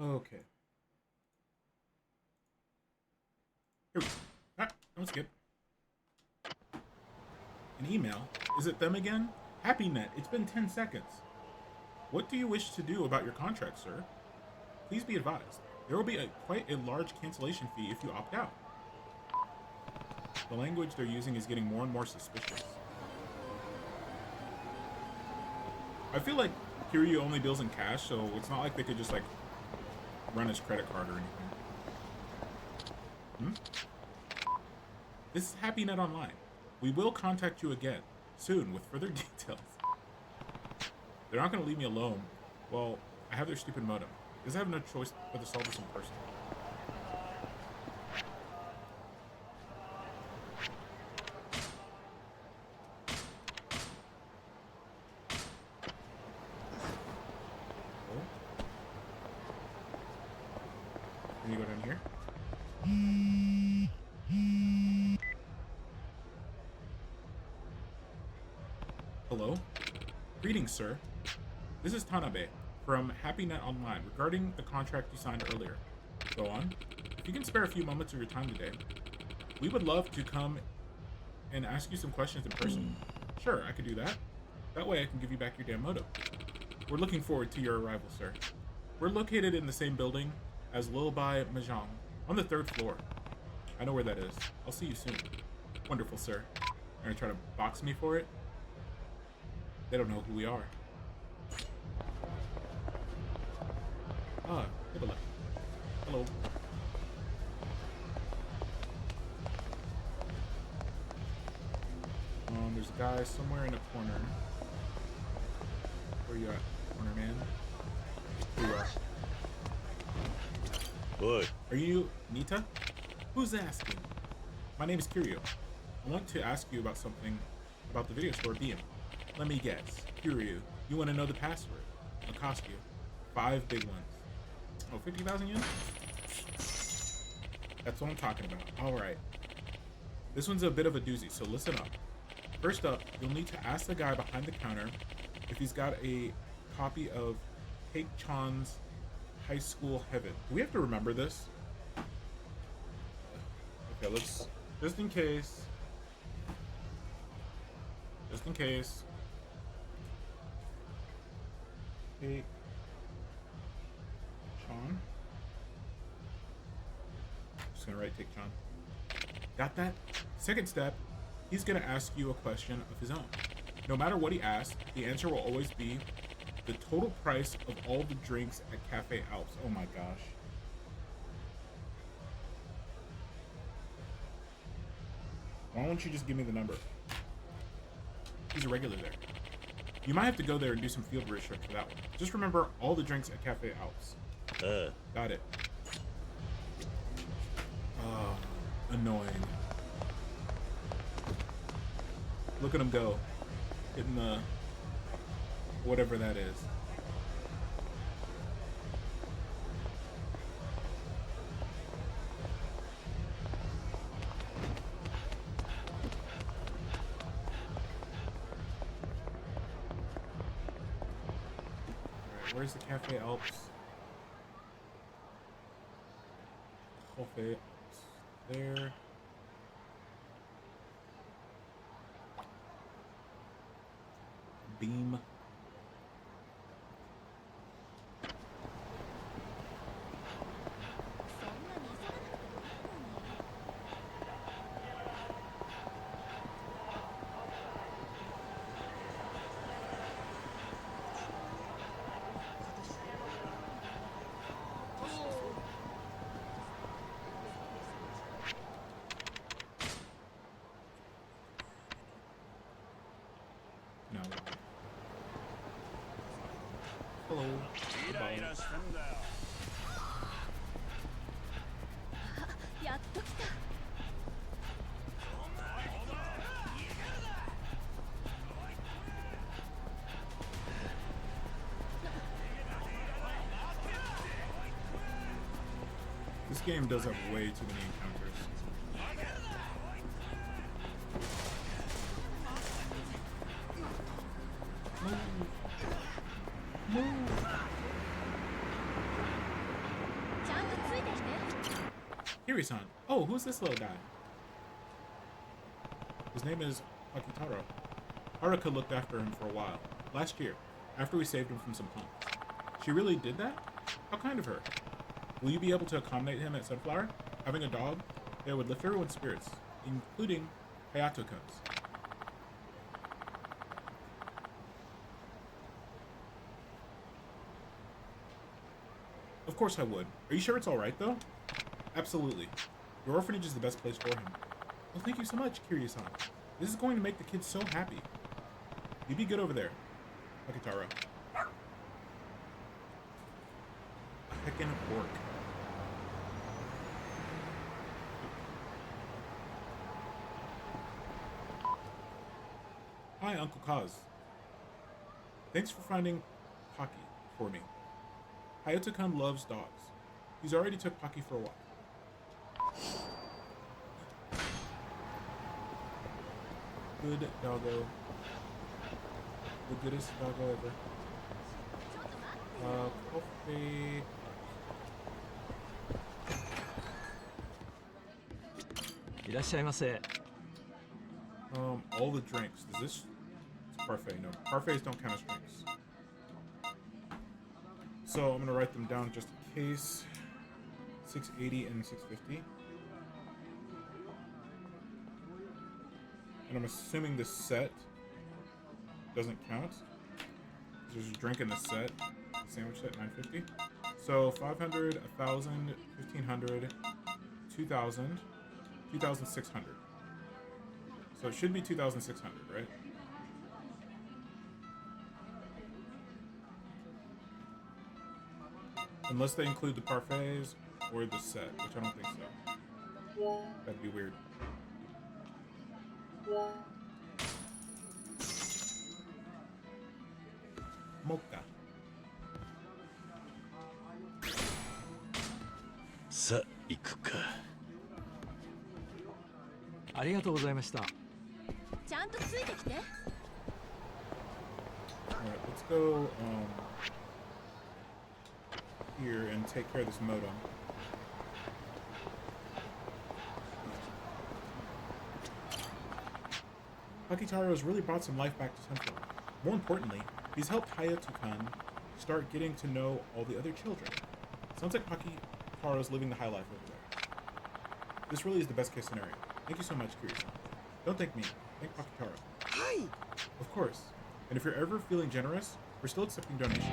Okay. Here we go. Ah, don't skip. An email? Is it them again? HappyNet, it's been 10 seconds. What do you wish to do about your contract, sir? Please be advised. There will be quite a large cancellation fee if you opt out. The language they're using is getting more and more suspicious. I feel like Kiryu only deals in cash, so it's not like they could just like run his credit card or anything. This is HappyNet Online. We will contact you again soon with further details. They're not going to leave me alone. Well, I have their stupid modem. Because I have no choice but to solve this in person. Oh. Can you go down here? Hello? Greetings, sir. This is Tanabe from HappyNet Online regarding the contract you signed earlier. Go on. If you can spare a few moments of your time today, we would love to come and ask you some questions in person. Sure, I could do that. That way I can give you back your damn modem. We're looking forward to your arrival, sir. We're located in the same building as Lullaby Mahjong on the 3rd floor. I know where that is. I'll see you soon. Wonderful, sir. You're gonna try to box me for it? They don't know who we are. Ah, Hibala. Hello. There's a guy somewhere in the corner. Where you at, corner man? Here you are.
Oi.
Are you Nita? Who's asking? My name is Kiryu. I want to ask you about something about the video store BM. Let me guess. Kiryu, you want to know the password? It'll cost you 5 big ones. Oh, 50,000 yen? That's what I'm talking about. Alright. This one's a bit of a doozy, so listen up. First up, you'll need to ask the guy behind the counter if he's got a copy of Take-chan's High School Heaven. Do we have to remember this? Okay, let's... Just in case. Just in case. Take... Chan. Just gonna write Take Chan. Got that? Second step, he's gonna ask you a question of his own. No matter what he asks, the answer will always be the total price of all the drinks at Cafe Alps. Oh my gosh. Why don't you just give me the number? He's a regular there. You might have to go there and do some field research for that one. Just remember all the drinks at Cafe Alps. Got it. Oh, annoying. Look at him go. Hitting the... whatever that is. Where's the Cafe Alps? Cafe Alps. There. Beam. No. Hello. Goodbye.
やっと来た。
This game does have way too many encounters. Kiri-san. Oh, who's this little guy? His name is Akitaro. Haruka looked after him for a while. Last year, after we saved him from some punks. She really did that? How kind of her. Will you be able to accommodate him at Sunflower? Having a dog? That would lift everyone's spirits, including Hayato-kun's. Of course I would. Are you sure it's alright, though? Absolutely. Your orphanage is the best place for him. Well, thank you so much, Kiryu-san. This is going to make the kids so happy. You be good over there, Akitaro. A heckin' orc. Hi, Uncle Kaz. Thanks for finding Pocky for me. Hayato-kun loves dogs. He's already took Pocky for a walk. Good doggo. The goodest doggo ever. Coffee. All the drinks. Is this? It's parfait. No, parfaits don't count as drinks. So I'm gonna write them down just in case. 680 and 650. And I'm assuming this set doesn't count. There's a drink in the set. Sandwich set 950. So 500, 1,000, 1,500, 2,000, 2,600. So it should be 2,600, right? Unless they include the parfaits or the set, which I don't think so. That'd be weird. Mocha.
さあ行くか。
ありがとうございました。
ちゃんとついてきて。
Alright, let's go here and take care of this modem. Akitaro has really brought some life back to Sunflower. More importantly, he's helped Hayato-kun start getting to know all the other children. Sounds like Akitaro's living the high life over there. This really is the best case scenario. Thank you so much, Kiryu-san. Don't thank me. Thank Akitaro.
Hi!
Of course. And if you're ever feeling generous, we're still accepting donations.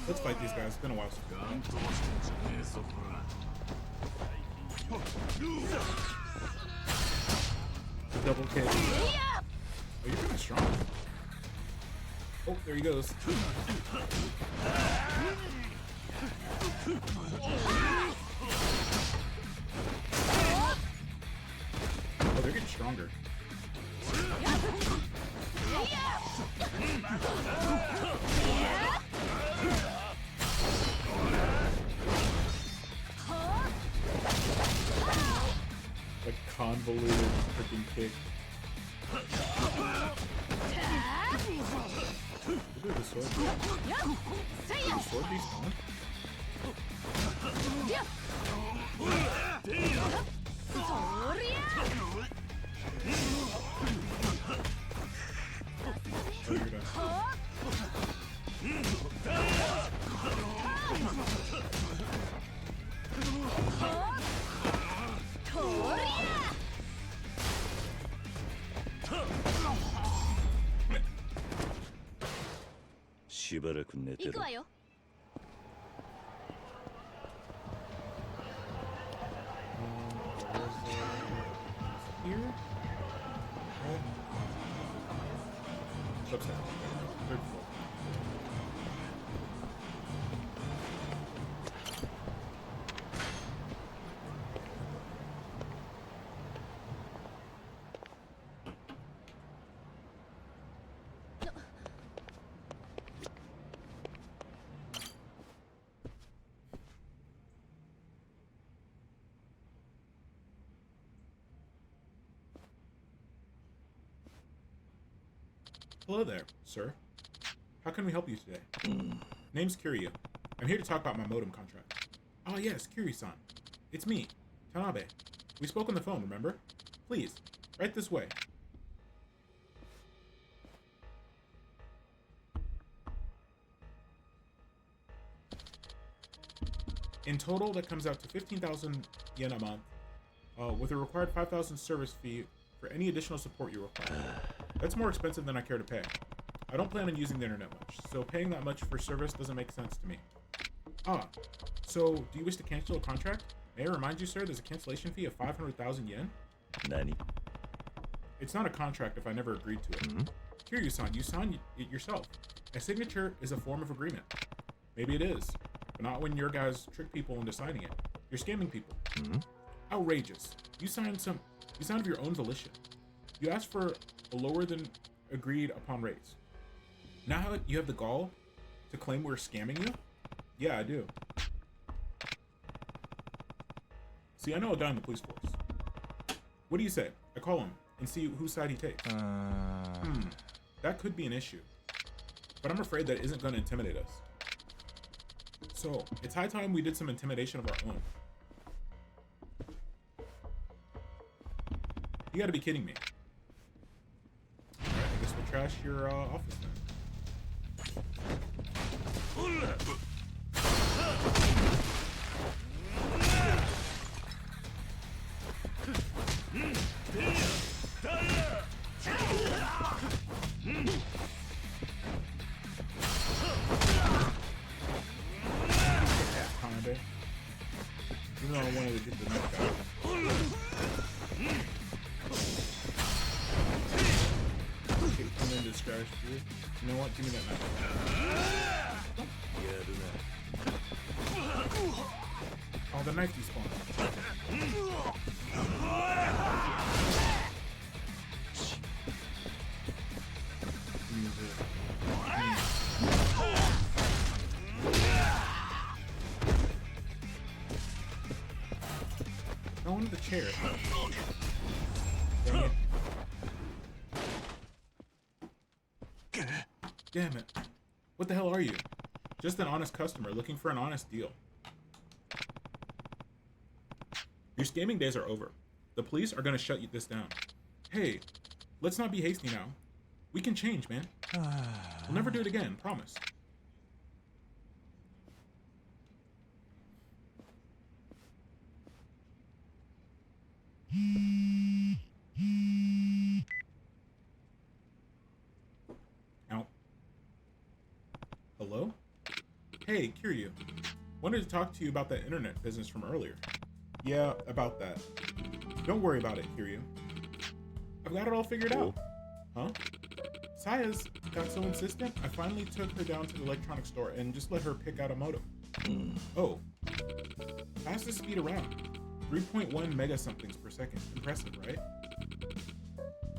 Let's fight these guys. It's been a while since we've done it. The double kick. Oh, you're kind of strong. Oh, there he goes. Okay, they're getting stronger. Like convoluted freaking kick. Look at the sword. Is the sword beast on? Oh, you're done.
しばらく寝てろ。
行くわよ。
Here? Upstairs. Third floor. Hello there, sir. How can we help you today? Name's Kiryu. I'm here to talk about my modem contract. Ah, yes, Kiryu-san. It's me, Tanabe. We spoke on the phone, remember? Please, right this way. In total, that comes out to 15,000 yen a month, with a required 5,000 service fee for any additional support you require. That's more expensive than I care to pay. I don't plan on using the internet much, so paying that much for service doesn't make sense to me. Ah, so do you wish to cancel a contract? May I remind you, sir, there's a cancellation fee of 500,000 yen?
Nani?
It's not a contract if I never agreed to it. Kiryu-san, you signed it yourself. A signature is a form of agreement. Maybe it is, but not when your guys trick people into signing it. You're scamming people. Outrageous. You signed of your own volition. You asked for a lower than agreed upon raise. Now you have the gall to claim we're scamming you? Yeah, I do. See, I know a guy in the police force. What do you say? I call him and see whose side he takes. That could be an issue. But I'm afraid that isn't going to intimidate us. So, it's high time we did some intimidation of our own. You gotta be kidding me. Alright, I guess we'll trash your office then. Kinda. Even though I wanted to get the next guy. Come in to scratch through. You know what? Give me that knife. Oh, the knife despawned. I wanted the chair. Dang it. Damn it. What the hell are you? Just an honest customer looking for an honest deal. Your scamming days are over. The police are gonna shut this down. Hey, let's not be hasty now. We can change, man. We'll never do it again, promise. Ow. Hello? Hey, Kiryu. Wanted to talk to you about that internet business from earlier. Yeah, about that. Don't worry about it, Kiryu. I've got it all figured out. Huh? Saya's got so insistent, I finally took her down to the electronics store and just let her pick out a modem. Oh. Fastest speed around. 3.1 mega somethings per second. Impressive, right?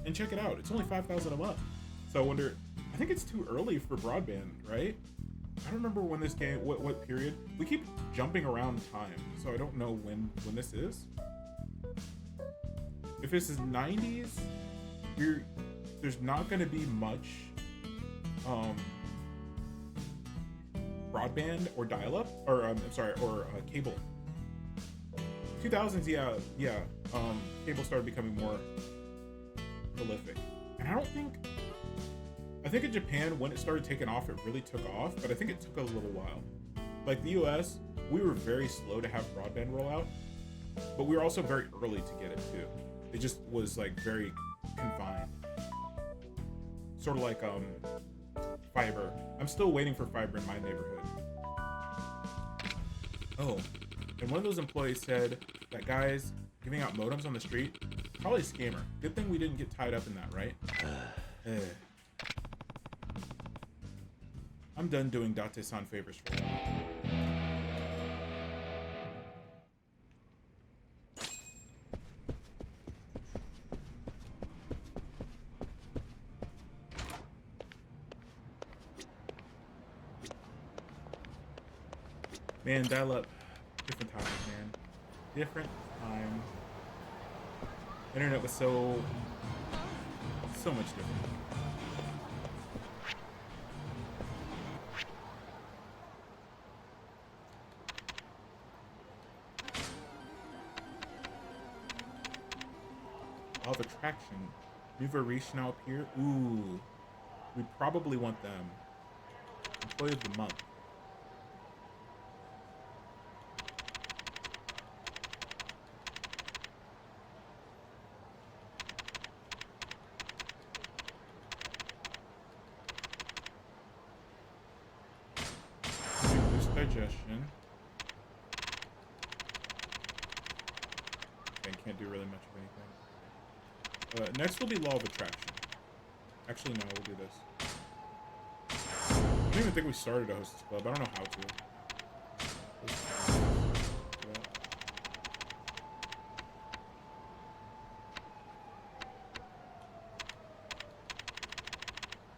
And check it out, it's only 5,000 a month. So I wonder, I think it's too early for broadband, right? I don't remember when this game, what period. We keep jumping around time, so I don't know when this is. If this is 90s, there's not going to be much broadband or dial-up, or I'm sorry, or cable. 2000s, yeah, cable started becoming more prolific, and I think in Japan, when it started taking off, it really took off, but I think it took a little while. Like the US, we were very slow to have broadband rollout, but we were also very early to get it too. It just was like very confined. Sort of like fiber. I'm still waiting for fiber in my neighborhood. Oh, and one of those employees said that guys giving out modems on the street, probably a scammer. Good thing we didn't get tied up in that, right? I'm done doing Date-san favors for a while. Man, dial up. Different times, man. Different time. Internet was so much different. Law of attraction. New variation now appear. Ooh. We probably want them. Employee of the month. Digestion. Okay, can't do really much of anything. Next will be Law of Attraction. Actually, no, we'll do this. I don't even think we started a hostess club. I don't know how to.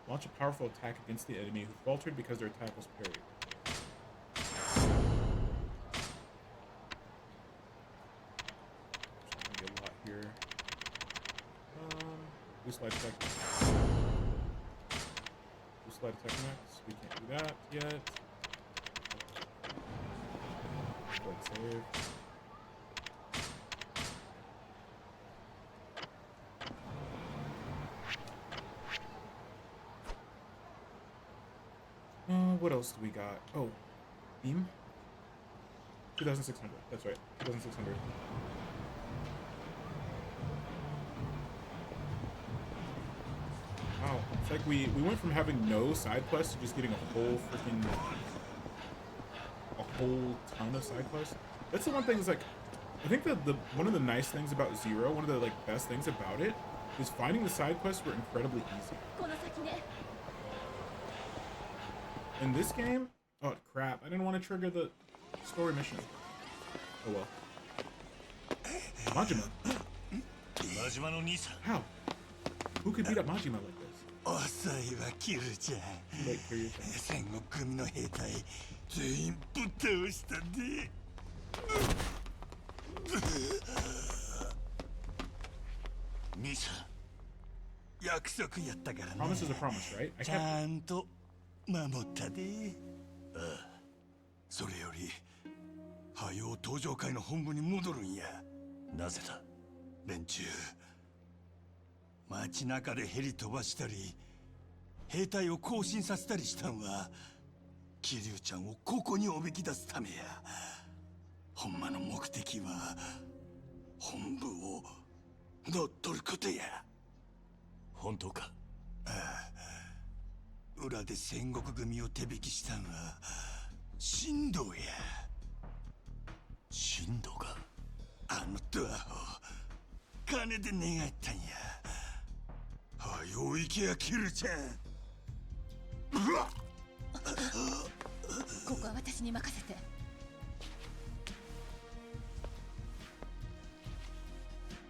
Launch a powerful attack against the enemy who faltered because their attack was parried. Slide attack. Slide attack next. We can't do that yet. Let's save. What else do we got? Oh, beam. 2,600. That's right. 2,600. Wow, it's like we went from having no side quests to just getting a whole ton of side quests. That's the one thing is like, I think that one of the nice things about Zero, one of the like best things about it, is finding the side quests were incredibly easy. In this game, oh crap, I didn't want to trigger the story mission. Oh well. Majima. How? Who could beat up Majima like this?
遅いわキルちゃん戦国組の兵隊全員ぶっ倒したで兄さん約束やったからね
Promise is a promise, right?
ちゃんと守ったでああそれより早う登場会の本部に戻るんやなぜだ連中街中でヘリ飛ばしたり兵隊を行進させたりしたんは桐生ちゃんをここにおびき出すためやほんまの目的は本部を乗っ取ることや本当かああ裏で戦国組を手引きしたんは神道や神道かあのドアを金で願ったんやはよ行けやキルちゃん
ここは私に任せて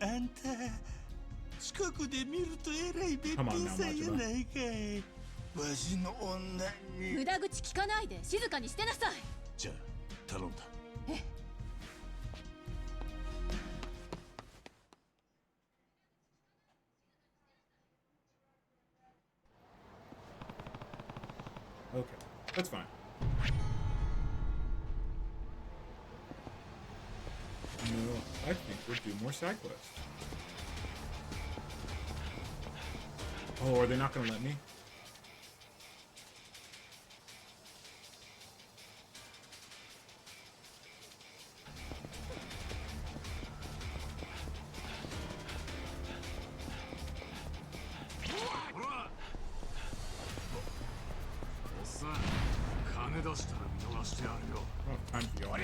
あんた近くで見るとえらいべっぴんさんやないかい。わしの女に
無駄口聞かないで静かにしてなさい。
じゃあ頼んだ。
え、
Okay, that's fine. No, I think we'll do more side quests. Oh, are they not gonna let me? Oh, time for y'all.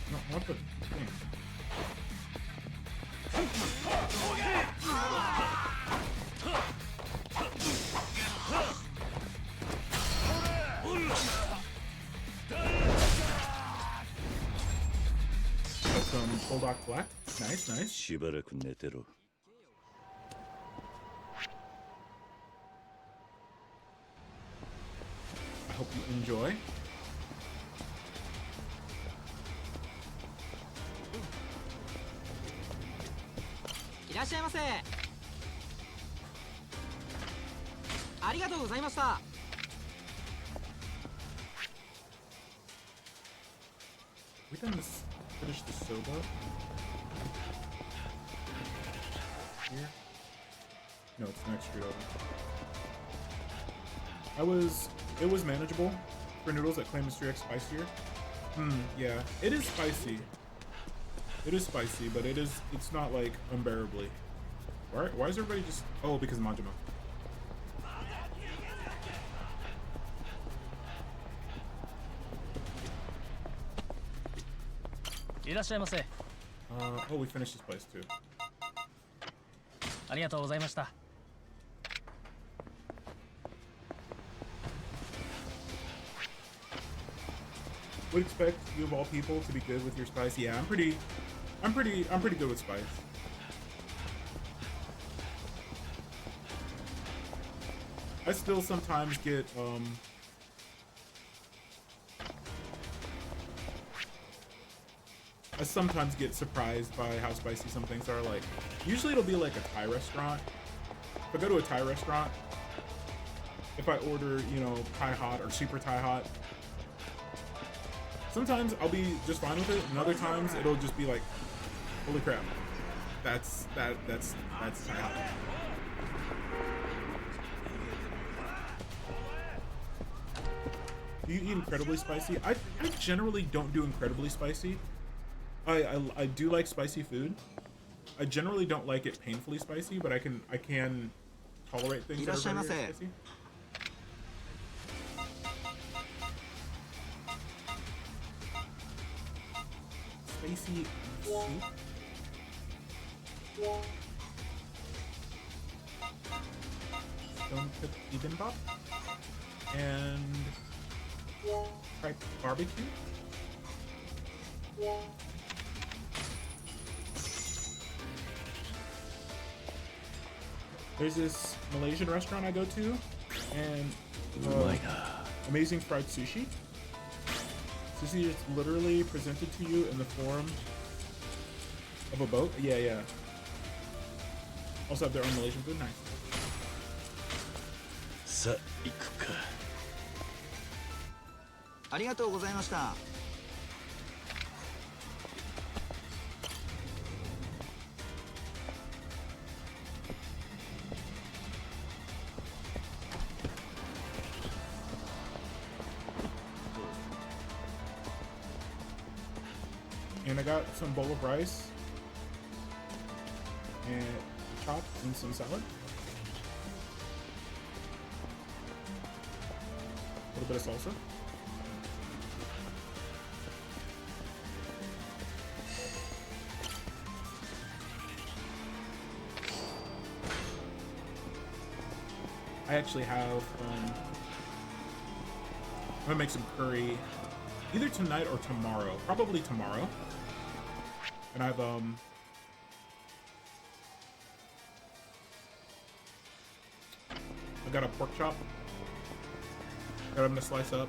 No, what the thing? That's Bulldog Black. Nice, nice.
しばらく寝てろ。
I hope you enjoy. We done this. Finish the soba. Here. No, it's next street over. It was manageable for noodles that claim it's 3x spicier. Yeah, it is spicy. It is spicy, but it's not like unbearably. Why is everybody just, oh, because of Majima. Oh, we finished this place too. Would expect you of all people to be good with your spice. Yeah, I'm pretty good with spice. I still sometimes get surprised by how spicy some things are. Like, usually it'll be like a Thai restaurant. If I go to a Thai restaurant, if I order, you know, Thai hot or super Thai hot, sometimes I'll be just fine with it, and other times it'll just be like, holy crap, that's Thai hot. Do you eat incredibly spicy? I generally don't do incredibly spicy. I do like spicy food. I generally don't like it painfully spicy, but I can tolerate things that are very spicy. Spicy soup. Stone cooked bibimbap and fried barbecue. There's this Malaysian restaurant I go to, and amazing fried sushi. Sushi is literally presented to you in the form of a boat. Yeah. Also have their own Malaysian food. Nice.
さあ行くか。
ありがとうございました。
And I got some bowl of rice and chop and some salad. A little bit of salsa. I actually have, I'm gonna make some curry either tonight or tomorrow. Probably tomorrow. And I've, I got a pork chop that I'm gonna slice up.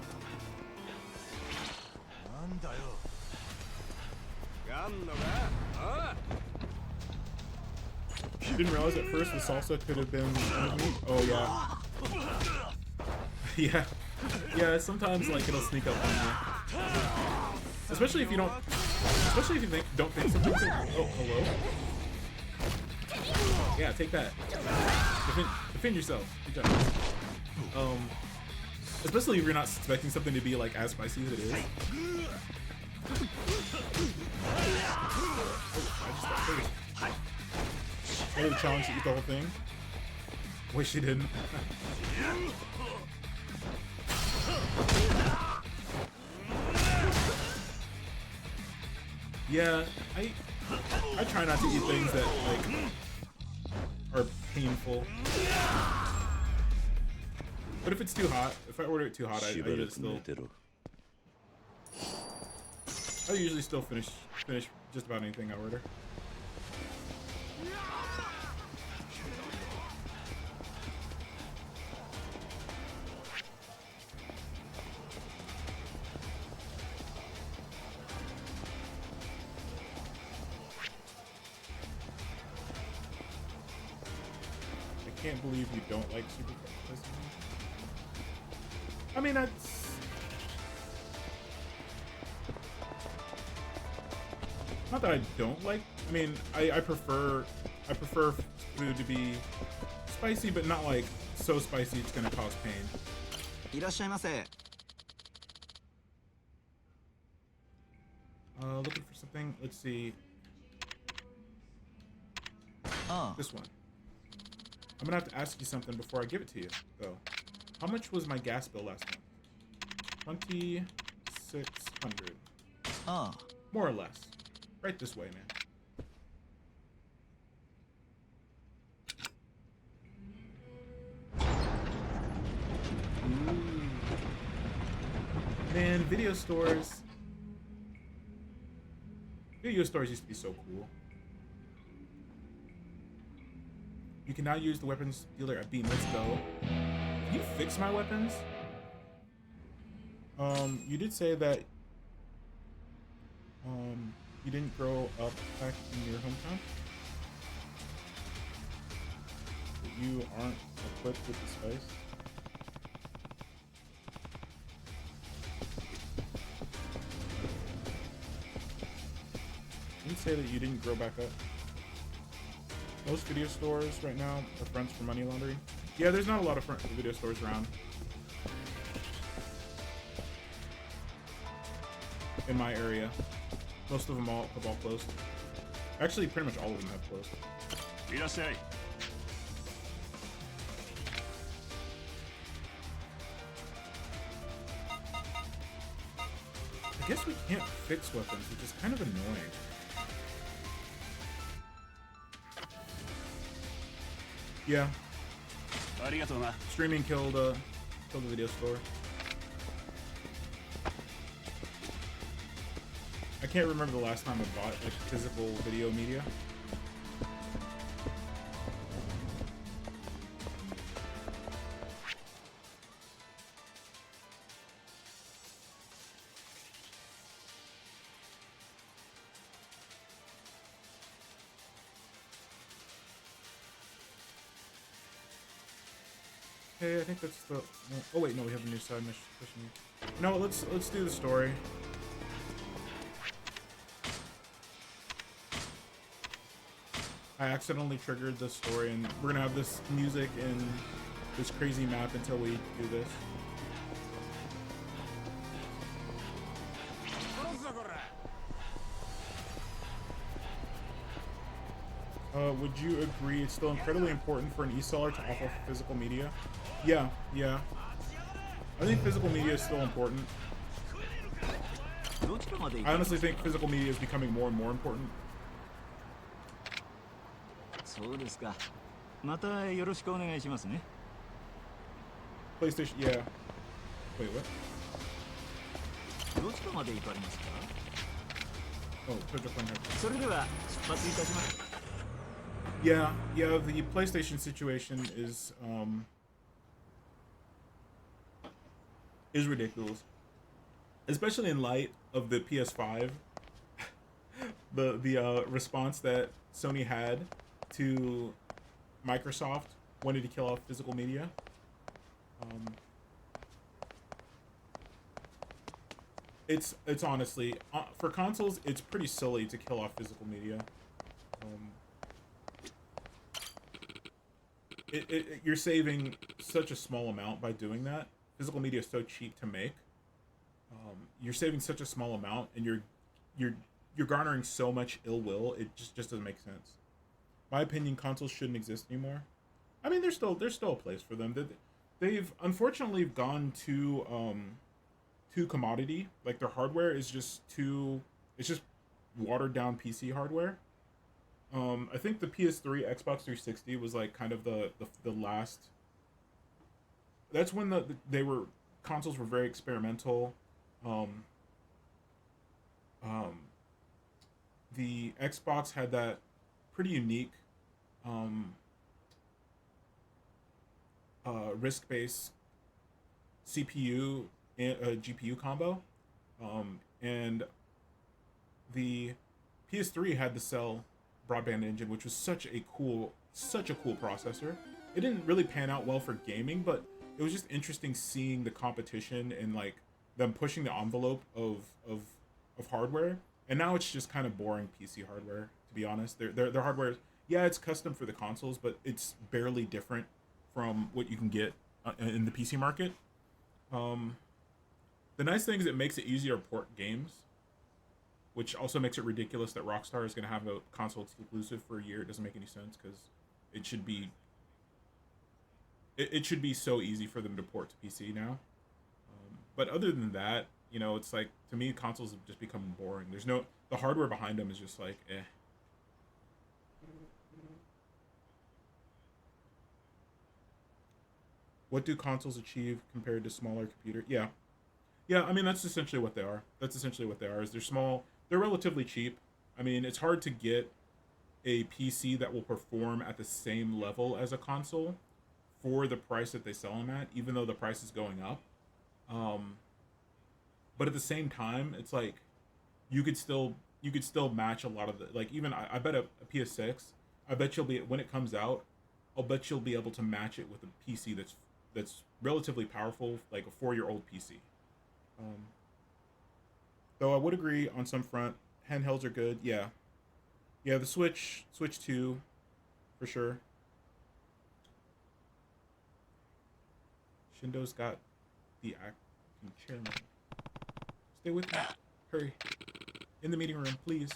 Didn't realize at first the salsa could have been meat. Oh yeah. Yeah. Yeah, sometimes like it'll sneak up on you. Especially if you don't don't think something's oh, hello? Yeah, take that. Defend yourself. Good job. Especially if you're not expecting something to be like as spicy as it is. I did a challenge to eat the whole thing. Wish you didn't. Yeah, I try not to eat things that like are painful. But if it's too hot, if I order it too hot, I usually still finish just about anything I order. I can't believe you don't like super spicy. I mean, that's not that I don't like. I mean, I prefer food to be spicy, but not like so spicy it's gonna cause pain.
いらっしゃいませ。
Looking for something. Let's see. This one. I'm gonna have to ask you something before I give it to you, though. How much was my gas bill last month? 2,600. More or less. Right this way, man. Man, video stores used to be so cool. You can now use the weapons dealer at Beam. Let's go. Can you fix my weapons? You did say that you didn't grow up back in your hometown. That you aren't equipped with the spice. You did say that you didn't grow back up. Most video stores right now are fronts for money laundering. Yeah, there's not a lot of video stores around. In my area. Most of them have all closed. Actually, pretty much all of them have closed. I guess we can't fix weapons, which is kind of annoying. Yeah. Streaming killed the video store. I can't remember the last time I bought like physical video media. Okay, I think that's the. Oh wait, no, we have a new side mission. No, let's do the story. I accidentally triggered the story, and we're gonna have this music and this crazy map until we do this. Would you agree it's still incredibly important for an e-seller to offer physical media? Yeah. I think physical media is still important. I honestly think physical media is becoming more and more important. PlayStation, yeah. Wait, what? Oh, yeah, the PlayStation situation is ridiculous, especially in light of the PS5. the response that Sony had to Microsoft wanting to kill off physical media. It's honestly for consoles, it's pretty silly to kill off physical media. You're saving such a small amount by doing that. Physical media is so cheap to make. You're saving such a small amount, and you're garnering so much ill will. It just doesn't make sense. My opinion, consoles shouldn't exist anymore. I mean, there's still a place for them. They've unfortunately gone too commodity. Like their hardware is just it's just watered down PC hardware. I think the PS3, Xbox 360 was like kind of the last. That's when consoles were very experimental. The Xbox had that pretty unique RISC-based CPU and GPU combo, and the PS3 had the Cell broadband engine, which was such a cool processor. It didn't really pan out well for gaming, but it was just interesting seeing the competition and like them pushing the envelope of hardware. And now it's just kind of boring PC hardware, to be honest. Their hardware, yeah, it's custom for the consoles, but it's barely different from what you can get in the PC market. The nice thing is it makes it easier to port games, which also makes it ridiculous that Rockstar is going to have a console exclusive for a year. It doesn't make any sense because it should be so easy for them to port to PC now. But other than that, you know, it's like, to me, consoles have just become boring. The hardware behind them is just like, eh. What do consoles achieve compared to smaller computers? Yeah, I mean, that's essentially what they are. Is they're small, they're relatively cheap. I mean, it's hard to get a PC that will perform at the same level as a console for the price that they sell them at, even though the price is going up. But at the same time, it's like you could still match a lot of the, like, even I bet a PS6, I bet when it comes out, I'll bet you'll be able to match it with a PC that's relatively powerful, like a 4-year-old PC. Though I would agree on some front, handhelds are good. Yeah, the Switch 2, for sure. Shindo's got the acting chairman. Stay with me. Hurry. In the meeting room, please.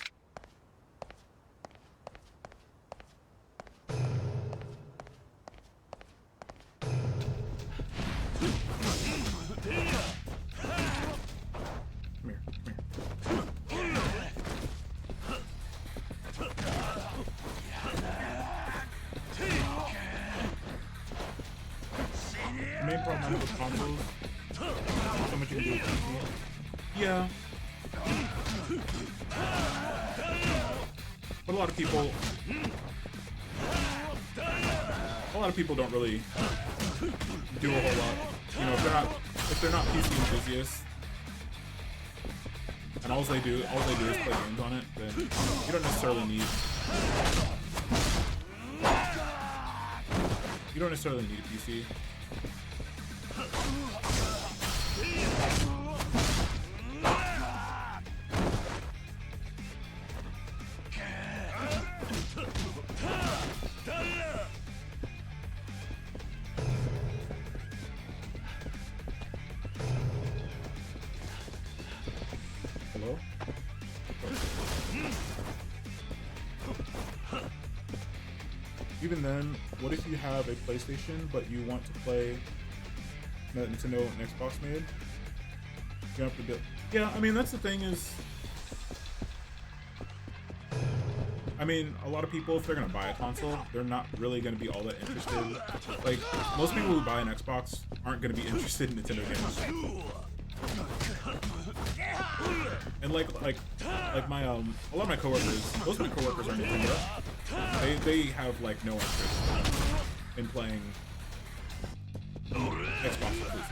Yeah. But a lot of people don't really do a whole lot. You know, if they're not PC enthusiasts, and all they do is play games on it, then you don't necessarily need a PC. Hello? Even then, what if you have a PlayStation but you want to play Nintendo and Xbox made? You have to do. Yeah, I mean, that's the thing is, I mean, a lot of people, if they're gonna buy a console, they're not really gonna be all that interested. Like, most people who buy an Xbox aren't gonna be interested in Nintendo games. And like my a lot of my coworkers, most of my coworkers are Nintendo. They have like no interest in playing Xbox exclusives.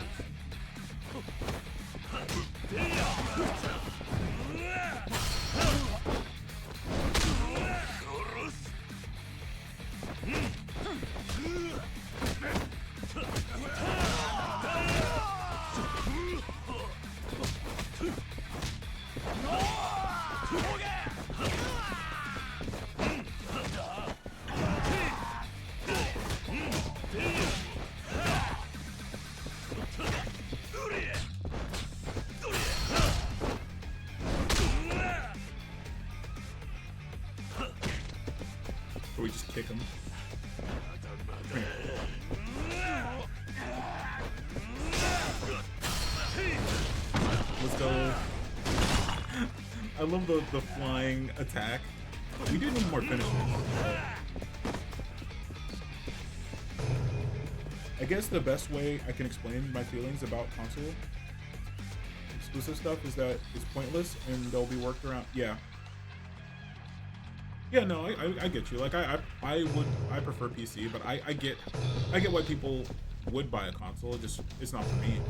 Or we just kick him. Let's go. I love the flying attack. We do need more finishers. I guess the best way I can explain my feelings about console exclusive stuff is that it's pointless and they'll be worked around. Yeah. Yeah, no, I get you. Like I prefer PC, but I get why people would buy a console. It's not for me.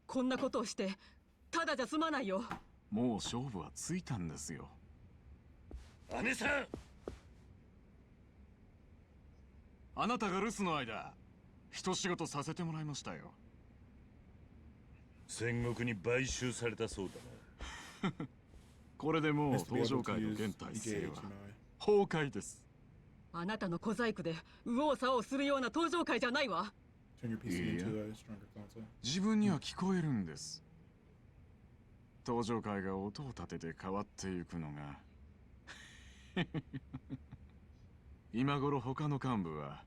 こんなことをしてただじゃ済まないよ。
もう勝負はついたんですよ。
姉さん、
あなたが留守の間、一仕事させてもらいましたよ。
戦国に買収されたそうだな。
これでもう登場界の現体制は崩壊です。
あなたの小細工で右往左往するような登場界じゃないわ。
自分には聞こえるんです。登場界が音を立てて変わっていくのが今頃他の幹部は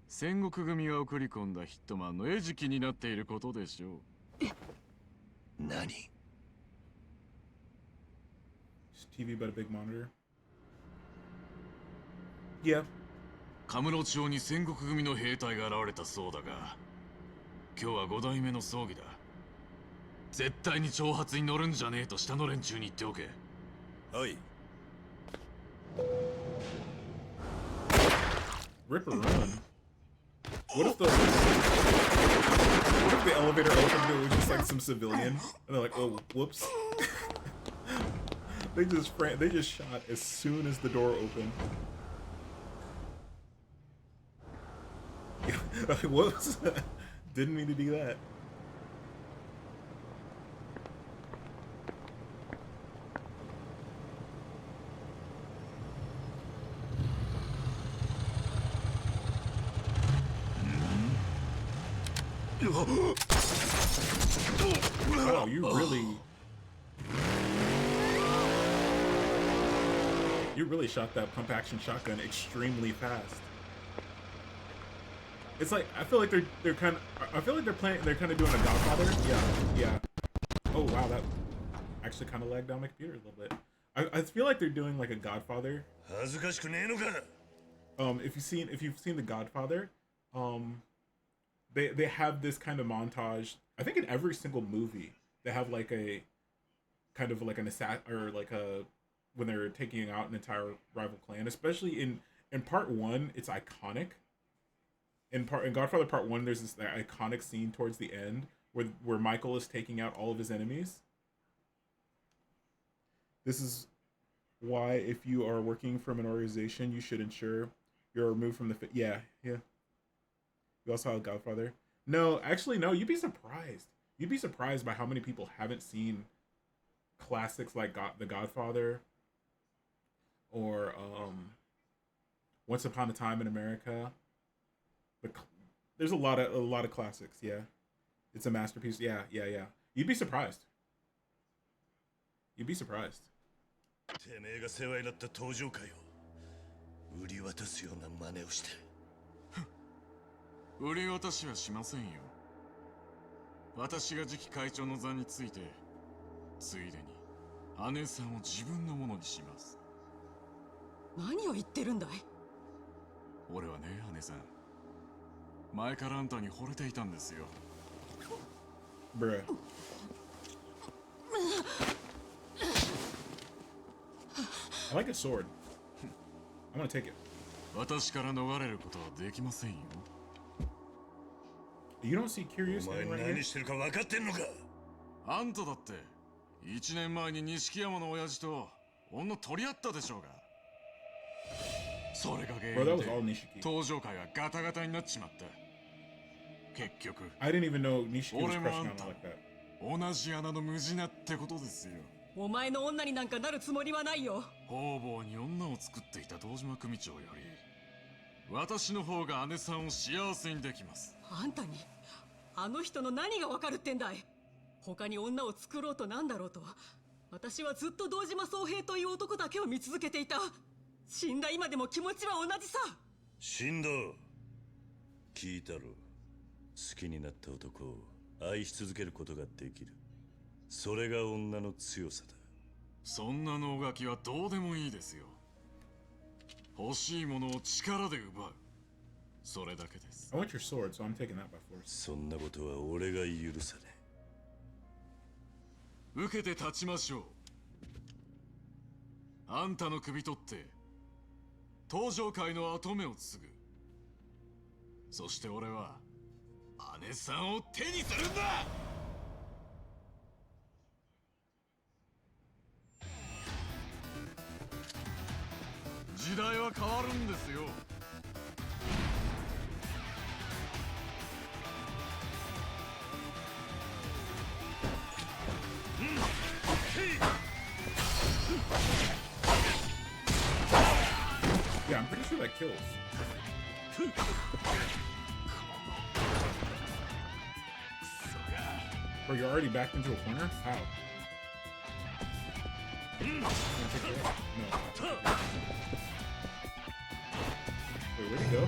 戦国組が送り込んだヒットマンの餌食になっていることでしょう。
何？
TV but a big monitor. Yeah.
カムロ町に戦国組の兵隊が現れたそうだが、今日は5代目の葬儀だ。絶対に挑発に乗るんじゃねえと下の連中に言っておけ。
はい。
Rip or run? What if the elevator opened and it was just like some civilian and they're like, oh, whoops. They just shot as soon as the door opened. Whoops. Didn't mean to do that. Wow, you really shot that pump action shotgun extremely fast. It's like I feel like they're kind of doing a Godfather. Yeah. Oh wow, that actually kind of lagged down my computer a little bit. I feel like they're doing like a Godfather. If you've seen the Godfather, they have this kind of montage. I think in every single movie they have like a kind of like an assassin or like a when they're taking out an entire rival clan. Especially in part one, it's iconic. In Godfather Part 1, there's this iconic scene towards the end where Michael is taking out all of his enemies. This is why if you are working from an organization, you should ensure you're removed from the... Yeah. You also have Godfather. No, actually, no, you'd be surprised. You'd be surprised by how many people haven't seen classics like The Godfather or Once Upon a Time in America. There's a lot of classics. Yeah, it's a masterpiece. Yeah. You'd be surprised.
てめえが世話になった登場会を売り渡すような真似をして。
売り渡しはしませんよ。私が次期会長の座について、ついでに姉さんを自分のものにします。
何を言ってるんだい？
俺はね、姉さん、前からあんたに惚れていたんですよ。
Bruh. I like a sword. I'm gonna take it.
私から逃れることはできませんよ。
You don't see Curious
お前
anywhere
何
here?
してるか分かってんのか。
あんただって1年前に錦山の親父と女取り合ったでしょうが。それが原
Bro, that
因
was all
で
Nishiki.
登場会はガタガタになっちまった。結局
I didn't even know Nishiki was
俺
crushing
もあん
on
た
her like that.
同じ穴の無地なってことですよ。
お前の女になんかなるつもりはないよ。
方々に女を作っていた堂島組長より私の方が姉さんを幸せにできます。
あんたにあの人の何がわかるってんだい。他に女を作ろうとなんだろうと、私はずっと堂島宗平という男だけを見続けていた。死んだ今でも気持ちは同じさ。
死んだ。聞いたろ。好きになった男を愛し続けることができる。それが女の強さだ。
そんな能書きはどうでもいいですよ。欲しいものを力で奪う。それだけです。
I want your sword, so I'm taking that by force.
そんなことは俺が許さね
受けて立ちましょう。あんたの首取って登場界の跡目を継ぐ。そして俺は姉さんを手にするんだ。時代は変わるんですよ。
Yeah, I'm pretty sure that kills. Bro, you're already backed into a corner? How? Can I take that? No. Wait, where'd he go?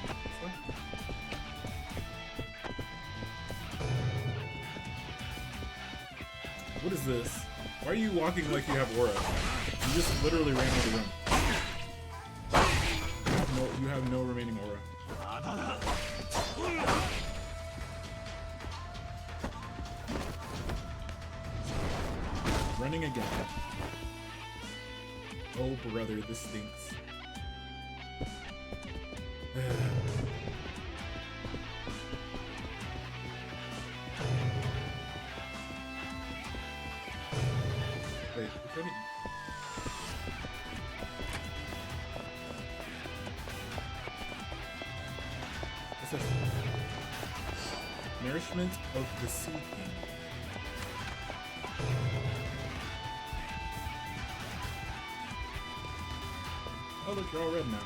This way? What is this? Why are you walking like you have aura? You just literally ran out of the room. You have no remaining aura. Running again. Oh brother, this stinks. Wait, which one? What's this? Nourishment of the Sea King. Oh look, you're all red now.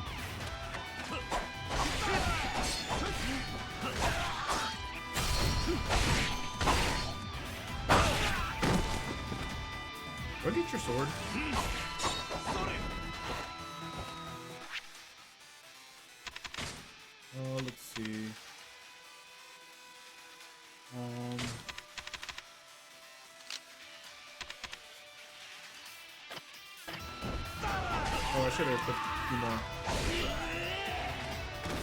Go get your sword. Let's see. Oh, I should have put a few more.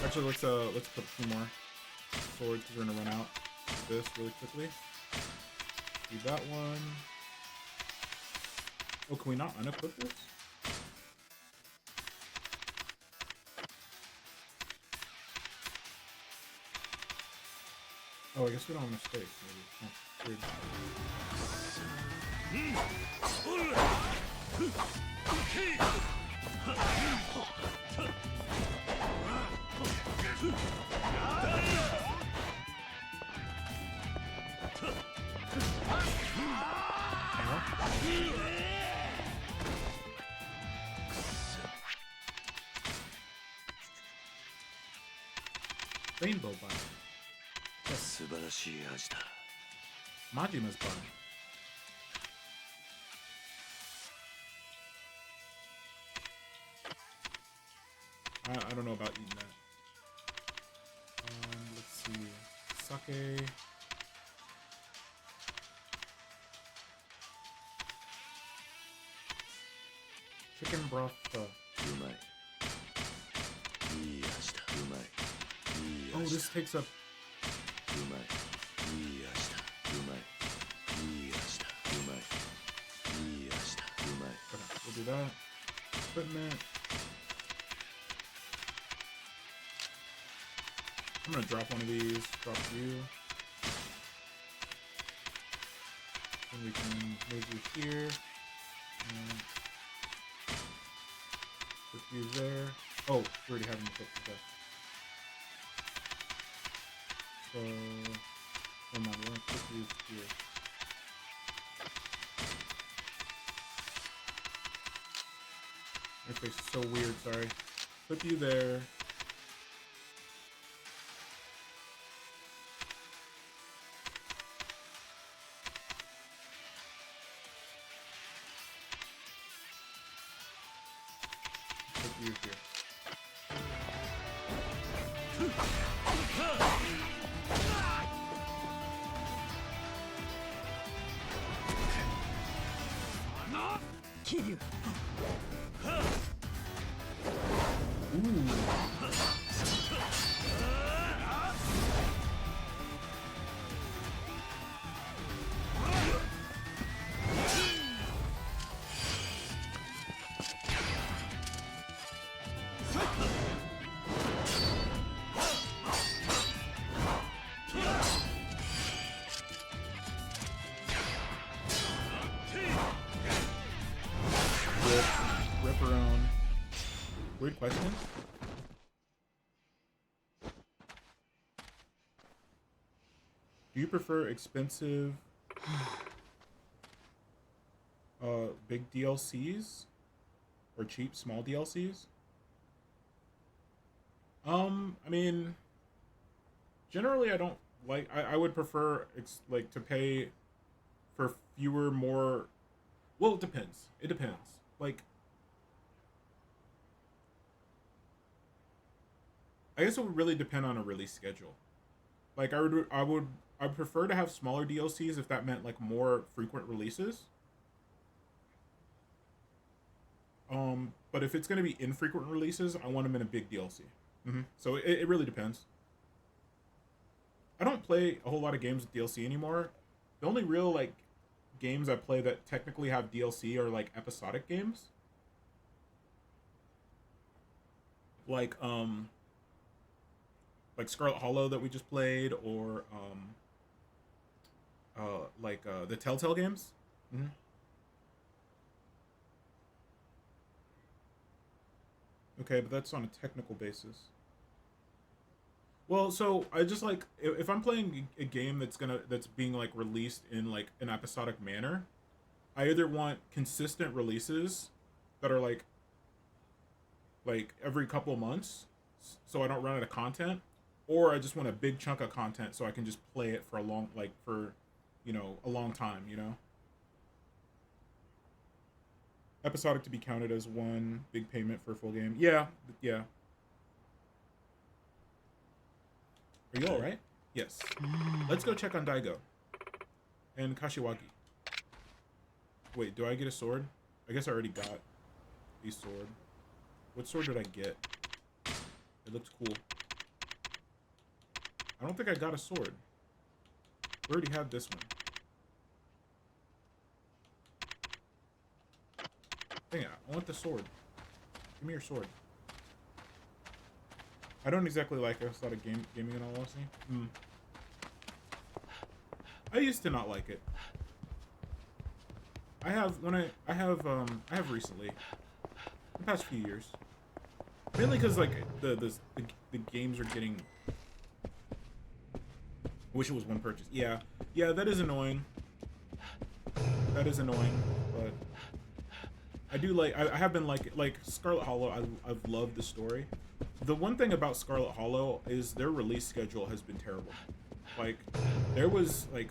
Actually, let's put a few more swords because we're gonna run out of this really quickly. Do that one. Oh, can we not unequip this? Oh, I guess we don't have enough space. Maybe. Rainbow Bile.
素晴らしい味だ。
Majima's Bile. I don't know about eating that. Let's see. Sake. Chicken broth pho. Oh, this takes up. Okay, we'll do that. Equipment. I'm gonna drop one of these. Drop you. And we can move you here. And put you there. Oh, we already have them equipped. Okay. So, never mind. We're gonna put you here. Your face is so weird. Sorry. Put you there. Put you here.
Kiryu.
Rip her own. Weird question. Do you prefer expensive big DLCs or cheap small DLCs? I mean, generally I don't like, I would prefer like to pay for fewer, more, well, it depends. It depends. Like, I guess it would really depend on a release schedule. Like, I'd prefer to have smaller DLCs if that meant like more frequent releases. But if it's gonna be infrequent releases, I want them in a big DLC. So it really depends. I don't play a whole lot of games with DLC anymore. The only real like games I play that technically have DLC are like episodic games. Like Scarlet Hollow that we just played, or the Telltale games. Okay, but that's on a technical basis. Well, so I just like, if I'm playing a game that's being like released in like an episodic manner, I either want consistent releases that are like every couple of months, so I don't run out of content, or I just want a big chunk of content so I can just play it for a long, like for, a long time, Episodic to be counted as one big payment for a full game. Yeah. Are you all right? Yes. Let's go check on Daigo and Kashiwagi. Wait, do I get a sword? I guess I already got a sword. What sword did I get? It looks cool. I don't think I got a sword. We already have this one. Dang it, I want the sword. Give me your sword. I don't exactly like a lot of gaming in all honesty. I used to not like it. I have recently, the past few years. Mainly because like the games are getting. I wish it was one purchase. Yeah, that is annoying. That is annoying, but I do like. I have been like Scarlet Hollow. I've loved the story. The one thing about Scarlet Hollow is their release schedule has been terrible. Like, there was like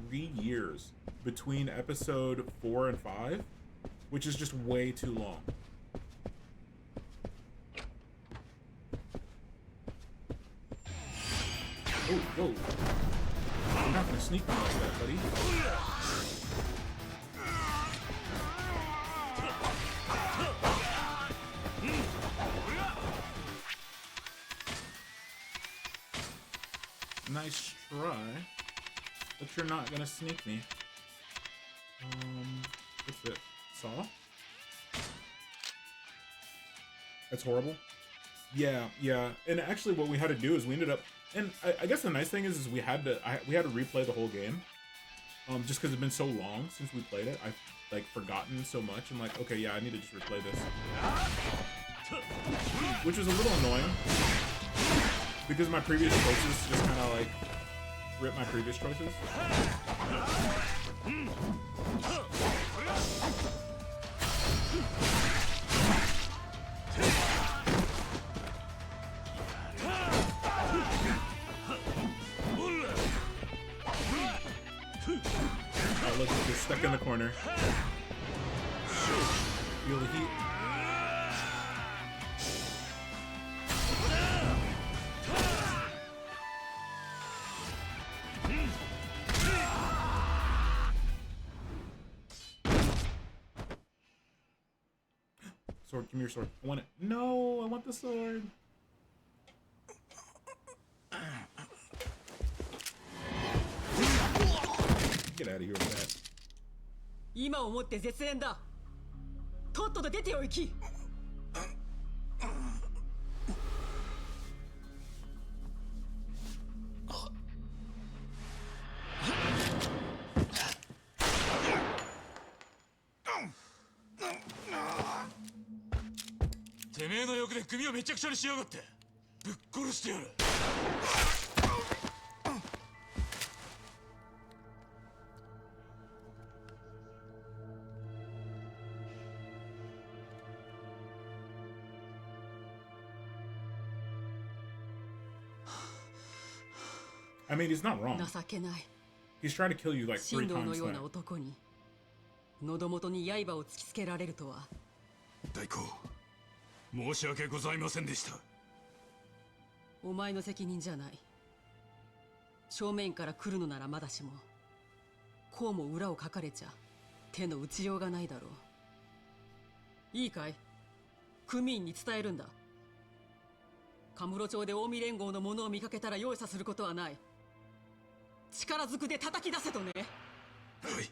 3 years between episode 4 and 5, which is just way too long. Oh, whoa. You're not gonna sneak me like that, buddy. Nice try, but you're not gonna sneak me. What's it? Saw? That's horrible. Yeah. And actually, what we had to do is we ended up, and I guess the nice thing is we had to replay the whole game, just because it's been so long since we played it. I've like forgotten so much. I'm like, okay, yeah, I need to just replay this, which was a little annoying because my previous choices just kind of like rip my previous choices. Oh, look, you're stuck in the corner. Feel the heat. Sword, give me your sword. I want it. No, I want the sword. Get out of here with that.
今をもって絶縁だ。とっとと出てお行き。
てめえの欲で組をめちゃくちゃにしやがって。ぶっ殺してやる。
I mean, he's not wrong.
情けない。
He's trying to kill you like 3
神道の
times
ような
now.
男に喉元に刃を突きつけられるとは。
大公、申し訳ございませんでした。
お前の責任じゃない。正面から来るのならまだしも、こうも裏をかかれちゃ手の打ちようがないだろう。いいかい、組員に伝えるんだ。カムロ町で近江連合の者を見かけたら容赦することはない。力ずくで叩き出せとね。
はい。